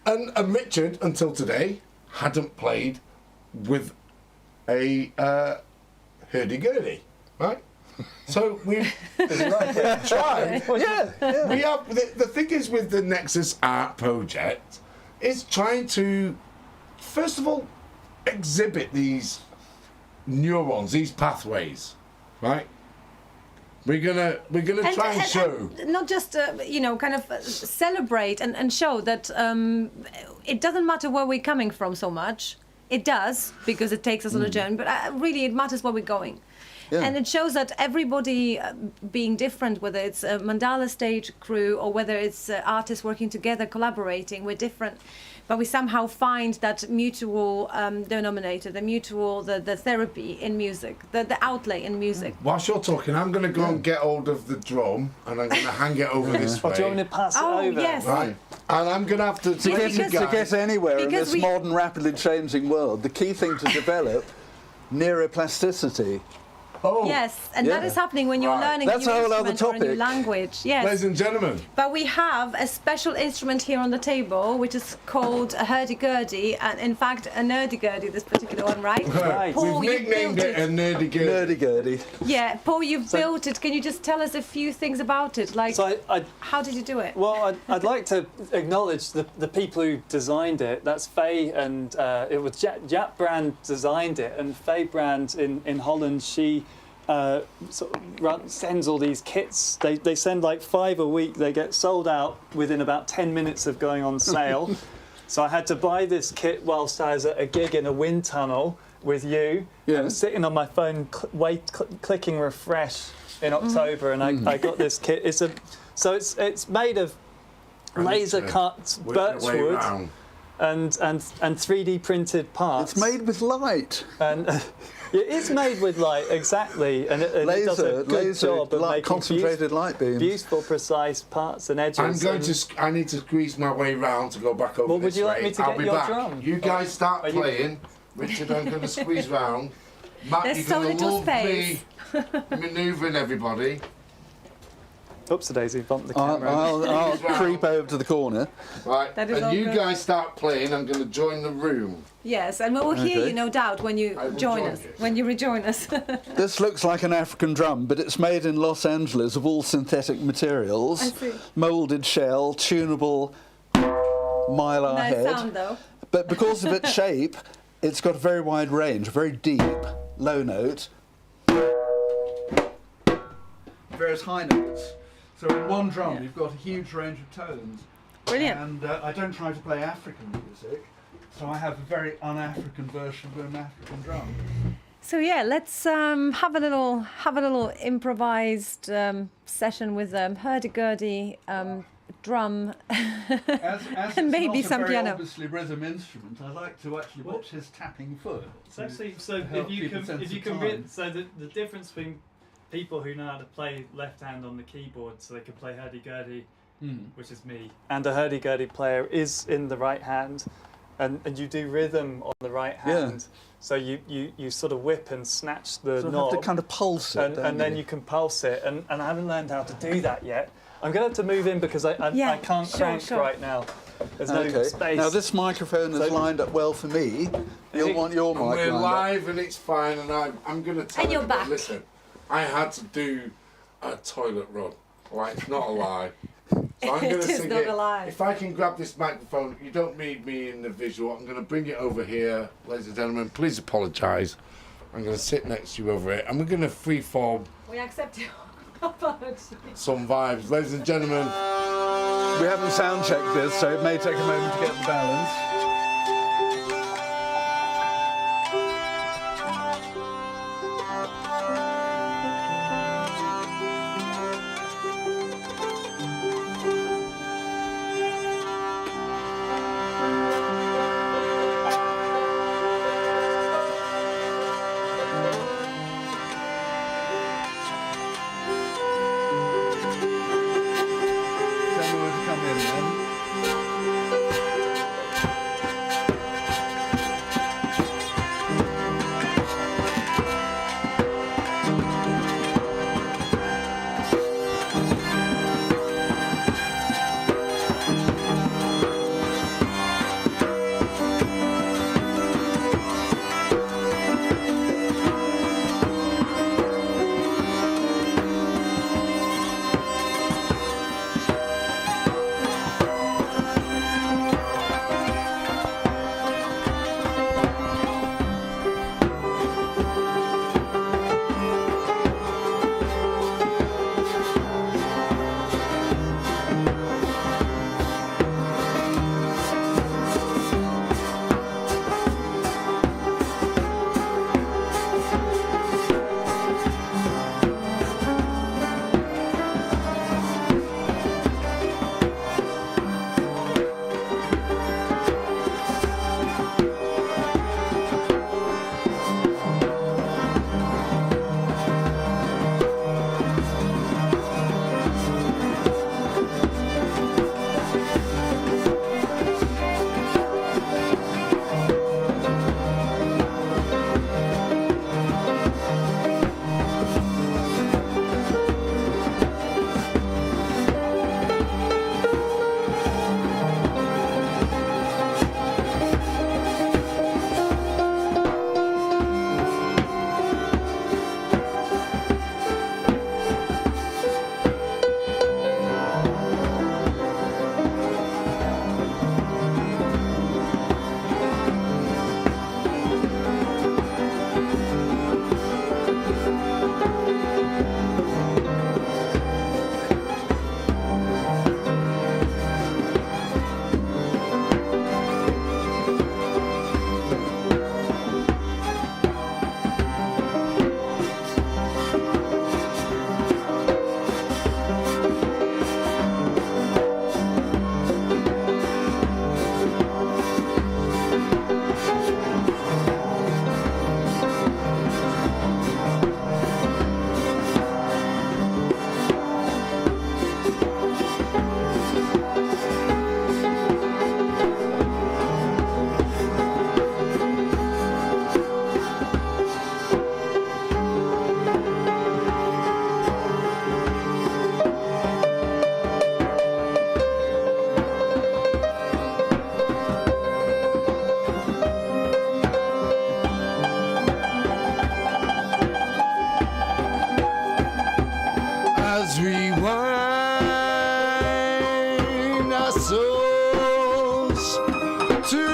Speaker 3: And Richard, until today, hadn't played with a hurdy-gurdy, right? So we've tried.
Speaker 2: Yeah.
Speaker 3: We have, the thing is with the Nexus Art project is trying to, first of all, exhibit these neurons, these pathways, right? We're gonna try and show.
Speaker 1: And not just kind of celebrate and show that it doesn't matter where we're coming from so much. It does, because it takes us on a journey, but really it matters where we're going.
Speaker 2: Yeah.
Speaker 1: And it shows that everybody being different, whether it's a Mandala stage crew or whether it's artists working together, collaborating, we're different. But we somehow find that mutual denominator, the therapy in music, the outlay in music.
Speaker 3: Whilst you're talking, I'm going to go and get hold of the drum and I'm going to hang it over this way.
Speaker 4: Do you want me to pass it
Speaker 1: Oh,
Speaker 4: over?
Speaker 1: yes.
Speaker 3: Right. And I'm going to have to
Speaker 2: To
Speaker 3: take you
Speaker 2: get
Speaker 3: guys.
Speaker 2: anywhere in
Speaker 1: Because
Speaker 2: this modern, rapidly changing world, the key thing to develop neuroplasticity.
Speaker 3: Oh,
Speaker 1: Yes, and that
Speaker 2: Yeah.
Speaker 1: is happening when you're
Speaker 3: Right.
Speaker 1: learning
Speaker 2: That's
Speaker 1: a new
Speaker 2: a whole other
Speaker 1: instrument or a new
Speaker 2: topic.
Speaker 1: language. Yes.
Speaker 3: ladies and gentlemen,
Speaker 1: But we have a special instrument here on the table, which is called a hurdy-gurdy, and in fact a nerdy-gurdy, this particular one, right?
Speaker 4: Right.
Speaker 1: Paul,
Speaker 3: we've
Speaker 1: you
Speaker 3: nicknamed
Speaker 1: built
Speaker 3: it a nerdy-gurdy.
Speaker 2: Nerdy-gurdy.
Speaker 1: Yeah, Paul, you've built it. Can you just tell us a few things about it? Like,
Speaker 4: So
Speaker 1: how did you do it?
Speaker 4: well, I'd like to acknowledge the people who designed it. That's Faye, and it was Jap Brand designed it, and Faye Brand in Holland, she sort of sends all these kits. They send like 5 a week. They get sold out within about 10 minutes of going on sale. So I had to buy this kit whilst I was at a gig in a wind tunnel with you.
Speaker 2: Yeah.
Speaker 4: I was sitting on my phone, clicking refresh in October, and I got this kit. It's made of laser cut birch wood and 3D printed parts.
Speaker 2: It's made with light.
Speaker 4: And it is made with light, exactly, and it does a good job of making
Speaker 2: concentrated light beams.
Speaker 4: beautiful, precise parts and edges.
Speaker 3: I need to squeeze my way round to go back over
Speaker 4: Well, would
Speaker 3: this
Speaker 4: you like
Speaker 3: way.
Speaker 4: me to
Speaker 3: I'll
Speaker 4: get
Speaker 3: be
Speaker 4: your
Speaker 3: back.
Speaker 4: drum?
Speaker 3: You guys start
Speaker 4: Are you-
Speaker 3: playing. Richard, I'm going to squeeze round. Matt,
Speaker 1: There's
Speaker 3: you're
Speaker 1: so
Speaker 3: going to
Speaker 1: little
Speaker 3: love
Speaker 1: space.
Speaker 3: me manoeuvring everybody.
Speaker 4: Oops, Daisy, bumped the camera.
Speaker 2: I'll creep over to the corner.
Speaker 3: Right,
Speaker 1: That is
Speaker 3: and
Speaker 1: all
Speaker 3: you
Speaker 1: good.
Speaker 3: guys start playing. I'm going to join the room.
Speaker 1: Yes, and we will hear
Speaker 2: Okay.
Speaker 1: you, no doubt, when you
Speaker 3: I will
Speaker 1: join
Speaker 3: join
Speaker 1: us.
Speaker 3: you.
Speaker 1: When you rejoin us.
Speaker 2: This looks like an African drum, but it's made in Los Angeles of all synthetic materials.
Speaker 1: I see.
Speaker 2: Moulded shell, tunable mylar
Speaker 1: Nice
Speaker 2: head.
Speaker 1: sound, though.
Speaker 2: But because of its shape, it's got a very wide range, a very deep low note, various high notes. So in one drum, you've got a huge range of tones.
Speaker 1: Brilliant.
Speaker 2: And I don't try to play African music, so I have a very un-African version of an African drum.
Speaker 1: So yeah, let's have a little improvised session with hurdy-gurdy drum.
Speaker 2: As
Speaker 1: And maybe
Speaker 2: it's
Speaker 1: some
Speaker 2: not a very
Speaker 1: piano.
Speaker 2: obviously rhythm instrument, I like to actually watch his tapping foot.
Speaker 5: It's actually so
Speaker 2: help
Speaker 5: if you
Speaker 2: keep a
Speaker 5: can
Speaker 2: sense
Speaker 5: if you
Speaker 2: of
Speaker 5: can
Speaker 2: time.
Speaker 5: so the difference between people who know how to play left hand on the keyboard so they can play hurdy-gurdy, which is me.
Speaker 4: And a hurdy-gurdy player is in the right hand, and you do rhythm on the right hand. So you sort of whip and snatch the
Speaker 2: So I
Speaker 4: knob,
Speaker 2: have to kind of pulse it, don't
Speaker 4: and then you can pulse it. And I haven't learned how to do that yet. I'm going to have to move in because I
Speaker 1: Yeah,
Speaker 4: can't
Speaker 1: sure,
Speaker 4: crank
Speaker 1: sure.
Speaker 4: right now. There's no
Speaker 2: Okay.
Speaker 4: space.
Speaker 2: Now this microphone is
Speaker 4: So-
Speaker 2: lined up well for me. You'll want your mic
Speaker 3: We're
Speaker 2: lined up.
Speaker 3: live and it's fine, and I'm going to tell
Speaker 1: And you're
Speaker 3: everybody,
Speaker 1: back.
Speaker 3: listen, I had to do a toilet run. Right, it's not a lie. So I'm going
Speaker 1: It
Speaker 3: to
Speaker 1: is
Speaker 3: sing
Speaker 1: not
Speaker 3: it.
Speaker 1: a lie.
Speaker 3: If I can grab this microphone, you don't need me in the visual. I'm going to bring it over here, ladies and gentlemen. Please apologise. I'm going to sit next to you over it, and we're going to freeform
Speaker 1: We accept your apology.
Speaker 3: some vibes, ladies and gentlemen.
Speaker 2: We haven't sound checked this, so it may take a moment to get the balance. Tell me when to come in then.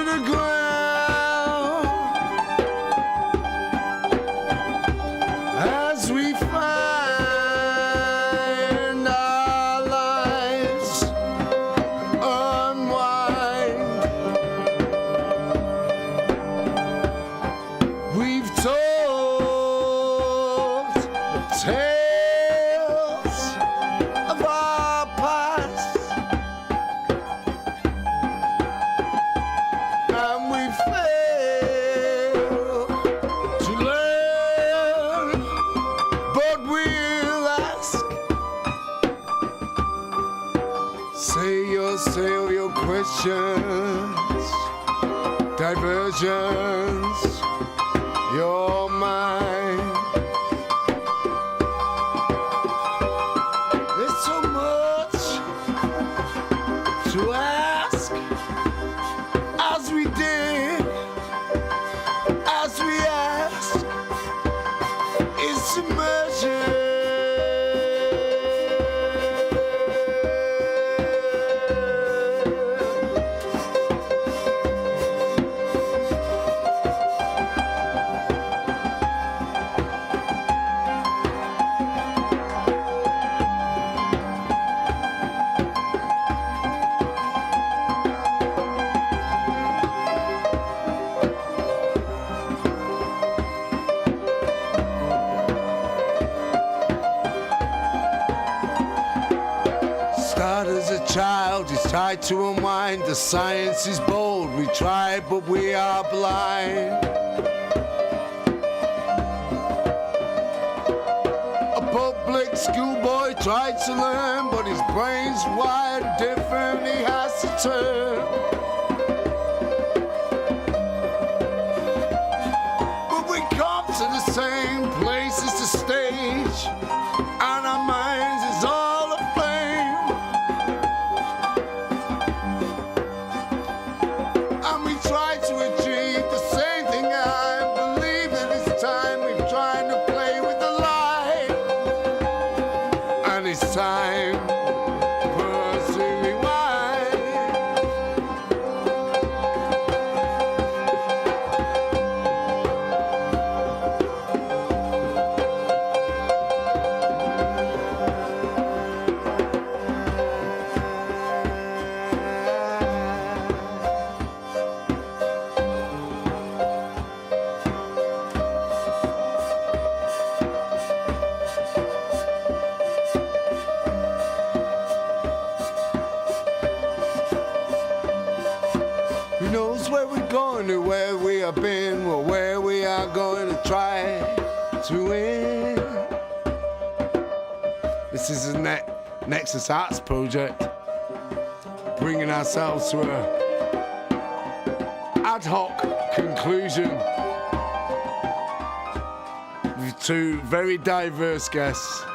Speaker 3: the ground as we find our lives unwind. We've told tales of our past, and we fail to learn, but we'll ask. Say all your questions, diversions, your mind. There's so much to ask as we dig, as we ask. It's immersion. Start as a child, it's tried to unwind. The science is bold, we try but we are blind. A public schoolboy tried to learn, but his brain's wired different, he has to turn. But we come to the same place as the stage, and our minds is all aflame. And we try to achieve the same thing. I believe that it's time we've tried to play with the light, and it's time for us to rewind. Who knows where we're going to, where we have been, or where we are going to try to win. This is a Nexus Arts project, bringing ourselves to a ad hoc conclusion with two very diverse guests,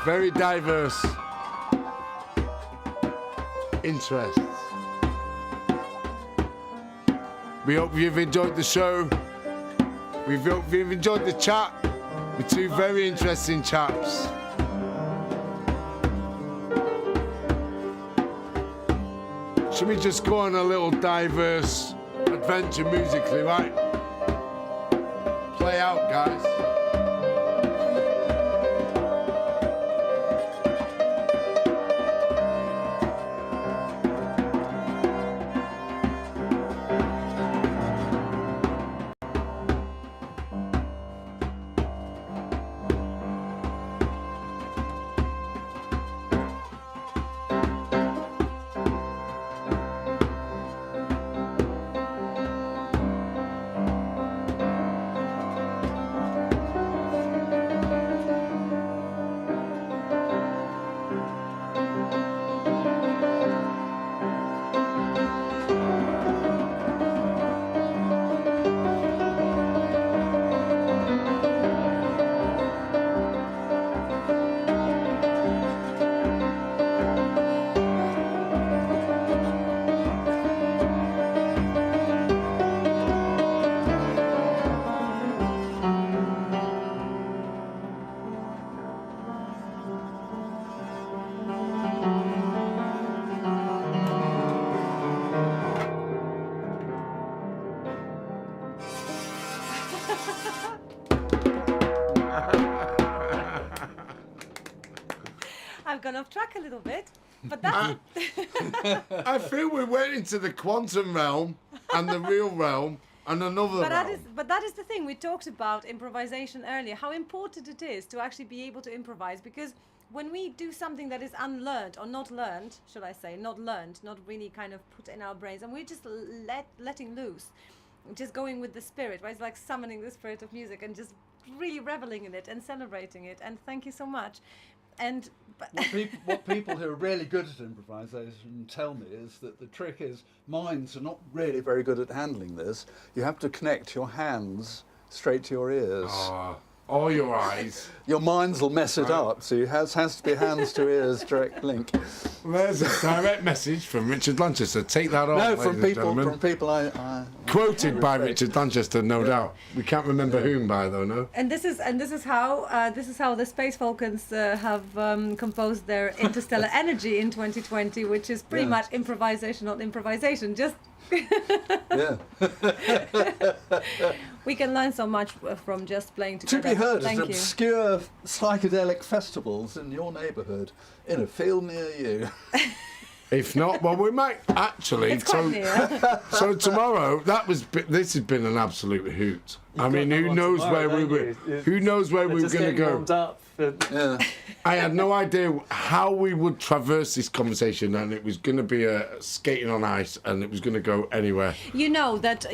Speaker 3: very diverse interests. We hope you've enjoyed the show. We hope you've enjoyed the chat with two very interesting chaps. Should we just go on a little diverse adventure musically, right? Play out, guys.
Speaker 1: I've gone off track a little bit, but that's
Speaker 3: I feel we went into the quantum realm and the real realm and another realm.
Speaker 1: But that is the thing. We talked about improvisation earlier, how important it is to actually be able to improvise, because when we do something that is unlearned, or not learned, should I say, not learned, not really kind of put in our brains, and we're just letting loose, just going with the spirit, right? It's like summoning the spirit of music and just really reveling in it and celebrating it. And thank you so much. And
Speaker 2: What people who are really good at improvisation tell me is that the trick is minds are not really very good at handling this. You have to connect your hands straight to your ears.
Speaker 3: Or your eyes.
Speaker 2: Your minds will mess it up, so it has to be hands to ears direct link.
Speaker 3: There's a direct message from Richard Lanchester. Take that off,
Speaker 2: No,
Speaker 3: ladies
Speaker 2: from
Speaker 3: and gentlemen.
Speaker 2: from people I
Speaker 3: Quoted by
Speaker 2: respect.
Speaker 3: Richard Lanchester, no doubt. We can't remember whom by though, no.
Speaker 1: And this is how the Space Falcons have composed their interstellar energy in 2020, which is pretty
Speaker 2: Yeah.
Speaker 1: much improvisation, not improvisation. Just
Speaker 2: Yeah.
Speaker 1: we can learn so much from just playing
Speaker 2: To
Speaker 1: together.
Speaker 2: be heard
Speaker 1: Thank
Speaker 2: at
Speaker 1: you.
Speaker 2: obscure psychedelic festivals in your neighbourhood, in a field near you.
Speaker 3: If not, well, we might actually.
Speaker 1: It's quite near.
Speaker 3: So tomorrow, this has been an absolute hoot. I mean,
Speaker 4: You've
Speaker 3: who
Speaker 4: got
Speaker 3: knows
Speaker 4: one
Speaker 3: where
Speaker 4: tomorrow,
Speaker 3: we
Speaker 4: don't
Speaker 3: were?
Speaker 4: you?
Speaker 3: Who knows where we were
Speaker 4: Just
Speaker 3: going to
Speaker 4: getting
Speaker 3: go?
Speaker 4: warmed up.
Speaker 2: Yeah.
Speaker 3: I had no idea how we would traverse this conversation, and it was going to be a skating on ice, and it was going to go anywhere.
Speaker 1: You know that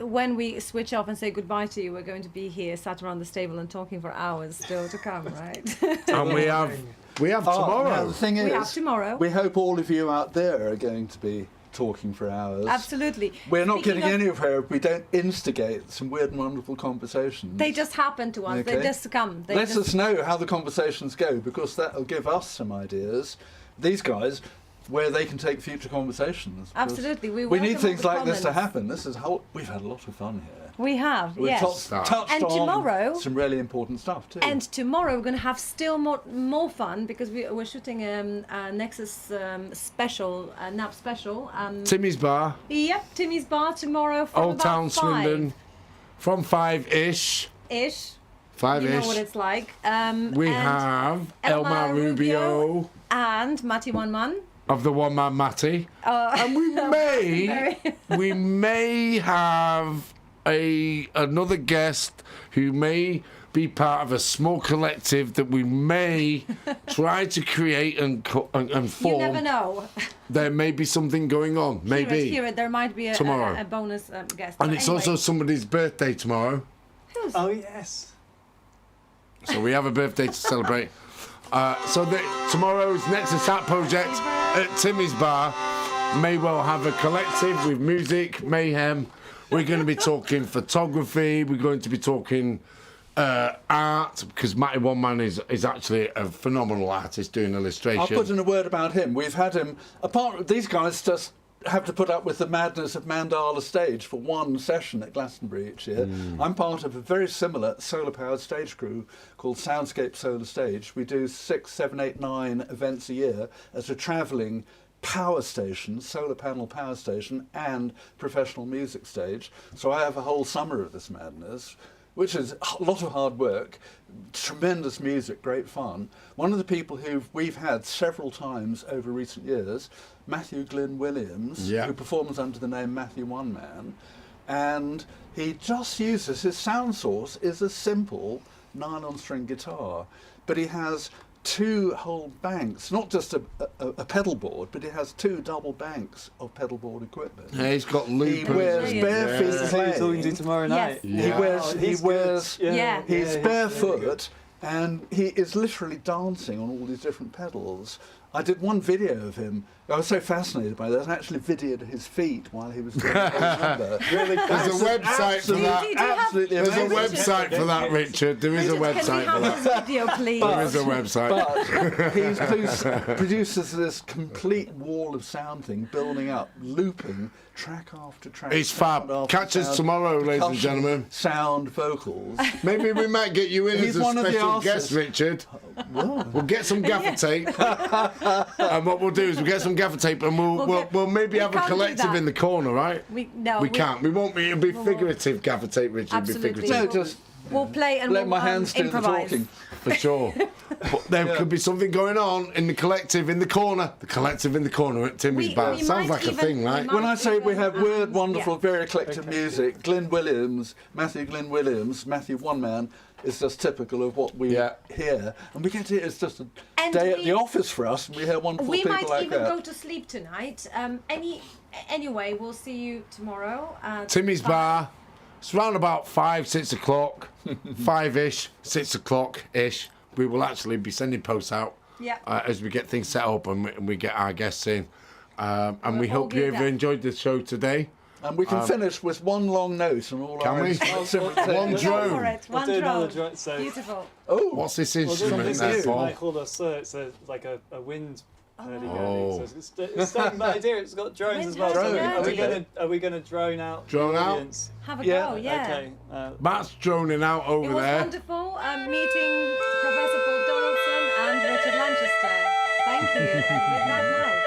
Speaker 1: when we switch off and say goodbye to you, we're going to be here, sat around this table and talking for hours still to come, right?
Speaker 3: And we have tomorrow.
Speaker 2: Now, the thing
Speaker 1: We
Speaker 2: is,
Speaker 1: have tomorrow.
Speaker 2: we hope all of you out there are going to be talking for hours.
Speaker 1: Absolutely.
Speaker 2: We're not
Speaker 1: Speaking
Speaker 2: getting
Speaker 1: of-
Speaker 2: anywhere if we don't instigate some weird and wonderful conversations.
Speaker 1: They just happen to us. They
Speaker 2: Okay.
Speaker 1: just come. They
Speaker 2: Let
Speaker 1: just,
Speaker 2: us know how the conversations go, because that will give us some ideas, these guys, where they can take future conversations. because
Speaker 1: Absolutely. We
Speaker 2: We need
Speaker 1: welcome all
Speaker 2: things
Speaker 1: the
Speaker 2: like this to
Speaker 1: comments.
Speaker 2: happen. We've had a lot of fun here.
Speaker 1: We have,
Speaker 2: We've
Speaker 1: yes.
Speaker 2: touched
Speaker 1: And
Speaker 2: on
Speaker 1: tomorrow-
Speaker 2: some really important stuff too.
Speaker 1: And tomorrow we're going to have still more fun, because we're shooting a Nexus special, a nap special.
Speaker 3: Timmy's Bar,
Speaker 1: Yep, Timmy's Bar tomorrow from
Speaker 3: Old
Speaker 1: about
Speaker 3: Town,
Speaker 1: 5
Speaker 3: Swindon, from 5-ish.
Speaker 1: ish.
Speaker 3: 5-ish.
Speaker 1: You know what it's like.
Speaker 3: We
Speaker 1: and
Speaker 3: have
Speaker 1: Elmar
Speaker 3: Elmar Rubio
Speaker 1: Rubio. And Matty One Man.
Speaker 3: of the One Man Matty. And we may have another guest who may be part of a small collective that we may try to create and form.
Speaker 1: You never know.
Speaker 3: There may be something going on. Maybe.
Speaker 1: Hear it. There might be
Speaker 3: Tomorrow.
Speaker 1: a bonus guest.
Speaker 3: And
Speaker 1: But
Speaker 3: it's
Speaker 1: anyway,
Speaker 3: also somebody's birthday tomorrow.
Speaker 1: who's-
Speaker 4: Oh yes.
Speaker 3: So we have a birthday to celebrate. Tomorrow's Nexus Hat Project at Timmy's Bar may well have a collective with music, mayhem. We're going to be talking photography. We're going to be talking art, because Matty One Man is actually a phenomenal artist doing illustration.
Speaker 2: I'll put in a word about him. We've had him. These guys just have to put up with the madness of Mandala Stage for one session at Glastonbury each year. I'm part of a very similar solar-powered stage crew called Soundscape Solar Stage. We do 6, 7, 8, 9 events a year as a travelling power station, solar panel power station, and professional music stage. So I have a whole summer of this madness, which is a lot of hard work, tremendous music, great fun. One of the people who we've had several times over recent years, Matthew Glyn Williams,
Speaker 3: Yeah.
Speaker 2: who performs under the name Matthew One Man, and he just uses, his sound source is a simple nylon string guitar, but he has 2 whole banks, not just a pedal board, but he has 2 double banks of pedal board equipment.
Speaker 3: Yeah, he's got
Speaker 2: He
Speaker 3: loopers.
Speaker 2: wears
Speaker 1: Yeah.
Speaker 2: bare
Speaker 3: Yeah.
Speaker 2: feet
Speaker 4: That's what you're talking to
Speaker 2: playing.
Speaker 4: tomorrow night.
Speaker 1: Yes.
Speaker 2: He
Speaker 3: Yeah.
Speaker 2: wears, he
Speaker 4: he's
Speaker 2: wears,
Speaker 4: good.
Speaker 1: Yeah.
Speaker 2: he's
Speaker 4: he's
Speaker 2: barefoot,
Speaker 4: really good.
Speaker 2: and he is literally dancing on all these different pedals. I did one video of him. I was so fascinated by that. I actually videoed his feet while he was doing the whole number.
Speaker 4: Really
Speaker 3: There's a website for that.
Speaker 1: Do you have-
Speaker 2: Absolutely
Speaker 3: There's a
Speaker 2: amazing.
Speaker 3: website for that, Richard. There is a
Speaker 1: Richard,
Speaker 3: website
Speaker 1: can
Speaker 3: for
Speaker 1: we have
Speaker 3: that.
Speaker 1: this video, please?
Speaker 3: There is a website.
Speaker 2: But he produces this complete wall of sound thing, building up, looping, track after track.
Speaker 3: It's
Speaker 2: sound
Speaker 3: fab.
Speaker 2: after
Speaker 3: Catch us
Speaker 2: sound,
Speaker 3: tomorrow, ladies and
Speaker 2: percussion,
Speaker 3: gentlemen.
Speaker 2: Sound, vocals.
Speaker 3: Maybe we might get you in
Speaker 2: He's
Speaker 3: as a
Speaker 2: one of the
Speaker 3: special
Speaker 2: artists.
Speaker 3: guest, Richard.
Speaker 2: Whoa.
Speaker 3: We'll get some gaffer tape. And what we'll do is we'll get some gaffer tape and we'll maybe
Speaker 1: we
Speaker 3: have a
Speaker 1: can't do
Speaker 3: collective
Speaker 1: that.
Speaker 3: in the corner, right? We can't. We won't be. It'll be figurative gaffer tape, Richard. It'll be
Speaker 1: Absolutely.
Speaker 3: figurative.
Speaker 2: No, just
Speaker 1: We'll play and
Speaker 2: let
Speaker 1: we'll
Speaker 2: my hands do the
Speaker 1: improvise.
Speaker 2: talking.
Speaker 3: For sure. But there could be something going on in the collective in the corner. The collective in the corner at Timmy's bar.
Speaker 1: we
Speaker 3: Sounds
Speaker 1: might
Speaker 3: like a
Speaker 1: even-
Speaker 3: thing,
Speaker 1: we
Speaker 3: right?
Speaker 1: might-
Speaker 2: When I say we have weird,
Speaker 1: Yeah.
Speaker 2: wonderful, very eclectic
Speaker 4: Okay.
Speaker 2: music, Matthew Glyn Williams, Matthew One Man, is just typical of what we
Speaker 3: Yeah.
Speaker 2: hear. And we get to, it's just a
Speaker 1: And
Speaker 2: day at
Speaker 1: we-
Speaker 2: the office for us, and we hear wonderful
Speaker 1: We
Speaker 2: people
Speaker 1: might
Speaker 2: like
Speaker 1: even
Speaker 2: that.
Speaker 1: go to sleep tonight. Anyway, we'll see you tomorrow. At
Speaker 3: Timmy's
Speaker 1: 5.
Speaker 3: bar. It's around about 5, 6 o'clock, 5-ish, 6 o'clock-ish. We will actually be sending posts out
Speaker 1: Yeah.
Speaker 3: as we get things set up and we get our guests in. And we
Speaker 1: We're all
Speaker 3: hope you
Speaker 1: geared
Speaker 3: have
Speaker 1: up.
Speaker 3: enjoyed the show today.
Speaker 2: And we can finish with one long note and all
Speaker 3: Can
Speaker 2: our
Speaker 3: we?
Speaker 2: instruments.
Speaker 3: One
Speaker 1: Go
Speaker 3: drone.
Speaker 1: for it.
Speaker 4: We'll
Speaker 1: One
Speaker 4: do another
Speaker 1: drone.
Speaker 4: drone. So,
Speaker 1: Beautiful.
Speaker 2: Oh,
Speaker 3: What's this
Speaker 4: well, this
Speaker 3: instrument
Speaker 4: is
Speaker 3: there,
Speaker 2: new.
Speaker 3: Paul?
Speaker 4: called a it's like a wind hurdy-gurdy.
Speaker 3: Oh.
Speaker 4: So it's the same idea. It's got drones
Speaker 1: Wind
Speaker 4: as well. So
Speaker 2: hurdy-gurdy.
Speaker 4: are we gonna drone out?
Speaker 3: Drone
Speaker 4: the
Speaker 3: out?
Speaker 4: audience?
Speaker 1: Have a
Speaker 2: Yeah.
Speaker 1: go. Yeah.
Speaker 4: Okay.
Speaker 3: Matt's droning out
Speaker 1: It
Speaker 3: over
Speaker 1: was
Speaker 3: there.
Speaker 1: wonderful meeting Professor Paul Donaldson and Richard Lanchester. Thank you. And with that note.